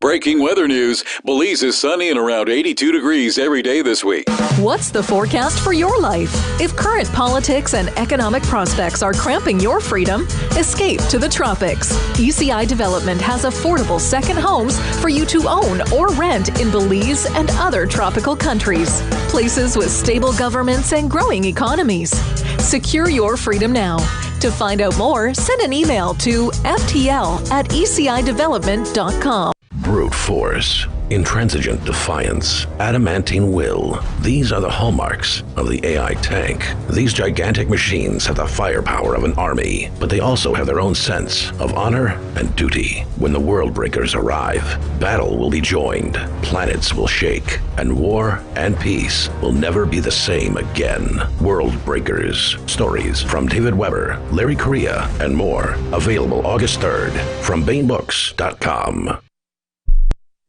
Breaking weather news. Belize is sunny and around 82 degrees every day this week. What's the forecast for your life? If current politics and economic prospects are cramping your freedom, escape to the tropics. ECI Development has affordable second homes for you to own or rent in Belize and other tropical countries. Places with stable governments and growing economies. Secure your freedom now. To find out more, send an email to ftl@ecidevelopment.com. Brute force, intransigent defiance, adamantine will. These are the hallmarks of the AI tank. These gigantic machines have the firepower of an army, but they also have their own sense of honor and duty. When the world breakers arrive, battle will be joined, planets will shake, and war and peace will never be the same again. World Breakers. Stories from David Weber, Larry Correa, and more. Available August 3rd from BaneBooks.com.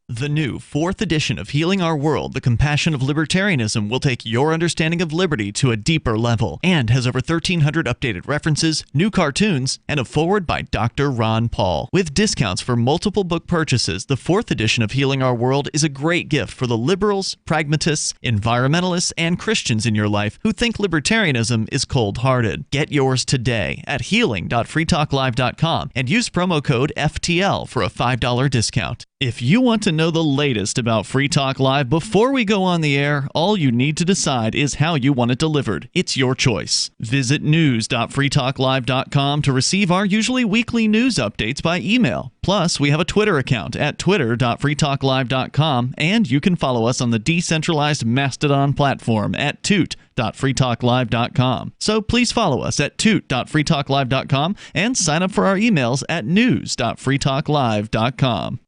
The new 4th edition of Healing Our World, The Compassion of Libertarianism, will take your understanding of liberty to a deeper level and has over 1,300 updated references, new cartoons, and a foreword by Dr. Ron Paul. With discounts for multiple book purchases, the 4th edition of Healing Our World is a great gift for the liberals, pragmatists, environmentalists, and Christians in your life who think libertarianism is cold-hearted. Get yours today at healing.freetalklive.com and use promo code FTL for a $5 discount. If you want to know the latest about Free Talk Live before we go on the air, all you need to decide is how you want it delivered. It's your choice. Visit news.freetalklive.com to receive our usually weekly news updates by email. Plus, we have a Twitter account at twitter.freetalklive.com, and you can follow us on the decentralized Mastodon platform at toot.freetalklive.com. So please follow us at toot.freetalklive.com and sign up for our emails at news.freetalklive.com.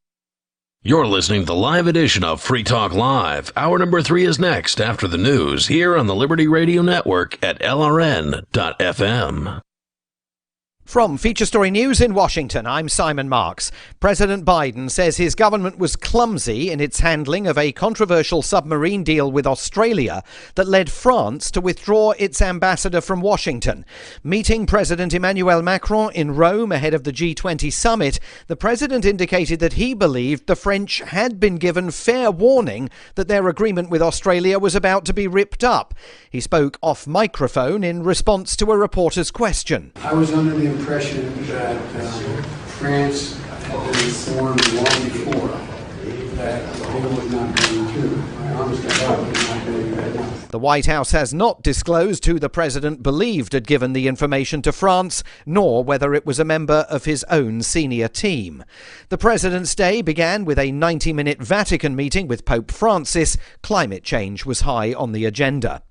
You're listening to the live edition of Free Talk Live. Hour number 3 is next after the news here on the Liberty Radio Network at LRN.FM. From Feature Story News in Washington, I'm Simon Marks. President Biden says his government was clumsy in its handling of a controversial submarine deal with Australia that led France to withdraw its ambassador from Washington. Meeting President Emmanuel Macron in Rome ahead of the G20 summit, the president indicated that he believed the French had been given fair warning that their agreement with Australia was about to be ripped up. He spoke off microphone in response to a reporter's question. I was under the impression that France had been informed long before that they would not going to. I honestly thought it was not going to. The White House has not disclosed who the president believed had given the information to France, nor whether it was a member of his own senior team. The president's day began with a 90-minute Vatican meeting with Pope Francis. Climate change was high on the agenda.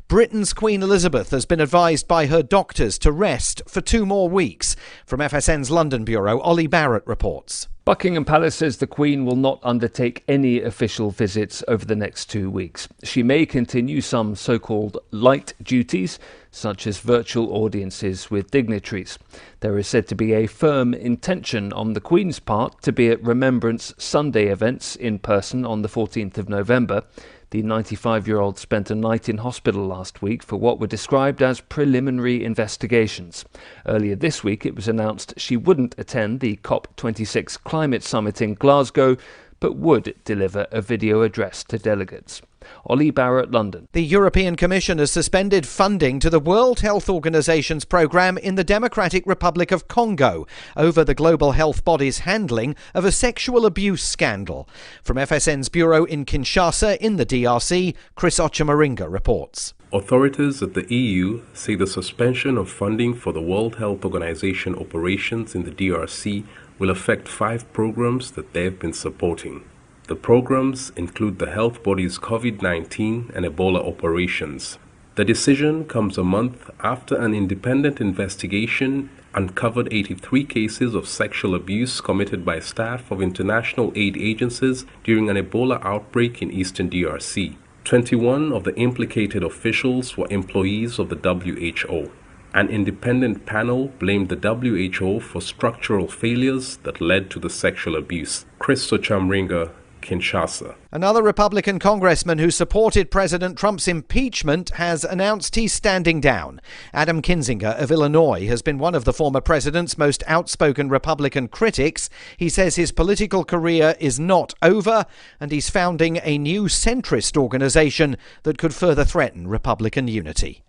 Britain's Queen Elizabeth has been advised by her doctors to rest for 2 more weeks. From FSN's London bureau, Ollie Barrett reports. Buckingham Palace says the Queen will not undertake any official visits over the next 2 weeks. She may continue some so-called light duties, such as virtual audiences with dignitaries. There is said to be a firm intention on the Queen's part to be at Remembrance Sunday events in person on the 14th of November. The 95-year-old spent a night in hospital last week for what were described as preliminary investigations. Earlier this week, it was announced she wouldn't attend the COP26 climate summit in Glasgow, but would deliver a video address to delegates. Ollie Barrett, London. The European Commission has suspended funding to the World Health Organization's programme in the Democratic Republic of Congo over the global health body's handling of a sexual abuse scandal. From FSN's bureau in Kinshasa in the DRC, Chris Ochamaringa reports. Authorities at the EU say the suspension of funding for the World Health Organization operations in the DRC will affect 5 programs that they have been supporting. The programs include the health body's COVID-19 and Ebola operations. The decision comes a month after an independent investigation uncovered 83 cases of sexual abuse committed by staff of international aid agencies during an Ebola outbreak in eastern DRC. 21 of the implicated officials were employees of the WHO. An independent panel blamed the WHO for structural failures that led to the sexual abuse. Chris Ochamringa, Kinshasa. Another Republican congressman who supported President Trump's impeachment has announced he's standing down. Adam Kinzinger of Illinois has been one of the former president's most outspoken Republican critics. He says his political career is not over, and he's founding a new centrist organization that could further threaten Republican unity.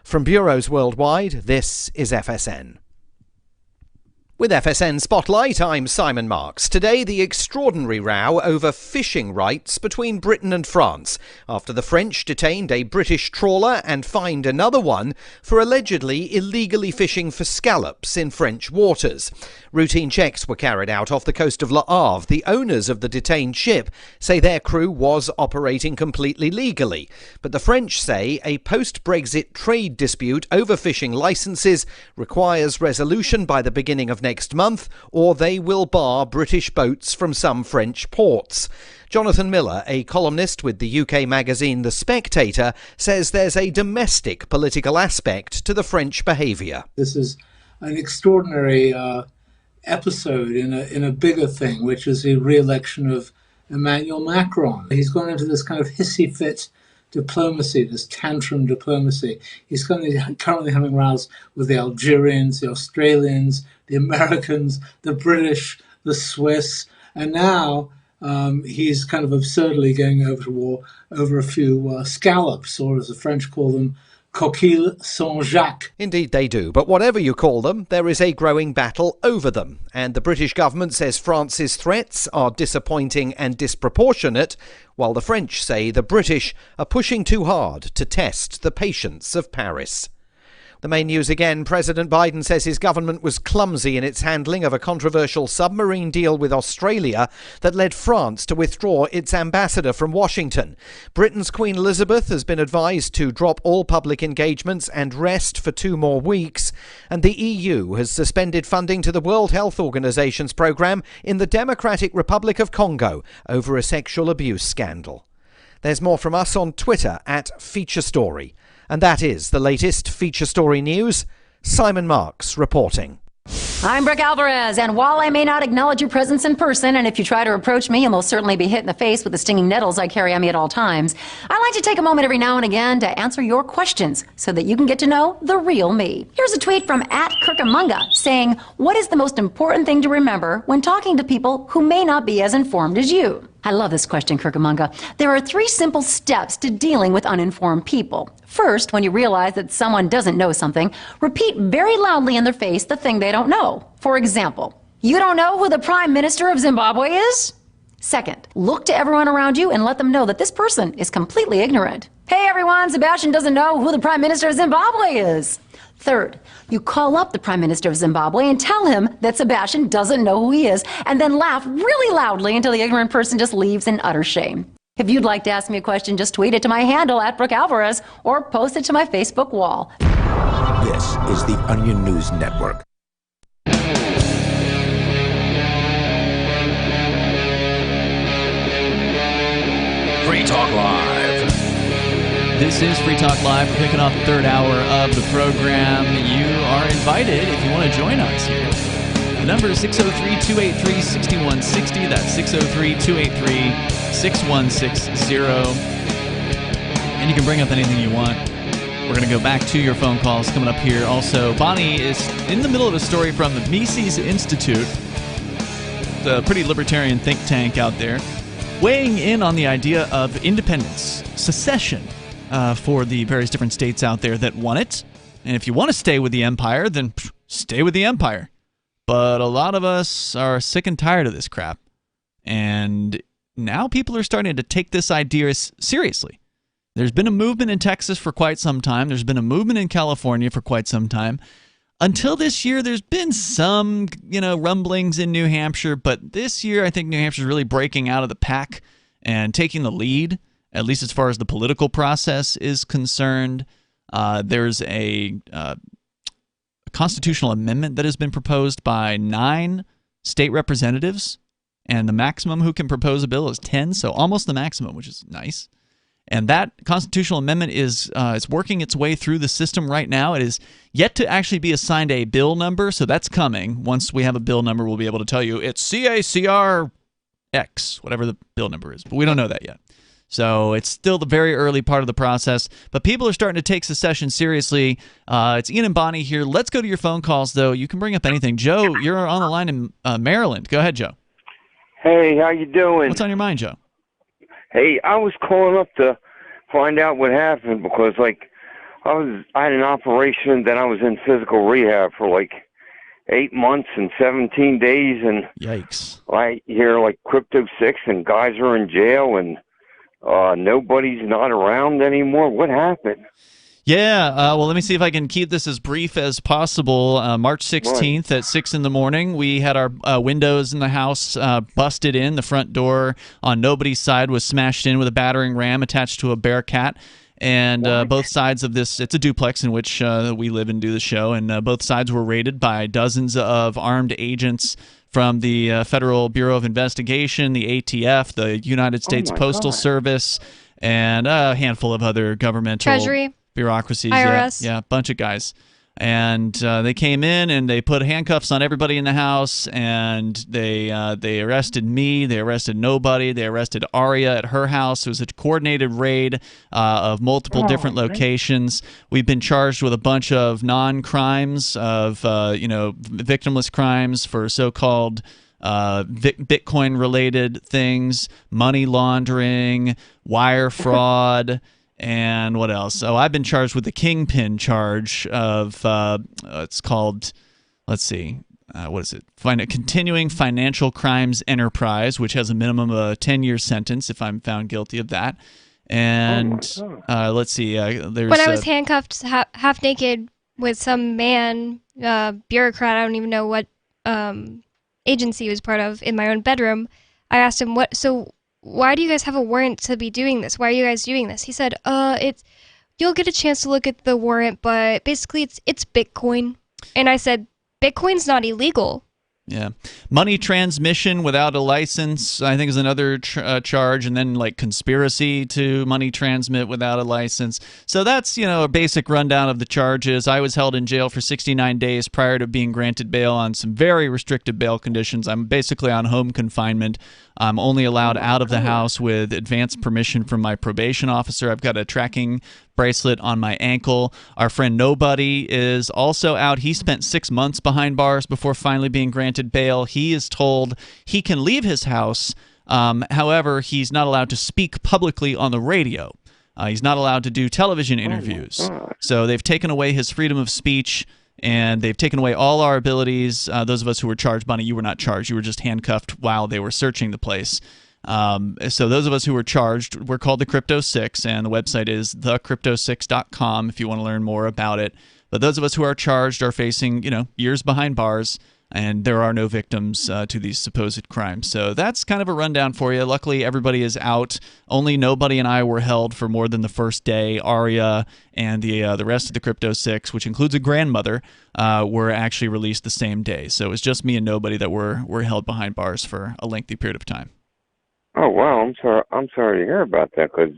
From bureaus worldwide, this is FSN. With FSN Spotlight, I'm Simon Marks. Today, the extraordinary row over fishing rights between Britain and France, after the French detained a British trawler and fined another one for allegedly illegally fishing for scallops in French waters. Routine checks were carried out off the coast of Le Havre. The owners of the detained ship say their crew was operating completely legally, but the French say a post-Brexit trade dispute over fishing licences requires resolution by the beginning of next month, or they will bar British boats from some French ports. Jonathan Miller, a columnist with the UK magazine The Spectator, says there's a domestic political aspect to the French behaviour. This is an extraordinary episode in a bigger thing, which is the re-election of Emmanuel Macron. He's gone into this kind of hissy fit diplomacy, this tantrum diplomacy. He's currently having rows with the Algerians, the Australians, the Americans, the British, the Swiss, and now he's kind of absurdly going over to war over a few scallops, or as the French call them, Coquille Saint-Jacques. Indeed they do, but whatever you call them, there is a growing battle over them, and the British government says France's threats are disappointing and disproportionate, while the French say the British are pushing too hard to test the patience of Paris. The main news again, President Biden says his government was clumsy in its handling of a controversial submarine deal with Australia that led France to withdraw its ambassador from Washington. Britain's Queen Elizabeth has been advised to drop all public engagements and rest for 2 more weeks. And the EU has suspended funding to the World Health Organization's program in the Democratic Republic of Congo over a sexual abuse scandal. There's more from us on Twitter @FeatureStory. And that is the latest Feature Story news. Simon Marks reporting. I'm Brooke Alvarez, and while I may not acknowledge your presence in person, and if you try to approach me, you'll most certainly be hit in the face with the stinging nettles I carry on me at all times, I like to take a moment every now and again to answer your questions so that you can get to know the real me. Here's a tweet from @Kirkamunga saying, what is the most important thing to remember when talking to people who may not be as informed as you? I love this question, Kirkamunga. There are 3 simple steps to dealing with uninformed people. First, when you realize that someone doesn't know something, repeat very loudly in their face the thing they don't know. For example, you don't know who the Prime Minister of Zimbabwe is? Second, look to everyone around you and let them know that this person is completely ignorant. Hey everyone, Sebastian doesn't know who the Prime Minister of Zimbabwe is. Third, you call up the Prime Minister of Zimbabwe and tell him that Sebastian doesn't know who he is, and then laugh really loudly until the ignorant person just leaves in utter shame. If you'd like to ask me a question, just tweet it to my handle @BrookeAlvarez or post it to my Facebook wall. This is the Onion News Network. Free Talk Live. This is Free Talk Live. We're kicking off the 3rd hour of the program. You are invited if you want to join us here. The number is 603-283-6160. That's 603-283-6160. And you can bring up anything you want. We're going to go back to your phone calls coming up here. Also, Bonnie is in the middle of a story from the Mises Institute, the pretty libertarian think tank out there, weighing in on the idea of independence, secession, for the various different states out there that want it. And if you want to stay with the empire, then stay with the empire. But a lot of us are sick and tired of this crap. And now people are starting to take this idea seriously. There's been a movement in Texas for quite some time. There's been a movement in California for quite some time. Until this year, there's been some, rumblings in New Hampshire. But this year, I think New Hampshire is really breaking out of the pack and taking the lead, at least as far as the political process is concerned. There's a constitutional amendment that has been proposed by 9 state representatives, and the maximum who can propose a bill is 10, so almost the maximum, which is nice. And that constitutional amendment is it's working its way through the system right now. It is yet to actually be assigned a bill number, so that's coming. Once we have a bill number, we'll be able to tell you it's CACR X, whatever the bill number is, but we don't know that yet. So it's still the very early part of the process, but people are starting to take secession seriously. It's Ian and Bonnie here. Let's go to your phone calls, though. You can bring up anything. Joe, you're on the line in Maryland. Go ahead, Joe. Hey, how you doing? What's on your mind, Joe? Hey, I was calling up to find out what happened because, I had an operation, then I was in physical rehab for 8 months and 17 days, and yikes! I hear Crypto 6 and guys are in jail and nobody's not around anymore. What happened? Yeah, well, let me see if I can keep this as brief as possible. March 16th at 6 in the morning, we had our windows in the house busted in. The front door on nobody's side was smashed in with a battering ram attached to a Bearcat. And both sides of this, it's a duplex in which we live and do the show, and both sides were raided by dozens of armed agents from the Federal Bureau of Investigation, the ATF, the United States Postal Service, and a handful of other governmental Treasury. Bureaucracies. IRS. Yeah, a bunch of guys. And they came in and they put handcuffs on everybody in the house, and they arrested me. They arrested nobody. They arrested Aria at her house. It was a coordinated raid of multiple different locations. We've been charged with a bunch of non-crimes of victimless crimes for so-called Bitcoin-related things, money laundering, wire fraud. And what else? Oh, I've been charged with the kingpin charge of, it's called, let's see, what is it? Continuing financial crimes enterprise, which has a minimum of a 10-year sentence if I'm found guilty of that. And let's see, there's... When I was handcuffed half naked with some man, bureaucrat, I don't even know what agency he was part of, in my own bedroom, I asked him, why do you guys have a warrant to be doing this? Why are you guys doing this? He said, you'll get a chance to look at the warrant, but basically it's Bitcoin. And I said, Bitcoin's not illegal. Yeah. Money transmission without a license, I think, is another charge, and then like conspiracy to money transmit without a license. So that's, a basic rundown of the charges. I was held in jail for 69 days prior to being granted bail on some very restrictive bail conditions. I'm basically on home confinement. I'm only allowed out of the house with advance permission from my probation officer. I've got a tracking bracelet on my ankle. Our friend Nobody is also out. He spent 6 months behind bars before finally being granted bail. He is told he can leave his house. However, he's not allowed to speak publicly on the radio. He's not allowed to do television interviews. So they've taken away his freedom of speech, and they've taken away all our abilities. Those of us who were charged, Bonnie, you were not charged. You were just handcuffed while they were searching the place. So those of us who were charged, we're called the Crypto Six, and the website is thecrypto6.com if you want to learn more about it. But those of us who are charged are facing, years behind bars, and there are no victims to these supposed crimes. So that's kind of a rundown for you. Luckily, everybody is out. Only Nobody and I were held for more than the first day. Aria and the rest of the Crypto Six, which includes a grandmother, were actually released the same day. So it was just me and Nobody that were held behind bars for a lengthy period of time. Oh wow, I'm sorry to hear about that, because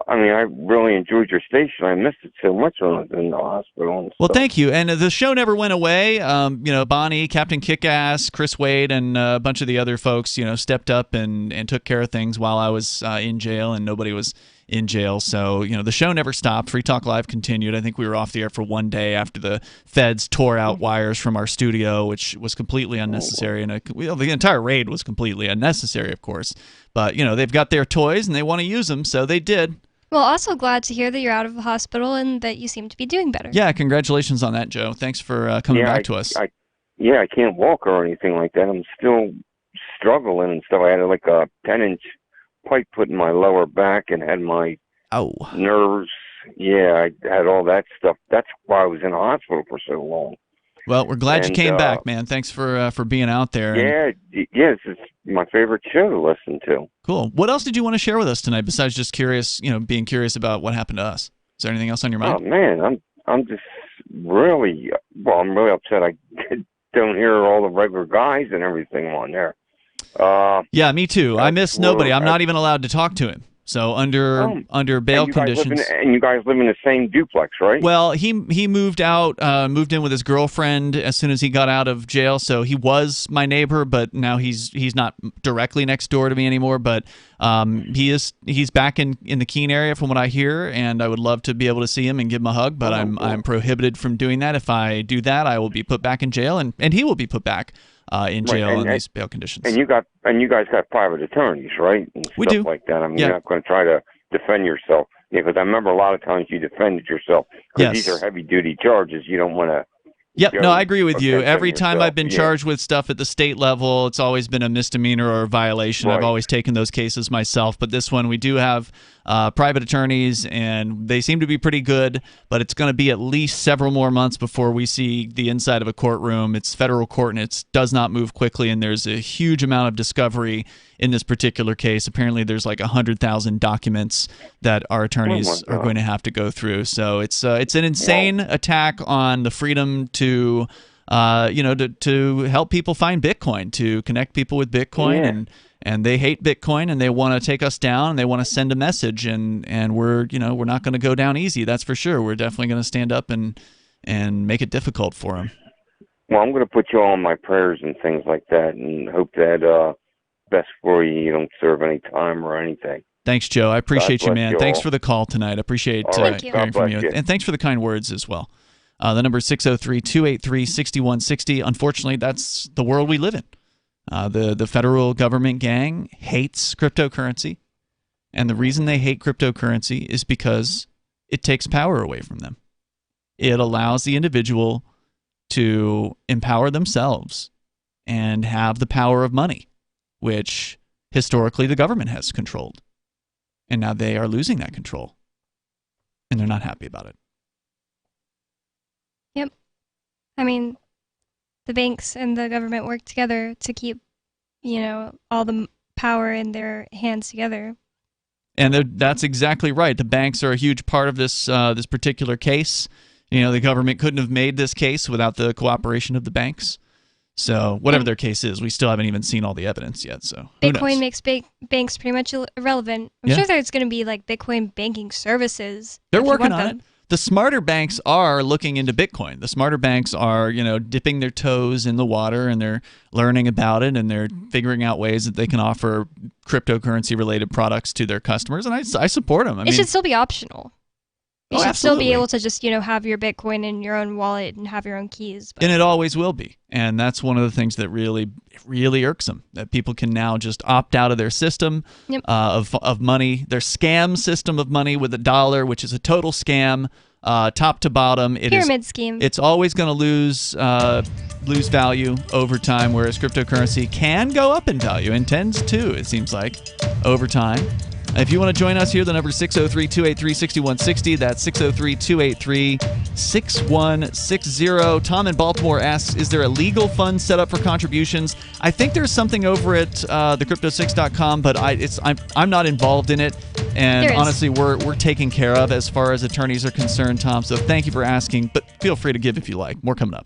I really enjoyed your station. I missed it so much when I was in the hospital and Well, stuff. thank you. And the show never went away. Bonnie, Captain Kickass, Chris Wade, and a bunch of the other folks, stepped up and took care of things while I was in jail, and Nobody was in jail. So, the show never stopped. Free Talk Live continued. I think we were off the air for one day after the feds tore out wires from our studio, which was completely unnecessary. And the entire raid was completely unnecessary, of course. But, they've got their toys and they want to use them, so they did. Well, also glad to hear that you're out of the hospital and that you seem to be doing better. Yeah, congratulations on that, Joe. Thanks for coming back to us. I can't walk or anything like that. I'm still struggling and stuff. I had like a 10-inch pipe put in my lower back and had my nerves. Yeah, I had all that stuff. That's why I was in the hospital for so long. Well, we're glad you came back, man. Thanks for being out there. This is my favorite show to listen to. Cool. What else did you want to share with us tonight besides just curious, being curious about what happened to us? Is there anything else on your mind? Oh man, I'm just really I'm really upset. I don't hear all the regular guys and everything on there. Yeah, me too. I miss Nobody. I'm not even allowed to talk to him. So under bail conditions. And you guys live in the same duplex, right? Well, he moved out, moved in with his girlfriend as soon as he got out of jail. So he was my neighbor, but now he's not directly next door to me anymore. But he's back in the Keene area from what I hear, and I would love to be able to see him and give him a hug. But I'm prohibited from doing that. If I do that, I will be put back in jail, and he will be put back in jail on these bail conditions. And you guys got private attorneys, right? And we stuff do. Like that. I mean, you're not going to try to defend yourself, because I remember a lot of times you defended yourself. Because these are heavy duty charges. You don't want to. Yep, no, I agree with you. Every time I've been charged with stuff at the state level, it's always been a misdemeanor or a violation. I've always taken those cases myself. But this one, we do have private attorneys, and they seem to be pretty good. But it's going to be at least several more months before we see the inside of a courtroom. It's federal court, and it does not move quickly. And there's a huge amount of discovery in this particular case. Apparently, there's like 100,000 documents that our attorneys are going to have to go through. So it's an insane attack on the freedom to help people find Bitcoin, to connect people with Bitcoin, and they hate Bitcoin, and they want to take us down, and they want to send a message, and we're not going to go down easy. That's for sure. We're definitely going to stand up and make it difficult for them. Well, I'm going to put you all in my prayers and things like that, and hope that best for you. You don't serve any time or anything. Thanks, Joe. I appreciate you, man. Thanks for the call tonight. I appreciate hearing from you. And thanks for the kind words as well. The number is 603-283-6160. Unfortunately, that's the world we live in. The federal government gang hates cryptocurrency. And the reason they hate cryptocurrency is because it takes power away from them. It allows the individual to empower themselves and have the power of money, which historically the government has controlled. And now they are losing that control. And they're not happy about it. Yep. I mean, the banks and the government work together to keep, all the power in their hands together. And that's exactly right. The banks are a huge part of this this particular case. The government couldn't have made this case without the cooperation of the banks. So whatever their case is, we still haven't even seen all the evidence yet. So who Bitcoin knows? makes banks pretty much irrelevant. I'm sure there's going to be like Bitcoin banking services. They're if you working want on them. it. The smarter banks are looking into Bitcoin. The smarter banks are, dipping their toes in the water, and they're learning about it, and they're figuring out ways that they can offer cryptocurrency-related products to their customers. And I support them. It should still be optional. You should still absolutely. be able to just, have your Bitcoin in your own wallet and have your own keys. And it always will be. And that's one of the things that really irks them, that people can now just opt out of their system of money, their scam system of money with $1, which is a total scam, top to bottom. Pyramid scheme. It's always going to lose value over time, whereas cryptocurrency can go up in value and tends to, it seems like, over time. If you want to join us here, the number is 603-283-6160. That's 603-283-6160. Tom in Baltimore asks, is there a legal fund set up for contributions? I think there's something over at thecrypto6.com, but I'm not involved in it. And honestly, we're taken care of as far as attorneys are concerned, Tom. So thank you for asking, but feel free to give if you like. More coming up.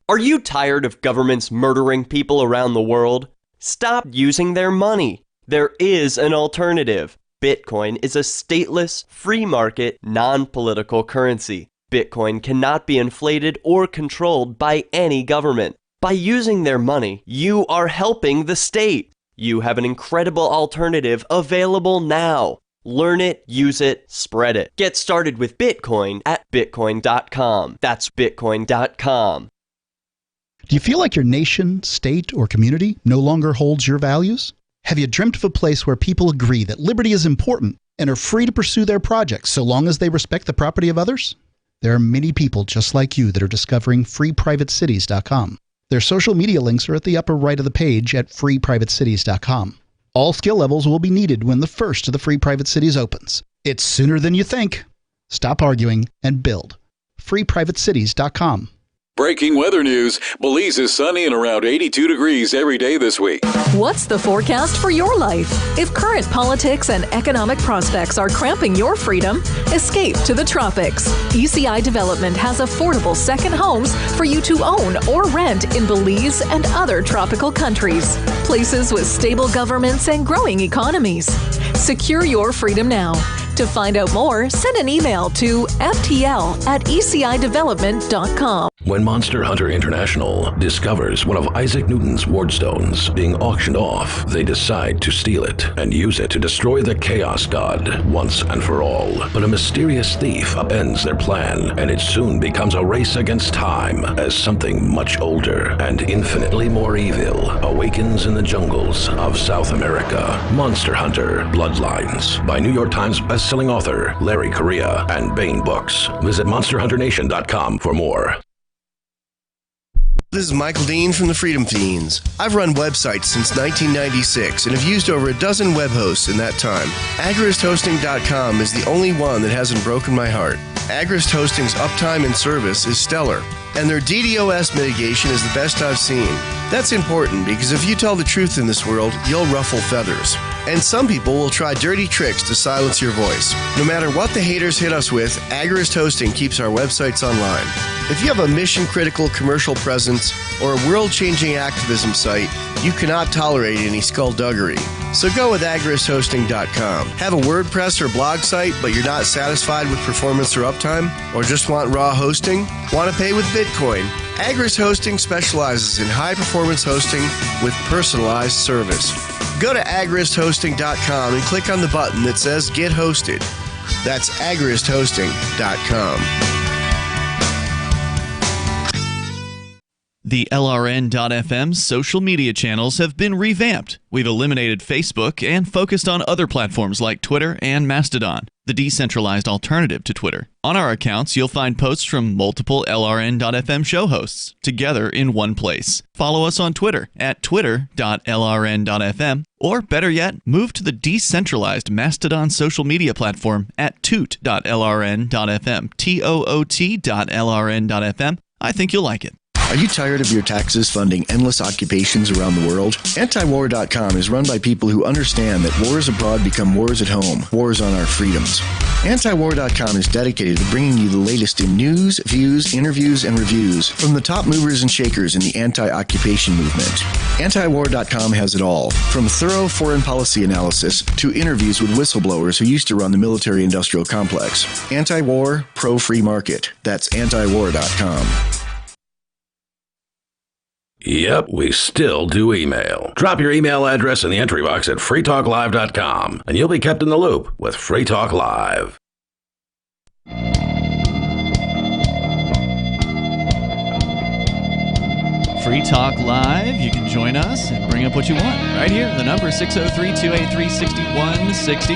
Are you tired of governments murdering people around the world? Stop using their money. There is an alternative. Bitcoin is a stateless, free market, non-political currency. Bitcoin cannot be inflated or controlled by any government. By using their money, you are helping the state. You have an incredible alternative available now. Learn it, use it, spread it. Get started with Bitcoin at Bitcoin.com. That's Bitcoin.com. Do you feel like your nation, state, or community no longer holds your values? Have you dreamt of a place where people agree that liberty is important and are free to pursue their projects so long as they respect the property of others? There are many people just like you that are discovering freeprivatecities.com. Their social media links are at the upper right of the page at freeprivatecities.com. All skill levels will be needed when the first of the Free Private Cities opens. It's sooner than you think. Stop arguing and build. freeprivatecities.com. Breaking weather news. Belize is sunny and around 82 degrees every day this week. What's the forecast for your life? If current politics and economic prospects are cramping your freedom, escape to the tropics. ECI Development has affordable second homes for you to own or rent in Belize and other tropical countries. Places with stable governments and growing economies. Secure your freedom now. To find out more, send an email to ftl@ecidevelopment.com. When Monster Hunter International discovers one of Isaac Newton's wardstones being auctioned off, they decide to steal it and use it to destroy the Chaos God once and for all. But a mysterious thief upends their plan, and it soon becomes a race against time as something much older and infinitely more evil awakens in the jungles of South America. Monster Hunter Bloodlines by New York Times bestselling author Larry Correia and Baen Books. Visit monsterhunternation.com for more. This is Michael Dean from the Freedom Fiends. I've run websites since 1996 and have used over a dozen web hosts in that time. AgristHosting.com is the only one that hasn't broken my heart. Agrist Hosting's uptime and service is stellar, and their DDoS mitigation is the best I've seen. That's important because if you tell the truth in this world, you'll ruffle feathers. And some people will try dirty tricks to silence your voice. No matter what the haters hit us with, Agrist Hosting keeps our websites online. If you have a mission-critical commercial presence or a world-changing activism site, you cannot tolerate any skullduggery. So go with agristhosting.com. Have a WordPress or blog site, but you're not satisfied with performance or uptime? Or just want raw hosting? Want to pay with Bitcoin? Agrist Hosting specializes in high-performance hosting with personalized service. Go to agristhosting.com and click on the button that says Get Hosted. That's agristhosting.com. The LRN.FM social media channels have been revamped. We've eliminated Facebook and focused on other platforms like Twitter and Mastodon, the decentralized alternative to Twitter. On our accounts, you'll find posts from multiple LRN.FM show hosts together in one place. Follow us on Twitter at twitter.lrn.fm, or better yet, move to the decentralized Mastodon social media platform at toot.lrn.fm, toot.lrn.fm. I think you'll like it. Are you tired of your taxes funding endless occupations around the world? Antiwar.com is run by people who understand that wars abroad become wars at home, wars on our freedoms. Antiwar.com is dedicated to bringing you the latest in news, views, interviews, and reviews from the top movers and shakers in the anti-occupation movement. Antiwar.com has it all, from thorough foreign policy analysis to interviews with whistleblowers who used to run the military-industrial complex. Anti-war, pro-free market. That's antiwar.com. Yep, we still do email. Drop your email address in the entry box at freetalklive.com, and you'll be kept in the loop with Free Talk Live. Free Talk Live. You can join us and bring up what you want. Right here, the number is 603-283-6160.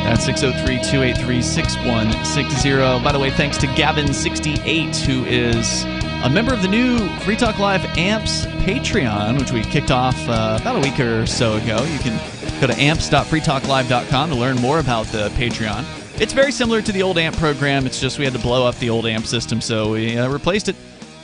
That's 603-283-6160. By the way, thanks to Gavin68, who is a member of the new Free Talk Live AMPS Patreon, which we kicked off about a week or so ago. You can go to amps.freetalklive.com to learn more about the Patreon. It's very similar to the old AMP program. It's just we had to blow up the old AMP system, so we replaced it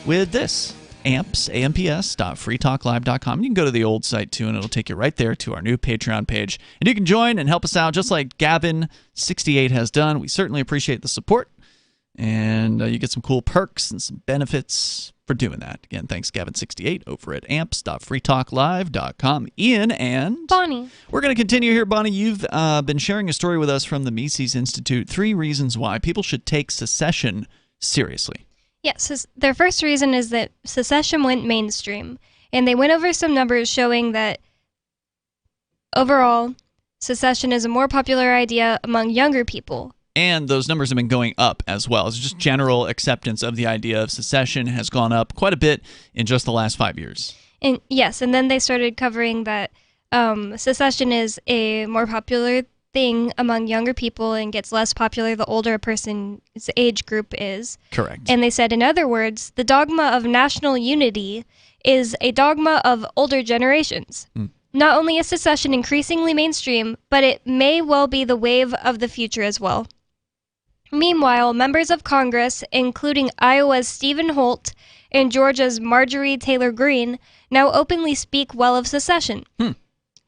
with this. amps.freetalklive.com. You can go to the old site too, and it'll take you right there to our new Patreon page. And you can join and help us out just like Gavin68 has done. We certainly appreciate the support. And you get some cool perks and some benefits for doing that. Again, thanks, Gavin68, over at amps.freetalklive.com. Ian and Bonnie. We're going to continue here. Bonnie, you've been sharing a story with us from the Mises Institute. 3 reasons why people should take secession seriously. Yes, their first reason is that secession went mainstream. And they went over some numbers showing that overall, secession is a more popular idea among younger people. And those numbers have been going up as well. It's just general acceptance of the idea of secession has gone up quite a bit in just the last 5 years. And yes, and then they started covering that secession is a more popular thing among younger people and gets less popular the older a person's age group is. Correct. And they said, in other words, the dogma of national unity is a dogma of older generations. Not only is secession increasingly mainstream, but it may well be the wave of the future as well. Meanwhile, members of Congress, including Iowa's Stephen Holt and Georgia's Marjorie Taylor Greene, now openly speak well of secession.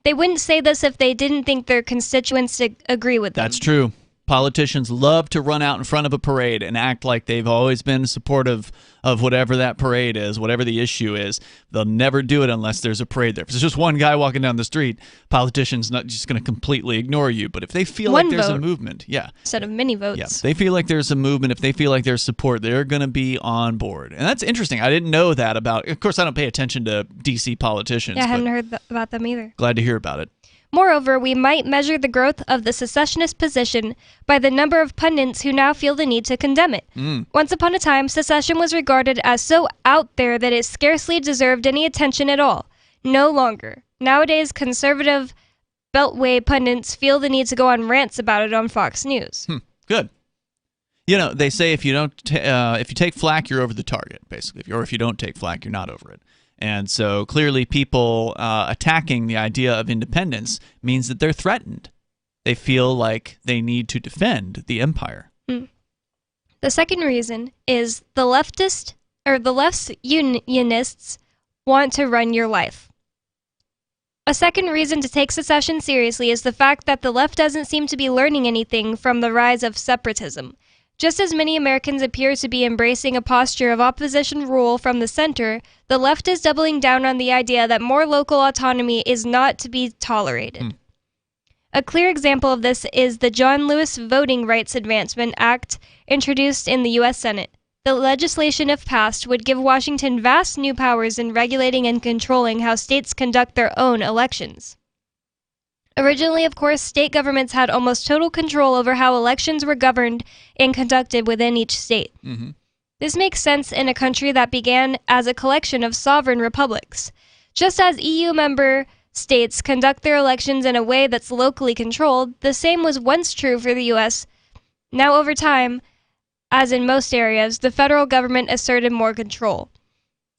They wouldn't say this if they didn't think their constituents agree with them. That's true. Politicians love to run out in front of a parade and act like they've always been supportive of whatever that parade is, whatever the issue is. They'll never do it unless there's a parade there. If there's just one guy walking down the street, politicians not just going to completely ignore you. But if they feel like there's a movement, instead of many votes. Yeah, they feel like there's a movement. If they feel like there's support, they're going to be on board. And that's interesting. I didn't know that about. Of course, I don't pay attention to D.C. politicians. Yeah, I hadn't heard about them either. Glad to hear about it. Moreover, we might measure the growth of the secessionist position by the number of pundits who now feel the need to condemn it. Once upon a time, secession was regarded as so out there that it scarcely deserved any attention at all. No longer. Nowadays, conservative Beltway pundits feel the need to go on rants about it on Fox News. Good. You know, they say if you take flack, you're over the target, basically. Or if you don't take flack, you're not over it. And so clearly people attacking the idea of independence means that they're threatened. They feel like they need to defend the empire. The second reason is the left's unionists want to run your life. A second reason to take secession seriously is the fact that the left doesn't seem to be learning anything from the rise of separatism. Just as many Americans appear to be embracing a posture of opposition rule from the center, the left is doubling down on the idea that more local autonomy is not to be tolerated. A clear example of this is the John Lewis Voting Rights Advancement Act introduced in the U.S. Senate. The legislation, if passed, would give Washington vast new powers in regulating and controlling how states conduct their own elections. Originally, of course, state governments had almost total control over how elections were governed and conducted within each state. This makes sense in a country that began as a collection of sovereign republics. Just as EU member states conduct their elections in a way that's locally controlled, the same was once true for the U.S. Now, over time, as in most areas, the federal government asserted more control.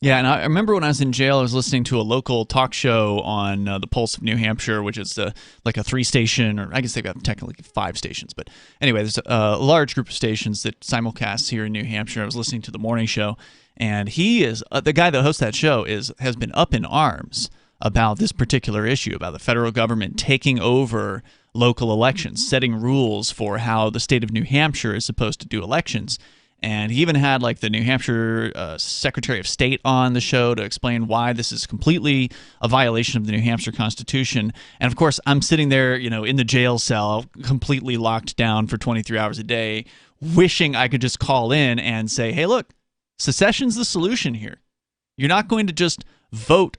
Yeah, and I remember when I was in jail, I was listening to a local talk show on the Pulse of New Hampshire, which is like a 3-station, or I guess they've got technically 5 stations. But anyway, there's a large group of stations that simulcast here in New Hampshire. I was listening to the morning show, and he is the guy that hosts that show has been up in arms about this particular issue, about the federal government taking over local elections, setting rules for how the state of New Hampshire is supposed to do elections. And he even had like the New Hampshire Secretary of State on the show to explain why this is completely a violation of the New Hampshire Constitution. And of course, I'm sitting there, in the jail cell, completely locked down for 23 hours a day, wishing I could just call in and say, hey, look, secession's the solution here. You're not going to just vote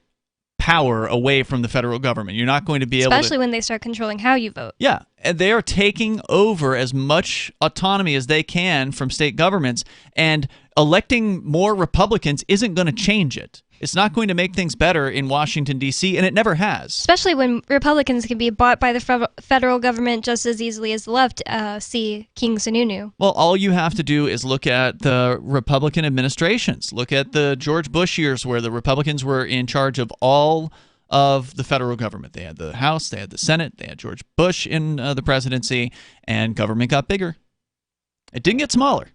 power away from the federal government. You're not going to be able to... Especially when they start controlling how you vote. Yeah, and they are taking over as much autonomy as they can from state governments, and electing more Republicans isn't going to change it. It's not going to make things better in Washington, D.C., and it never has. Especially when Republicans can be bought by the federal government just as easily as the left. See King Sununu. Well, all you have to do is look at the Republican administrations. Look at the George Bush years where the Republicans were in charge of all of the federal government. They had the House, they had the Senate, they had George Bush in the presidency, and government got bigger. It didn't get smaller.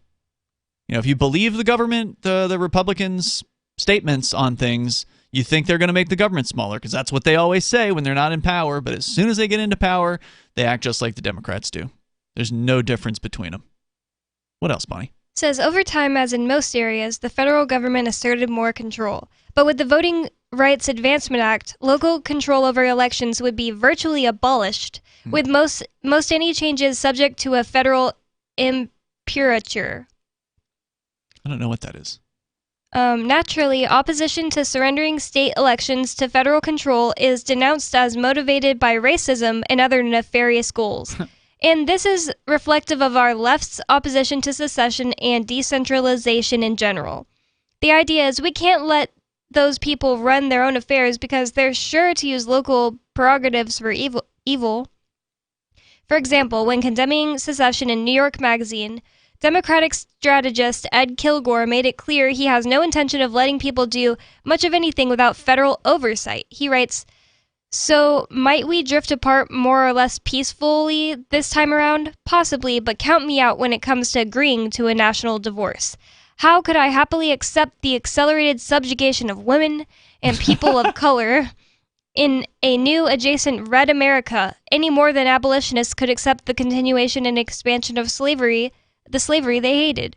If you believe the government, the Republicans' statements on things, you think they're going to make the government smaller, because that's what they always say when they're not in power. But as soon as they get into power, they act just like the Democrats do. There's no difference between them. What else, Bonnie? It says, over time, as in most areas, the federal government asserted more control. But with the Voting Rights Advancement Act, local control over elections would be virtually abolished, with most any changes subject to a federal imperature. I don't know what that is. Naturally, opposition to surrendering state elections to federal control is denounced as motivated by racism and other nefarious goals. And this is reflective of our left's opposition to secession and decentralization in general. The idea is we can't let those people run their own affairs because they're sure to use local prerogatives for evil. For example, when condemning secession in New York Magazine, Democratic strategist Ed Kilgore made it clear he has no intention of letting people do much of anything without federal oversight. He writes, "So, might we drift apart more or less peacefully this time around? Possibly, but count me out when it comes to agreeing to a national divorce. How could I happily accept the accelerated subjugation of women and people of color in a new adjacent Red America any more than abolitionists could accept the continuation and expansion of slavery, the slavery they hated?"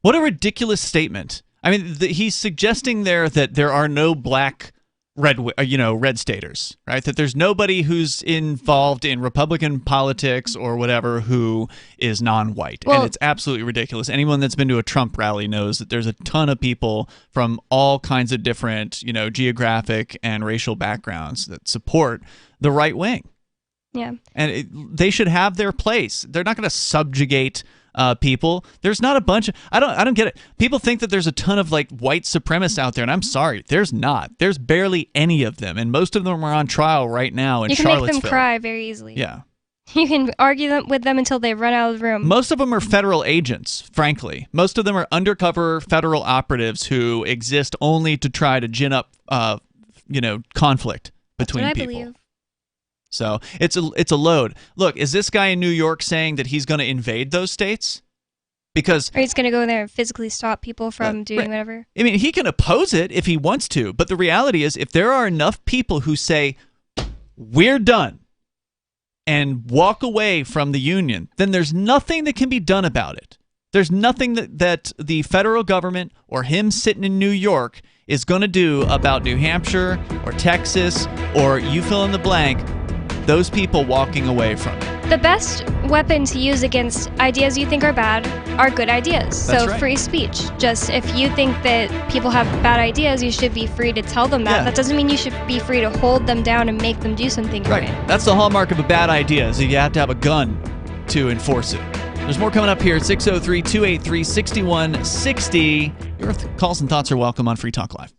What a ridiculous statement. I mean, he's suggesting there that there are no black red staters, right? That there's nobody who's involved in Republican politics or whatever who is non-white. Well, and it's absolutely ridiculous. Anyone that's been to a Trump rally knows that there's a ton of people from all kinds of different, geographic and racial backgrounds that support the right wing. Yeah. And they should have their place. They're not going to subjugate people. There's not a bunch of... I don't get it. People think that there's a ton of white supremacists out there, and I'm sorry, there's not. There's barely any of them, and most of them are on trial right now in Charlottesville. You can make them cry very easily. Yeah. You can argue with them until they run out of the room. Most of them are federal agents, frankly. Most of them are undercover federal operatives who exist only to try to gin up, conflict between That's what people. I believe. So it's a load. Look, is this guy in New York saying that he's going to invade those states? Because or he's going to go in there and physically stop people from doing whatever. I mean, he can oppose it if he wants to, but the reality is, if there are enough people who say we're done and walk away from the union, then there's nothing that can be done about it. There's nothing that the federal government or him sitting in New York is going to do about New Hampshire or Texas or you fill in the blank. Those people walking away from it. The best weapon to use against ideas you think are bad are good ideas. That's so right. Free speech. Just if you think that people have bad ideas, you should be free to tell them that. Yeah. That doesn't mean you should be free to hold them down and make them do something Right. That's the hallmark of a bad idea, is that you have to have a gun to enforce it. There's more coming up here at 603-283-6160. Your calls and thoughts are welcome on Free Talk Live.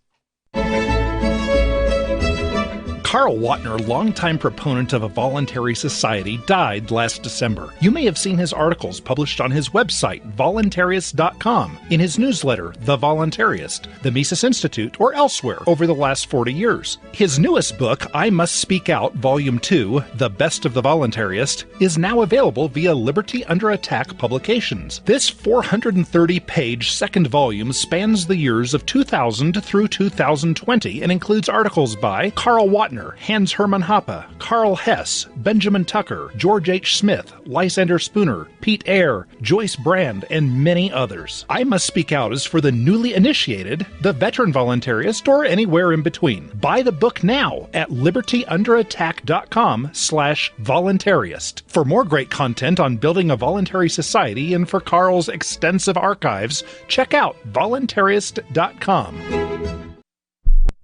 Carl Watner, longtime proponent of a voluntary society, died last December. You may have seen his articles published on his website, voluntarist.com, in his newsletter, The Voluntarist, the Mises Institute, or elsewhere over the last 40 years. His newest book, I Must Speak Out, Volume 2, The Best of the Voluntarist, is now available via Liberty Under Attack Publications. This 430-page second volume spans the years of 2000 through 2020 and includes articles by Carl Watner, Hans Hermann Hoppe, Carl Hess, Benjamin Tucker, George H. Smith, Lysander Spooner, Pete Eyre, Joyce Brand, and many others. I Must Speak Out is for the newly initiated, the veteran voluntarist, or anywhere in between. Buy the book now at libertyunderattack.com/voluntarist. For more great content on building a voluntary society and for Carl's extensive archives, check out voluntarist.com.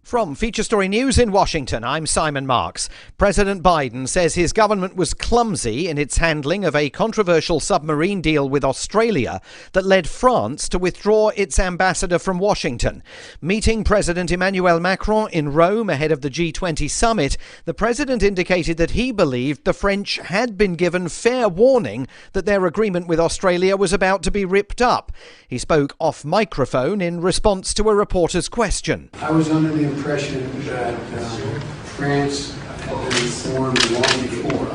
From Feature Story News in Washington, I'm Simon Marks. President Biden says his government was clumsy in its handling of a controversial submarine deal with Australia that led France to withdraw its ambassador from Washington. Meeting President Emmanuel Macron in Rome ahead of the G20 summit, the president indicated that he believed the French had been given fair warning that their agreement with Australia was about to be ripped up. He spoke off microphone in response to a reporter's question. I was under the impression that France had been informed long before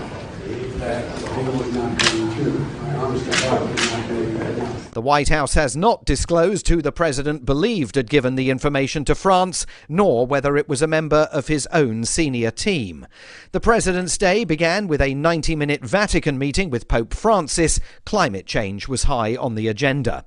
that the deal was not going through. I honestly thought it was not going to be. The White House has not disclosed who the president believed had given the information to France, nor whether it was a member of his own senior team. The President's Day began with a 90-minute Vatican meeting with Pope Francis. Climate change was high on the agenda.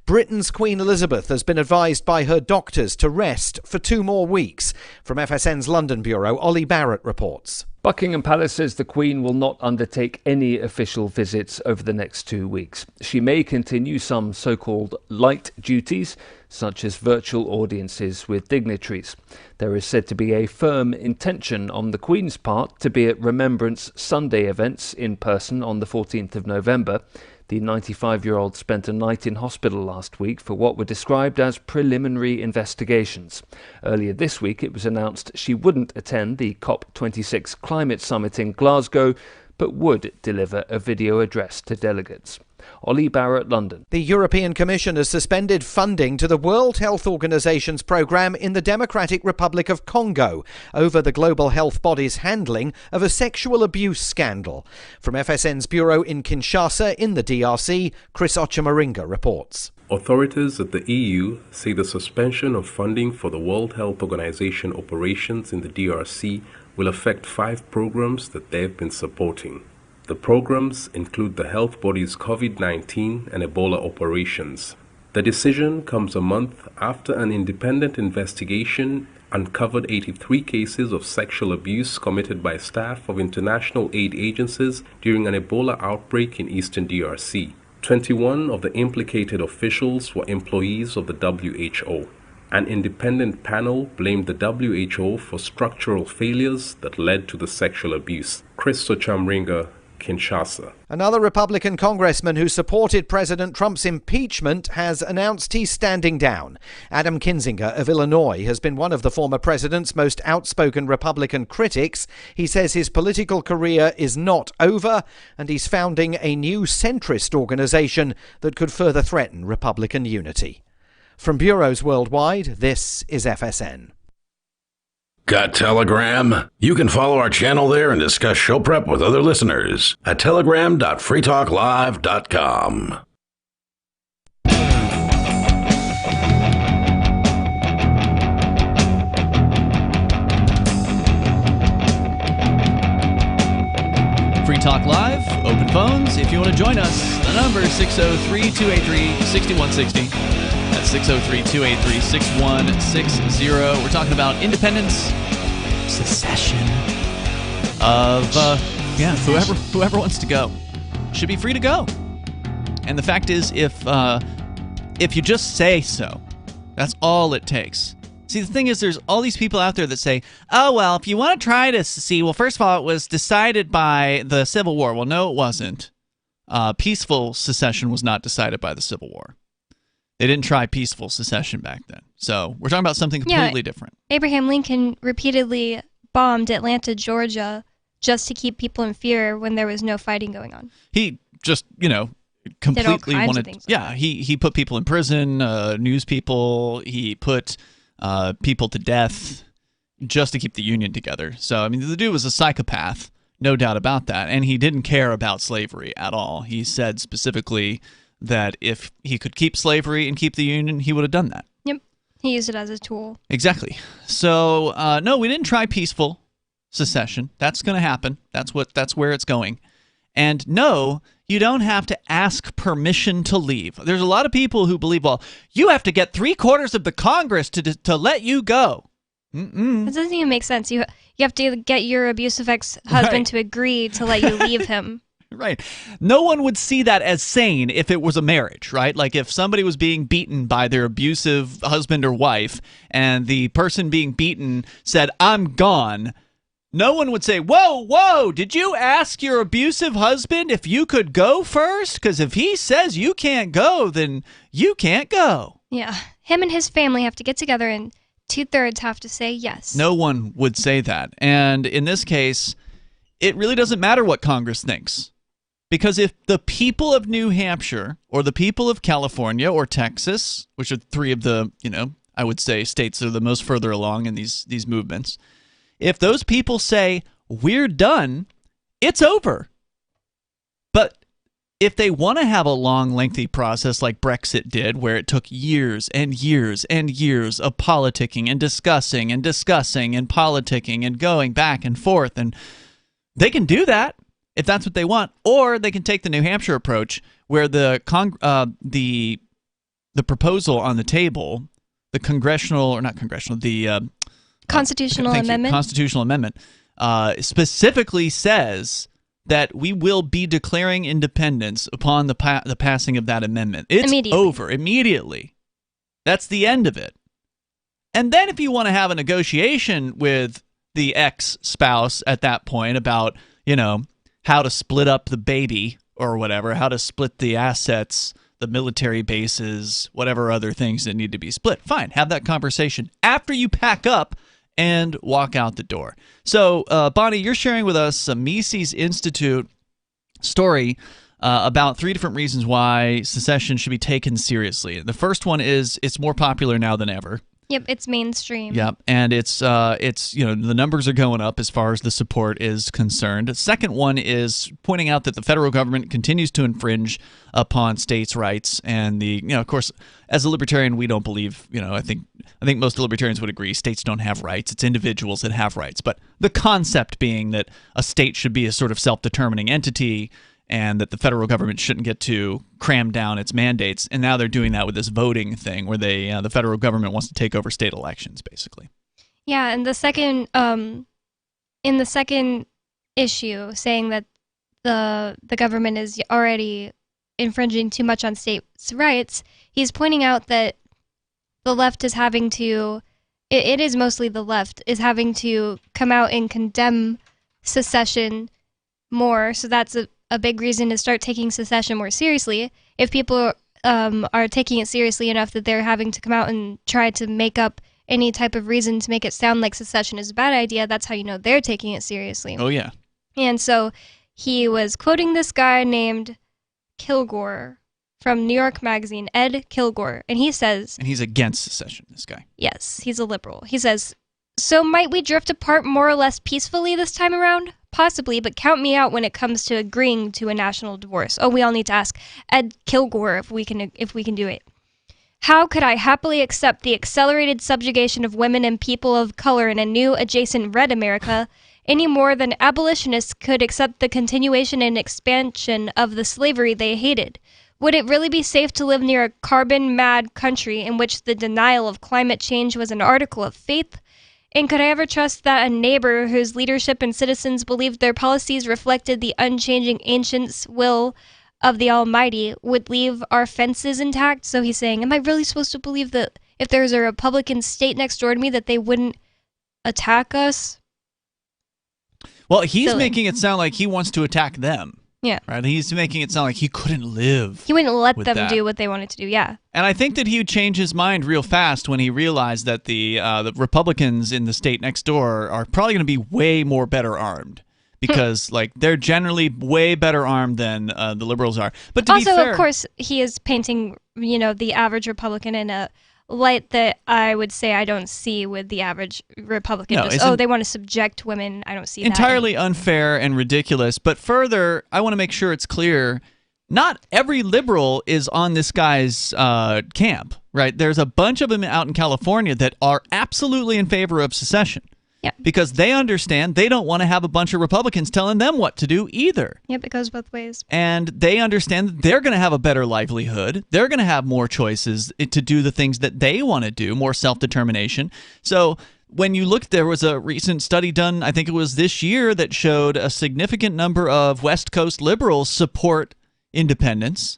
Britain's Queen Elizabeth has been advised by her doctors to rest for 2 more weeks. From FSN's London bureau, Ollie Barrett reports. Buckingham Palace says the Queen will not undertake any official visits over the next 2 weeks. She may continue some so-called light duties, such as virtual audiences with dignitaries. There is said to be a firm intention on the Queen's part to be at Remembrance Sunday events in person on the 14th of November. The 95-year-old spent a night in hospital last week for what were described as preliminary investigations. Earlier this week, it was announced she wouldn't attend the COP26 climate summit in Glasgow, but would deliver a video address to delegates. Ollie Barrett, London. The European Commission has suspended funding to the World Health Organization's programme in the Democratic Republic of Congo over the global health body's handling of a sexual abuse scandal. From FSN's bureau in Kinshasa in the DRC, Chris Ochamaringa reports. Authorities at the EU say the suspension of funding for the World Health Organization operations in the DRC will affect 5 programs that they've been supporting. The programs include the health body's COVID-19 and Ebola operations. The decision comes a month after an independent investigation uncovered 83 cases of sexual abuse committed by staff of international aid agencies during an Ebola outbreak in eastern DRC. 21 of the implicated officials were employees of the WHO. An independent panel blamed the WHO for structural failures that led to the sexual abuse. Chris Ochamaringa, Kinshasa. Another Republican congressman who supported President Trump's impeachment has announced he's standing down. Adam Kinzinger of Illinois has been one of the former president's most outspoken Republican critics. He says his political career is not over, and he's founding a new centrist organization that could further threaten Republican unity. From bureaus worldwide, this is FSN. Got Telegram? You can follow our channel there and discuss show prep with other listeners at telegram.freetalklive.com. Free Talk Live, open phones. If you want to join us, the number is 603-283-6160. That's 603-283-6160. We're talking about independence, secession of, whoever wants to go should be free to go. And the fact is, if you just say so, that's all it takes. See, the thing is, there's all these people out there that say, oh, well, if you want to try to see, well, first of all, it was decided by the Civil War. Well, no, it wasn't. Peaceful secession was not decided by the Civil War. They didn't try peaceful secession back then. So we're talking about something completely different. Abraham Lincoln repeatedly bombed Atlanta, Georgia, just to keep people in fear when there was no fighting going on. He just, completely wanted. He put people in prison, news people. He put people to death just to keep the Union together. So, I mean, the dude was a psychopath, no doubt about that. And he didn't care about slavery at all. He said specifically that if he could keep slavery and keep the Union, he would have done that. Yep. He used it as a tool. Exactly. So, no, we didn't try peaceful secession. That's going to happen. That's where it's going. And no, you don't have to ask permission to leave. There's a lot of people who believe, well, you have to get 3/4 of the Congress to let you go. That doesn't even make sense. You have to get your abusive ex-husband to agree to let you leave him. Right. No one would see that as sane if it was a marriage, right? Like if somebody was being beaten by their abusive husband or wife and the person being beaten said, I'm gone, no one would say, whoa, did you ask your abusive husband if you could go first? Because if he says you can't go, then you can't go. Yeah. Him and his family have to get together and 2/3 have to say yes. No one would say that. And in this case, it really doesn't matter what Congress thinks. Because if the people of New Hampshire or the people of California or Texas, which are three of the, I would say states that are the most further along in these movements, if those people say, we're done, it's over. But if they want to have a long, lengthy process like Brexit did, where it took years and years and years of politicking and discussing and politicking and going back and forth, and they can do that if that's what they want, or they can take the New Hampshire approach, where the proposal on the table, the Constitutional Amendment. Constitutional Amendment specifically says that we will be declaring independence upon the passing of that amendment. It's over immediately. That's the end of it. And then if you want to have a negotiation with the ex-spouse at that point about, how to split up the baby or whatever, how to split the assets, the military bases, whatever other things that need to be split, fine, have that conversation after you pack up and walk out the door. So, Bonnie, you're sharing with us a Mises Institute story about 3 different reasons why secession should be taken seriously. The first one is it's more popular now than ever. Yep, it's mainstream. Yep, and it's the numbers are going up as far as the support is concerned. The second one is pointing out that the federal government continues to infringe upon states' rights, and of course, as a libertarian, we don't believe, I think most libertarians would agree states don't have rights. It's individuals that have rights. But the concept being that a state should be a sort of self-determining entity and that the federal government shouldn't get to cram down its mandates. And now they're doing that with this voting thing where the federal government wants to take over state elections, basically. Yeah, and the second in the second issue, saying that the government is already infringing too much on states' rights, he's pointing out that the left is having to, it is mostly the left, is having to come out and condemn secession more. So that's a big reason to start taking secession more seriously. If people are taking it seriously enough that they're having to come out and try to make up any type of reason to make it sound like secession is a bad idea, that's how you know they're taking it seriously. Oh, yeah. And so he was quoting this guy named Kilgore from New York Magazine, Ed Kilgore, and he says... And he's against secession, this guy. Yes, he's a liberal. He says, so might we drift apart more or less peacefully this time around? Possibly, but count me out when it comes to agreeing to a national divorce. Oh, we all need to ask Ed Kilgore if we can do it. How could I happily accept the accelerated subjugation of women and people of color in a new adjacent red America any more than abolitionists could accept the continuation and expansion of the slavery they hated? Would it really be safe to live near a carbon-mad country in which the denial of climate change was an article of faith? And could I ever trust that a neighbor whose leadership and citizens believed their policies reflected the unchanging ancients' will of the Almighty would leave our fences intact? So he's saying, am I really supposed to believe that if there's a Republican state next door to me that they wouldn't attack us? Well, he's making it sound like he wants to attack them. Yeah. Right? He's making it sound like he couldn't live. He wouldn't let with them that. do what they wanted to do. Yeah. And I think that he would change his mind real fast when he realized that the Republicans in the state next door are probably going to be way more better armed. Because like they're generally way better armed than the liberals are. But to also, be fair, of course, he is painting, the average Republican in a light that I would say I don't see with the average Republican. No, Just, they want to subject women. I don't see entirely unfair and ridiculous. But further, I want to make sure it's clear, not every liberal is on this guy's camp, right? There's a bunch of them out in California that are absolutely in favor of secession. Yeah. Because they understand they don't want to have a bunch of Republicans telling them what to do either. Yep, it goes both ways. And they understand that they're going to have a better livelihood. They're going to have more choices to do the things that they want to do, more self-determination. So when you look, there was a recent study done, I think it was this year, that showed a significant number of West Coast liberals support independence.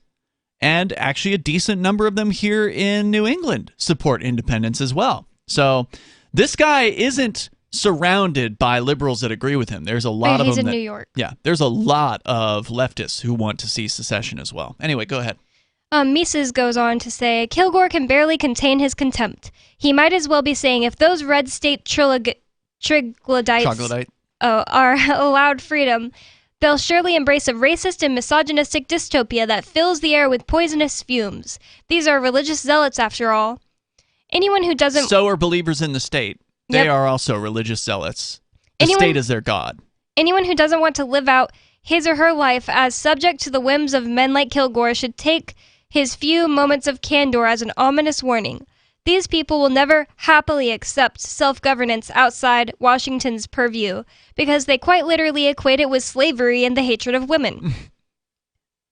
And actually a decent number of them here in New England support independence as well. So this guy isn't surrounded by liberals that agree with him. There's a lot of them. He's in New York. Yeah, there's a lot of leftists who want to see secession as well. Anyway, go ahead. Mises goes on to say, Kilgore can barely contain his contempt. He might as well be saying, if those red state troglodytes are allowed freedom, they'll surely embrace a racist and misogynistic dystopia that fills the air with poisonous fumes. These are religious zealots, after all. Anyone who doesn't... So are believers in the state. They are also religious zealots. The state is their god. Anyone who doesn't want to live out his or her life as subject to the whims of men like Kilgore should take his few moments of candor as an ominous warning. These people will never happily accept self-governance outside Washington's purview because they quite literally equate it with slavery and the hatred of women.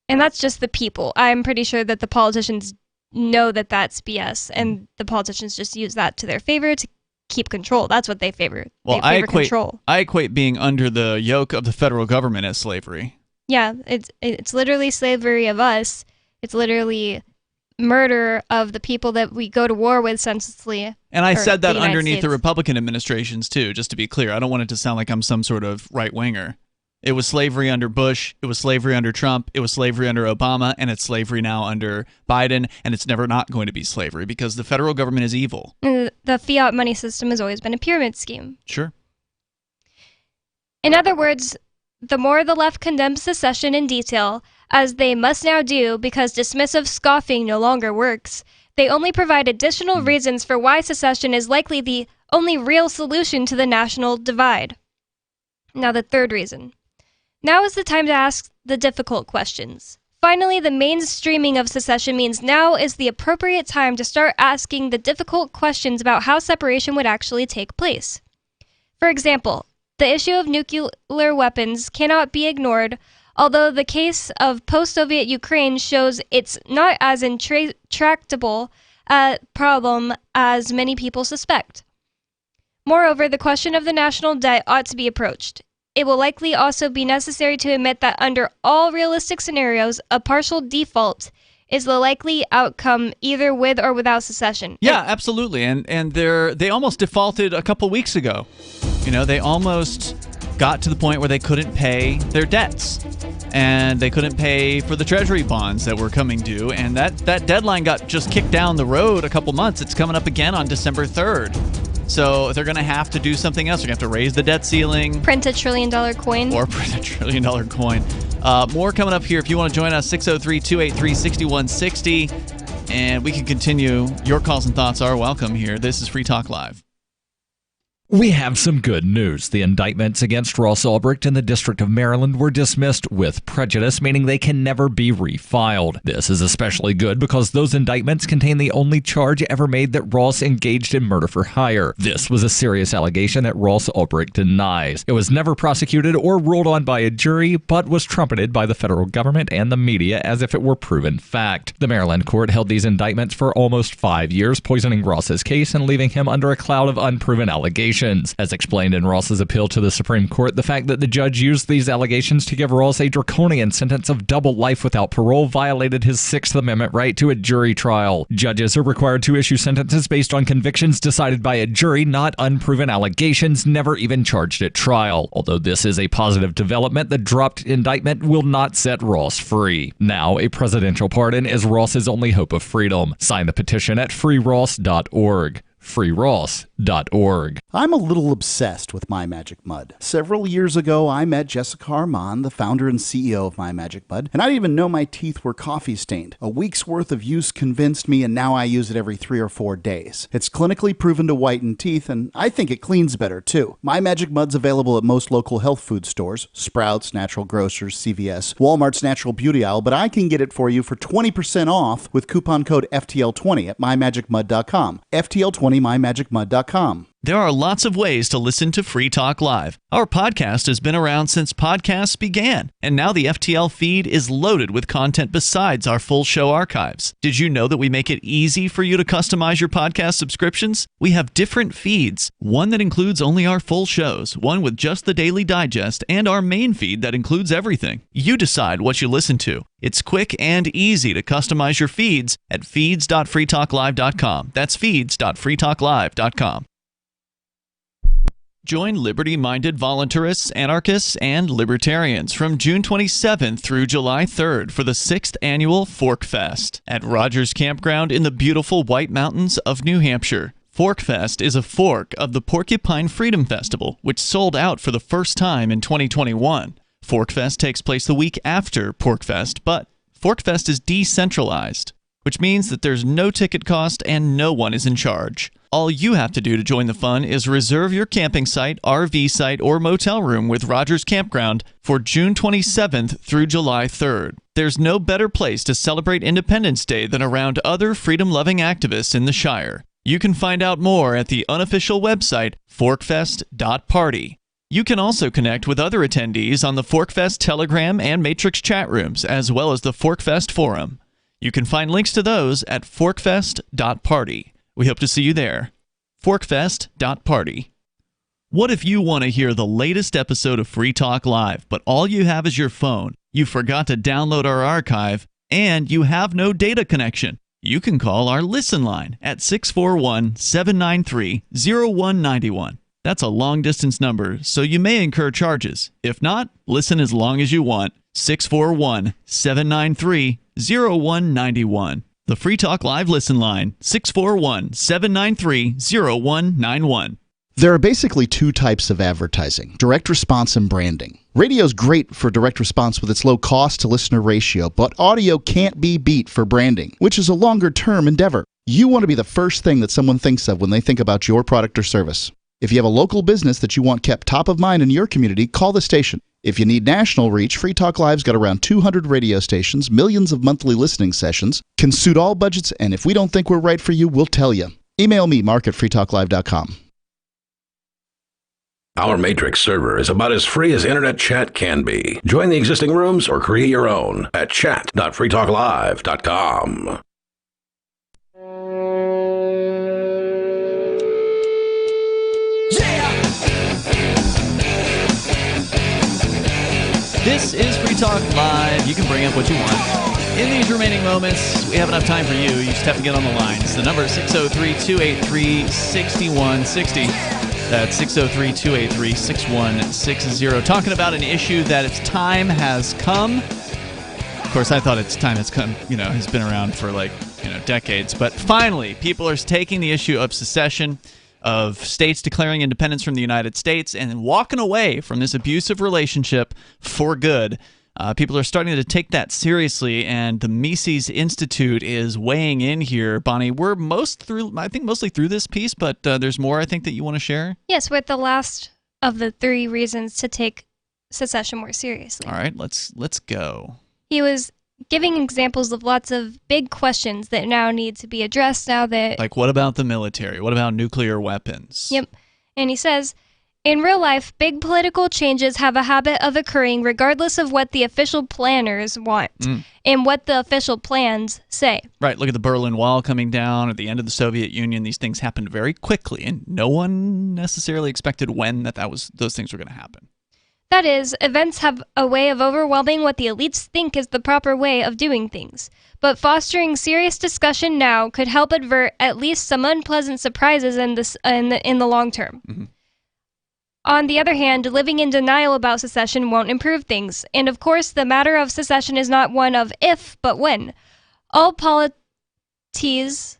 And that's just the people. I'm pretty sure that the politicians know that that's BS, and the politicians just use that to their favor to keep control. That's what they favor. Well, they favor control. I equate being under the yoke of the federal government as slavery. Yeah, it's literally slavery of us. It's literally murder of the people that we go to war with senselessly. And I said that underneath the Republican administrations too, just to be clear. I don't want it to sound like I'm some sort of right-winger. It was slavery under Bush, it was slavery under Trump, it was slavery under Obama, and it's slavery now under Biden, and it's never not going to be slavery because the federal government is evil. The fiat money system has always been a pyramid scheme. Sure. In other words, the more the left condemns secession in detail, as they must now do because dismissive scoffing no longer works, they only provide additional reasons for why secession is likely the only real solution to the national divide. Now the third reason. Now is the time to ask the difficult questions. Finally, the mainstreaming of secession means now is the appropriate time to start asking the difficult questions about how separation would actually take place. For example, the issue of nuclear weapons cannot be ignored, although the case of post-Soviet Ukraine shows it's not as intractable a problem as many people suspect. Moreover, the question of the national debt ought to be approached. It will likely also be necessary to admit that under all realistic scenarios, a partial default is the likely outcome either with or without secession. Yeah, absolutely. And they almost defaulted a couple weeks ago. They almost got to the point where they couldn't pay their debts. And they couldn't pay for the treasury bonds that were coming due. And that deadline got just kicked down the road a couple months. It's coming up again on December 3rd. So they're going to have to do something else. They're going to have to raise the debt ceiling. Print $1 trillion coin. Or print $1 trillion coin. More coming up here. If you want to join us, 603-283-6160. And we can continue. Your calls and thoughts are welcome here. This is Free Talk Live. We have some good news. The indictments against Ross Ulbricht in the District of Maryland were dismissed with prejudice, meaning they can never be refiled. This is especially good because those indictments contain the only charge ever made that Ross engaged in murder for hire. This was a serious allegation that Ross Ulbricht denies. It was never prosecuted or ruled on by a jury, but was trumpeted by the federal government and the media as if it were proven fact. The Maryland court held these indictments for almost 5 years, poisoning Ross's case and leaving him under a cloud of unproven allegations. allegations. As explained in Ross's appeal to the Supreme Court, the fact that the judge used these allegations to give Ross a draconian sentence of double life without parole violated his Sixth Amendment right to a jury trial. Judges are required to issue sentences based on convictions decided by a jury, not unproven allegations never even charged at trial. Although this is a positive development, the dropped indictment will not set Ross free. Now, a presidential pardon is Ross's only hope of freedom. Sign the petition at freeross.org. freeross.org. I'm a little obsessed with My Magic Mud. Several years ago, I met Jessica Armand, the founder and CEO of My Magic Mud, and I didn't even know my teeth were coffee stained. A week's worth of use convinced me, and now I use it every 3 or 4 days. It's clinically proven to whiten teeth, and I think it cleans better, too. My Magic Mud's available at most local health food stores, Sprouts, Natural Grocers, CVS, Walmart's Natural Beauty Aisle, but I can get it for you for 20% off with coupon code FTL20 at mymagicmud.com. FTL20, mymagicmud.com. There are lots of ways to listen to Free Talk Live. Our podcast has been around since podcasts began, and now the FTL feed is loaded with content besides our full show archives. Did you know that we make it easy for you to customize your podcast subscriptions? We have different feeds, one that includes only our full shows, one with just the Daily Digest, and our main feed that includes everything. You decide what you listen to. It's quick and easy to customize your feeds at feeds.freetalklive.com. That's feeds.freetalklive.com. Join liberty-minded voluntarists, anarchists, and libertarians from June 27th through July 3rd for the 6th annual Fork Fest at Rogers Campground in the beautiful White Mountains of New Hampshire. Fork Fest is a fork of the Porcupine Freedom Festival, which sold out for the first time in 2021. Fork Fest takes place the week after Pork Fest, but Fork Fest is decentralized, which means that there's no ticket cost and no one is in charge. All you have to do to join the fun is reserve your camping site, RV site, or motel room with Rogers Campground for June 27th through July 3rd. There's no better place to celebrate Independence Day than around other freedom-loving activists in the Shire. You can find out more at the unofficial website, forkfest.party. You can also connect with other attendees on the Forkfest Telegram and Matrix chat rooms, as well as the Forkfest Forum. You can find links to those at forkfest.party. We hope to see you there. Forkfest.party. What if you want to hear the latest episode of Free Talk Live, but all you have is your phone, you forgot to download our archive, and you have no data connection? You can call our Listen line at 641-793-0191. That's a long-distance number, so you may incur charges. If not, listen as long as you want. 641-793-0191. The Free Talk Live Listen line, 641-793-0191. There are basically 2 types of advertising, direct response and branding. Radio's great for direct response with its low cost to listener ratio, but audio can't be beat for branding, which is a longer-term endeavor. You want to be the first thing that someone thinks of when they think about your product or service. If you have a local business that you want kept top of mind in your community, call the station. If you need national reach, Free Talk Live's got around 200 radio stations, millions of monthly listening sessions, can suit all budgets, and if we don't think we're right for you, we'll tell you. Email me, mark@freetalklive.com. Our Matrix server is about as free as internet chat can be. Join the existing rooms or create your own at chat.freetalklive.com. This is Free Talk Live. You can bring up what you want. In these remaining moments, we have enough time for you. You just have to get on the lines. The number is 603-283-6160. That's 603-283-6160. Talking about an issue that its time has come. Of course, I thought its time has come, has been around for decades. But finally, people are taking the issue of secession, of states declaring independence from the United States and walking away from this abusive relationship for good. People are starting to take that seriously, and the Mises Institute is weighing in here. Bonnie, we're mostly through this piece, but there's more I think that you want to share? Yes, with the last of the 3 reasons to take secession more seriously. All right, let's go. He was giving examples of lots of big questions that now need to be addressed now that... Like, what about the military? What about nuclear weapons? Yep. And he says, In real life, big political changes have a habit of occurring regardless of what the official planners want and what the official plans say. Right. Look at the Berlin Wall coming down at the end of the Soviet Union. These things happened very quickly, and no one necessarily expected when those things were going to happen. That is, events have a way of overwhelming what the elites think is the proper way of doing things. But fostering serious discussion now could help avert at least some unpleasant surprises in the long term. Mm-hmm. On the other hand, living in denial about secession won't improve things. And of course, the matter of secession is not one of if, but when. All polities...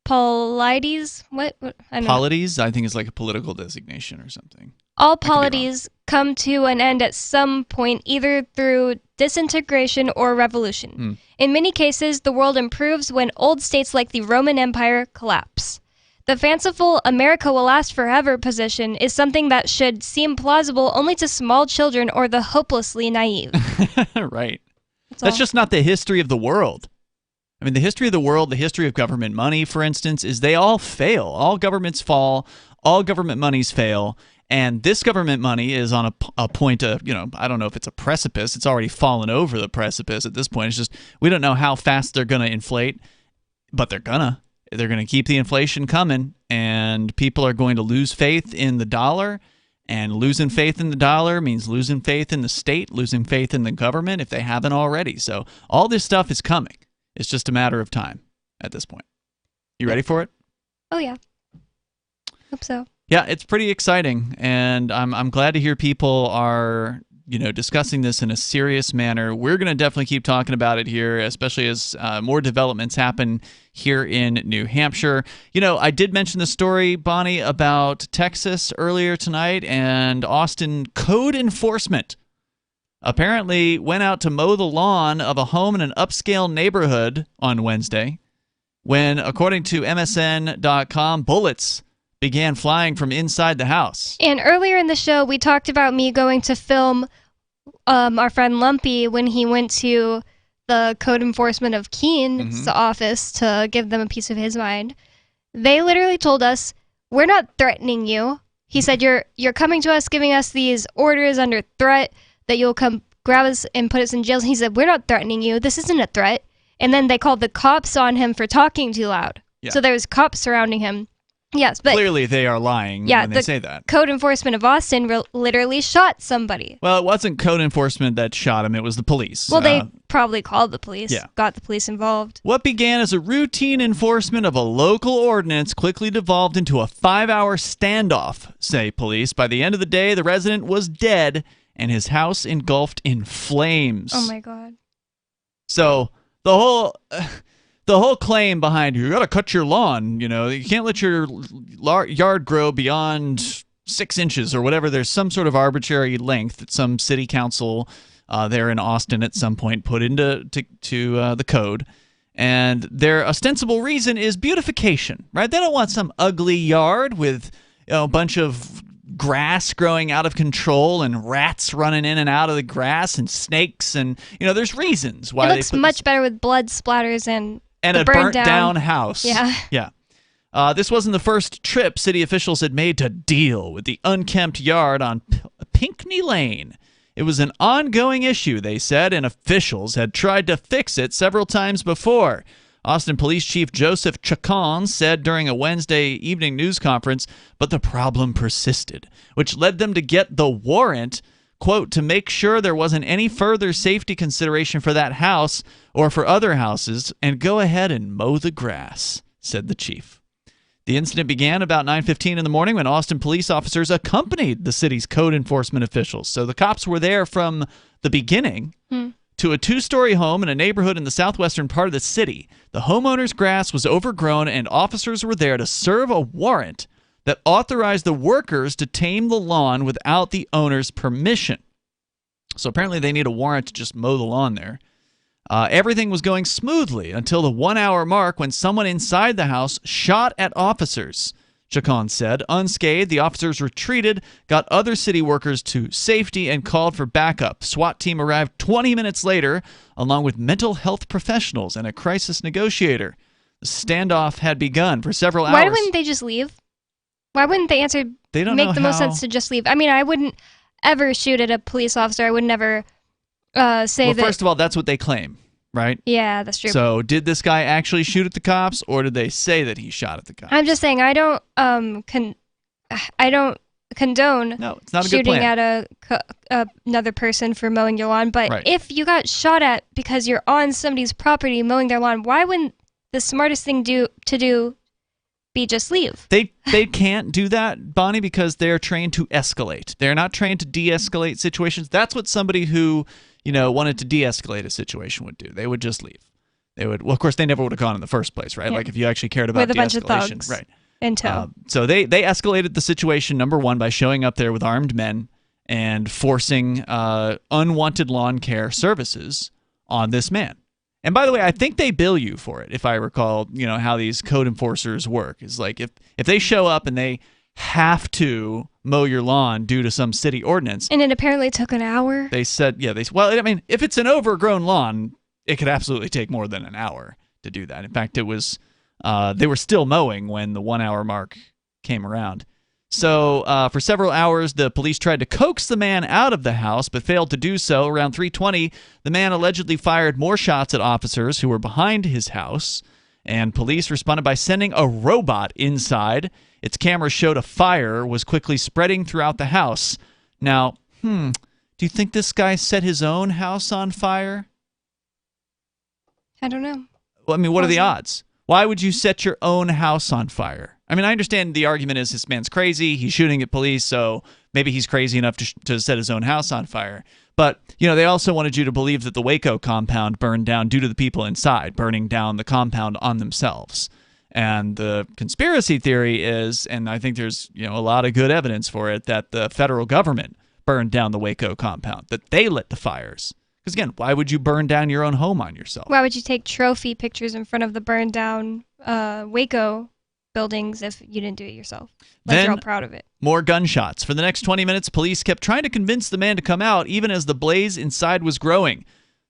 Polities? What? I don't know. Polities, I think, is like a political designation or something. All polities come to an end at some point, either through disintegration or revolution. In many cases, the world improves when old states like the Roman Empire collapse. The fanciful America will last forever position is something that should seem plausible only to small children or the hopelessly naive. Right. That's just not the history of the world. I mean, the history of the world, the history of government money, for instance, is they all fail. All governments fall. All government monies fail. And this government money is on a point of, I don't know if it's a precipice. It's already fallen over the precipice at this point. It's just we don't know how fast they're going to inflate, but they're going to. They're going to keep the inflation coming, and people are going to lose faith in the dollar, and losing faith in the dollar means losing faith in the state, losing faith in the government if they haven't already. So all this stuff is coming. It's just a matter of time at this point. You ready for it? Oh, yeah. Hope so. Yeah, it's pretty exciting, and I'm glad to hear people are discussing this in a serious manner. We're going to definitely keep talking about it here, especially as more developments happen here in New Hampshire. I did mention the story, Bonnie, about Texas earlier tonight, and Austin code enforcement apparently went out to mow the lawn of a home in an upscale neighborhood on Wednesday when, according to MSN.com, bullets began flying from inside the house. And earlier in the show, we talked about me going to film our friend Lumpy when he went to the code enforcement of Keene's office to give them a piece of his mind. They literally told us, we're not threatening you. He said, you're coming to us, giving us these orders under threat that you'll come grab us and put us in jail. He said, we're not threatening you. This isn't a threat. And then they called the cops on him for talking too loud. Yeah. So there was cops surrounding him. Yes, but clearly they are lying when they say that. Code enforcement of Austin literally shot somebody. Well, it wasn't code enforcement that shot him. It was the police. Well, they probably called the police, got the police involved. What began as a routine enforcement of a local ordinance quickly devolved into a 5-hour standoff, say police. By the end of the day, the resident was dead and his house engulfed in flames. Oh, my God. So the whole claim behind you got to cut your lawn, you can't let your yard grow beyond 6 inches or whatever. There's some sort of arbitrary length that some city council there in Austin at some point put into the code. And their ostensible reason is beautification, right? They don't want some ugly yard with a bunch of grass growing out of control and rats running in and out of the grass and snakes. And, there's reasons why it looks much better with blood splatters and a burnt down house. Yeah. Yeah. This wasn't the first trip city officials had made to deal with the unkempt yard on Pinckney Lane. It was an ongoing issue, they said, and officials had tried to fix it several times before. Austin Police Chief Joseph Chacon said during a Wednesday evening news conference, but the problem persisted, which led them to get the warrant, quote, to make sure there wasn't any further safety consideration for that house or for other houses, and go ahead and mow the grass, said the chief. The incident began about 9:15 in the morning when Austin police officers accompanied the city's code enforcement officials. So the cops were there from the beginning to a 2-story home in a neighborhood in the southwestern part of the city. The homeowner's grass was overgrown, and officers were there to serve a warrant that authorized the workers to tame the lawn without the owner's permission. So apparently they need a warrant to just mow the lawn there. Everything was going smoothly until the 1-hour mark when someone inside the house shot at officers, Chacon said. Unscathed, the officers retreated, got other city workers to safety, and called for backup. SWAT team arrived 20 minutes later, along with mental health professionals and a crisis negotiator. The standoff had begun for several hours. Why wouldn't they just leave? Why wouldn't the answer make the most sense to just leave? I mean, I wouldn't ever shoot at a police officer. I would never say that. Well, first of all, that's what they claim, right? Yeah, that's true. So did this guy actually shoot at the cops, or did they say that he shot at the cops? I'm just saying I don't condone it's not a good shooting plan. at another person for mowing your lawn. But if you got shot at because you're on somebody's property mowing their lawn, why wouldn't the smartest thing to do be just leave? They can't do that, Bonnie, because they're trained to escalate. They're not trained to de-escalate situations. That's what somebody who, wanted to de-escalate a situation would do. They would just leave. They would. Well, of course, they never would have gone in the first place, right? Yeah. Like if you actually cared about with a bunch of de-escalation, thugs, right? In tow. So they escalated the situation, number one, by showing up there with armed men and forcing unwanted lawn care services on this man. And by the way, I think they bill you for it, if I recall, how these code enforcers work. Is like if they show up and they have to mow your lawn due to some city ordinance. And it apparently took an hour. They said, if it's an overgrown lawn, it could absolutely take more than an hour to do that. In fact, it was they were still mowing when the 1 hour mark came around. So for several hours, the police tried to coax the man out of the house, but failed to do so. Around 3:20, the man allegedly fired more shots at officers who were behind his house, and police responded by sending a robot inside. Its camera showed a fire was quickly spreading throughout the house. Now, do you think this guy set his own house on fire? I don't know. Well, I mean, what are the odds? Why would you set your own house on fire? I mean, I understand the argument is this man's crazy. He's shooting at police, so maybe he's crazy enough to set his own house on fire. But, they also wanted you to believe that the Waco compound burned down due to the people inside, burning down the compound on themselves. And the conspiracy theory is, and I think there's, a lot of good evidence for it, that the federal government burned down the Waco compound, that they lit the fires. Because again, why would you burn down your own home on yourself? Why would you take trophy pictures in front of the burned down Waco buildings if you didn't do it yourself? Like you're all proud of it. More gunshots. For the next 20 minutes, police kept trying to convince the man to come out, even as the blaze inside was growing.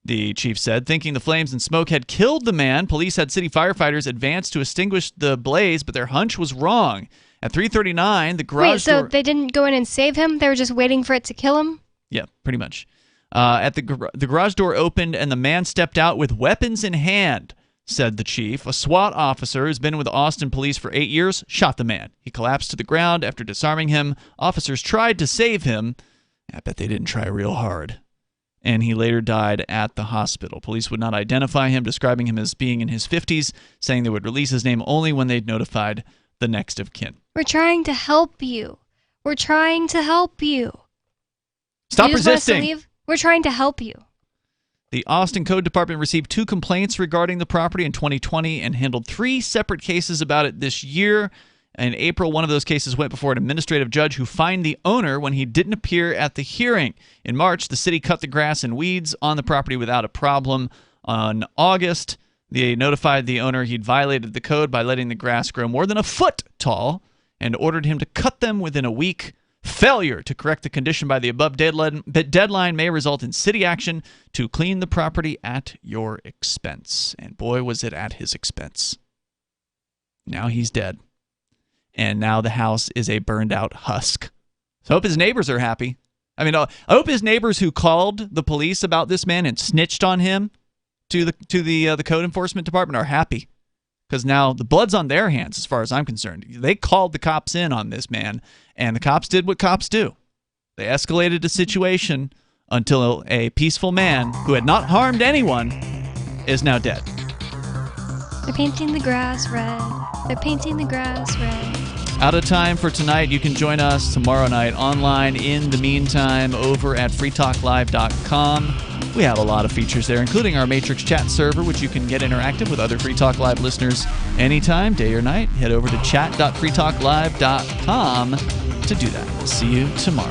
The chief said, thinking the flames and smoke had killed the man, police had city firefighters advance to extinguish the blaze, but their hunch was wrong. At 3:39, the garage door... Wait, so they didn't go in and save him? They were just waiting for it to kill him? Yeah, pretty much. At the garage door opened and the man stepped out with weapons in hand, said the chief. A SWAT officer who's been with Austin police for 8 years shot the man. He collapsed to the ground after disarming him. Officers tried to save him. I bet they didn't try real hard. And he later died at the hospital. Police would not identify him, describing him as being in his 50s, saying they would release his name only when they'd notified the next of kin. We're trying to help you. We're trying to help you. Stop you just want us to resisting. leave? We're trying to help you. The Austin Code Department received 2 complaints regarding the property in 2020 and handled 3 separate cases about it this year. In April, one of those cases went before an administrative judge who fined the owner when he didn't appear at the hearing. In March, the city cut the grass and weeds on the property without a problem. On August, they notified the owner he'd violated the code by letting the grass grow more than a foot tall and ordered him to cut them within a week. Failure to correct the condition by the above deadline may result in city action to clean the property at your expense. And boy, was it at his expense. Now he's dead. And now the house is a burned out husk. So I hope his neighbors are happy. I mean, I hope his neighbors who called the police about this man and snitched on him to the code enforcement department are happy. Because now the blood's on their hands as far as I'm concerned. They called the cops in on this man, and the cops did what cops do. They escalated the situation until a peaceful man who had not harmed anyone is now dead. They're painting the grass red. They're painting the grass red. Out of time for tonight. You can join us tomorrow night online. In the meantime, over at freetalklive.com. We have a lot of features there, including our Matrix chat server, which you can get interactive with other Free Talk Live listeners anytime, day or night. Head over to chat.freetalklive.com to do that. We'll see you tomorrow.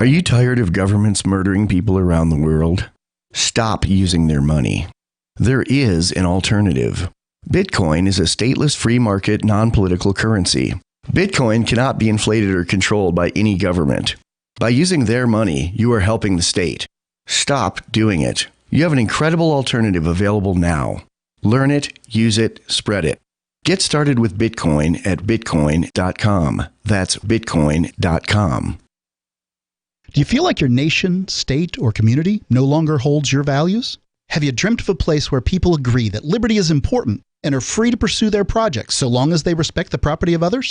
Are you tired of governments murdering people around the world? Stop using their money. There is an alternative. Bitcoin is a stateless free market non-political currency. Bitcoin cannot be inflated or controlled by any government. By using their money, you are helping the state. Stop doing it. You have an incredible alternative available now. Learn it, use it, spread it. Get started with Bitcoin at bitcoin.com. That's bitcoin.com. Do you feel like your nation, state, or community no longer holds your values? Have you dreamt of a place where people agree that liberty is important and are free to pursue their projects so long as they respect the property of others?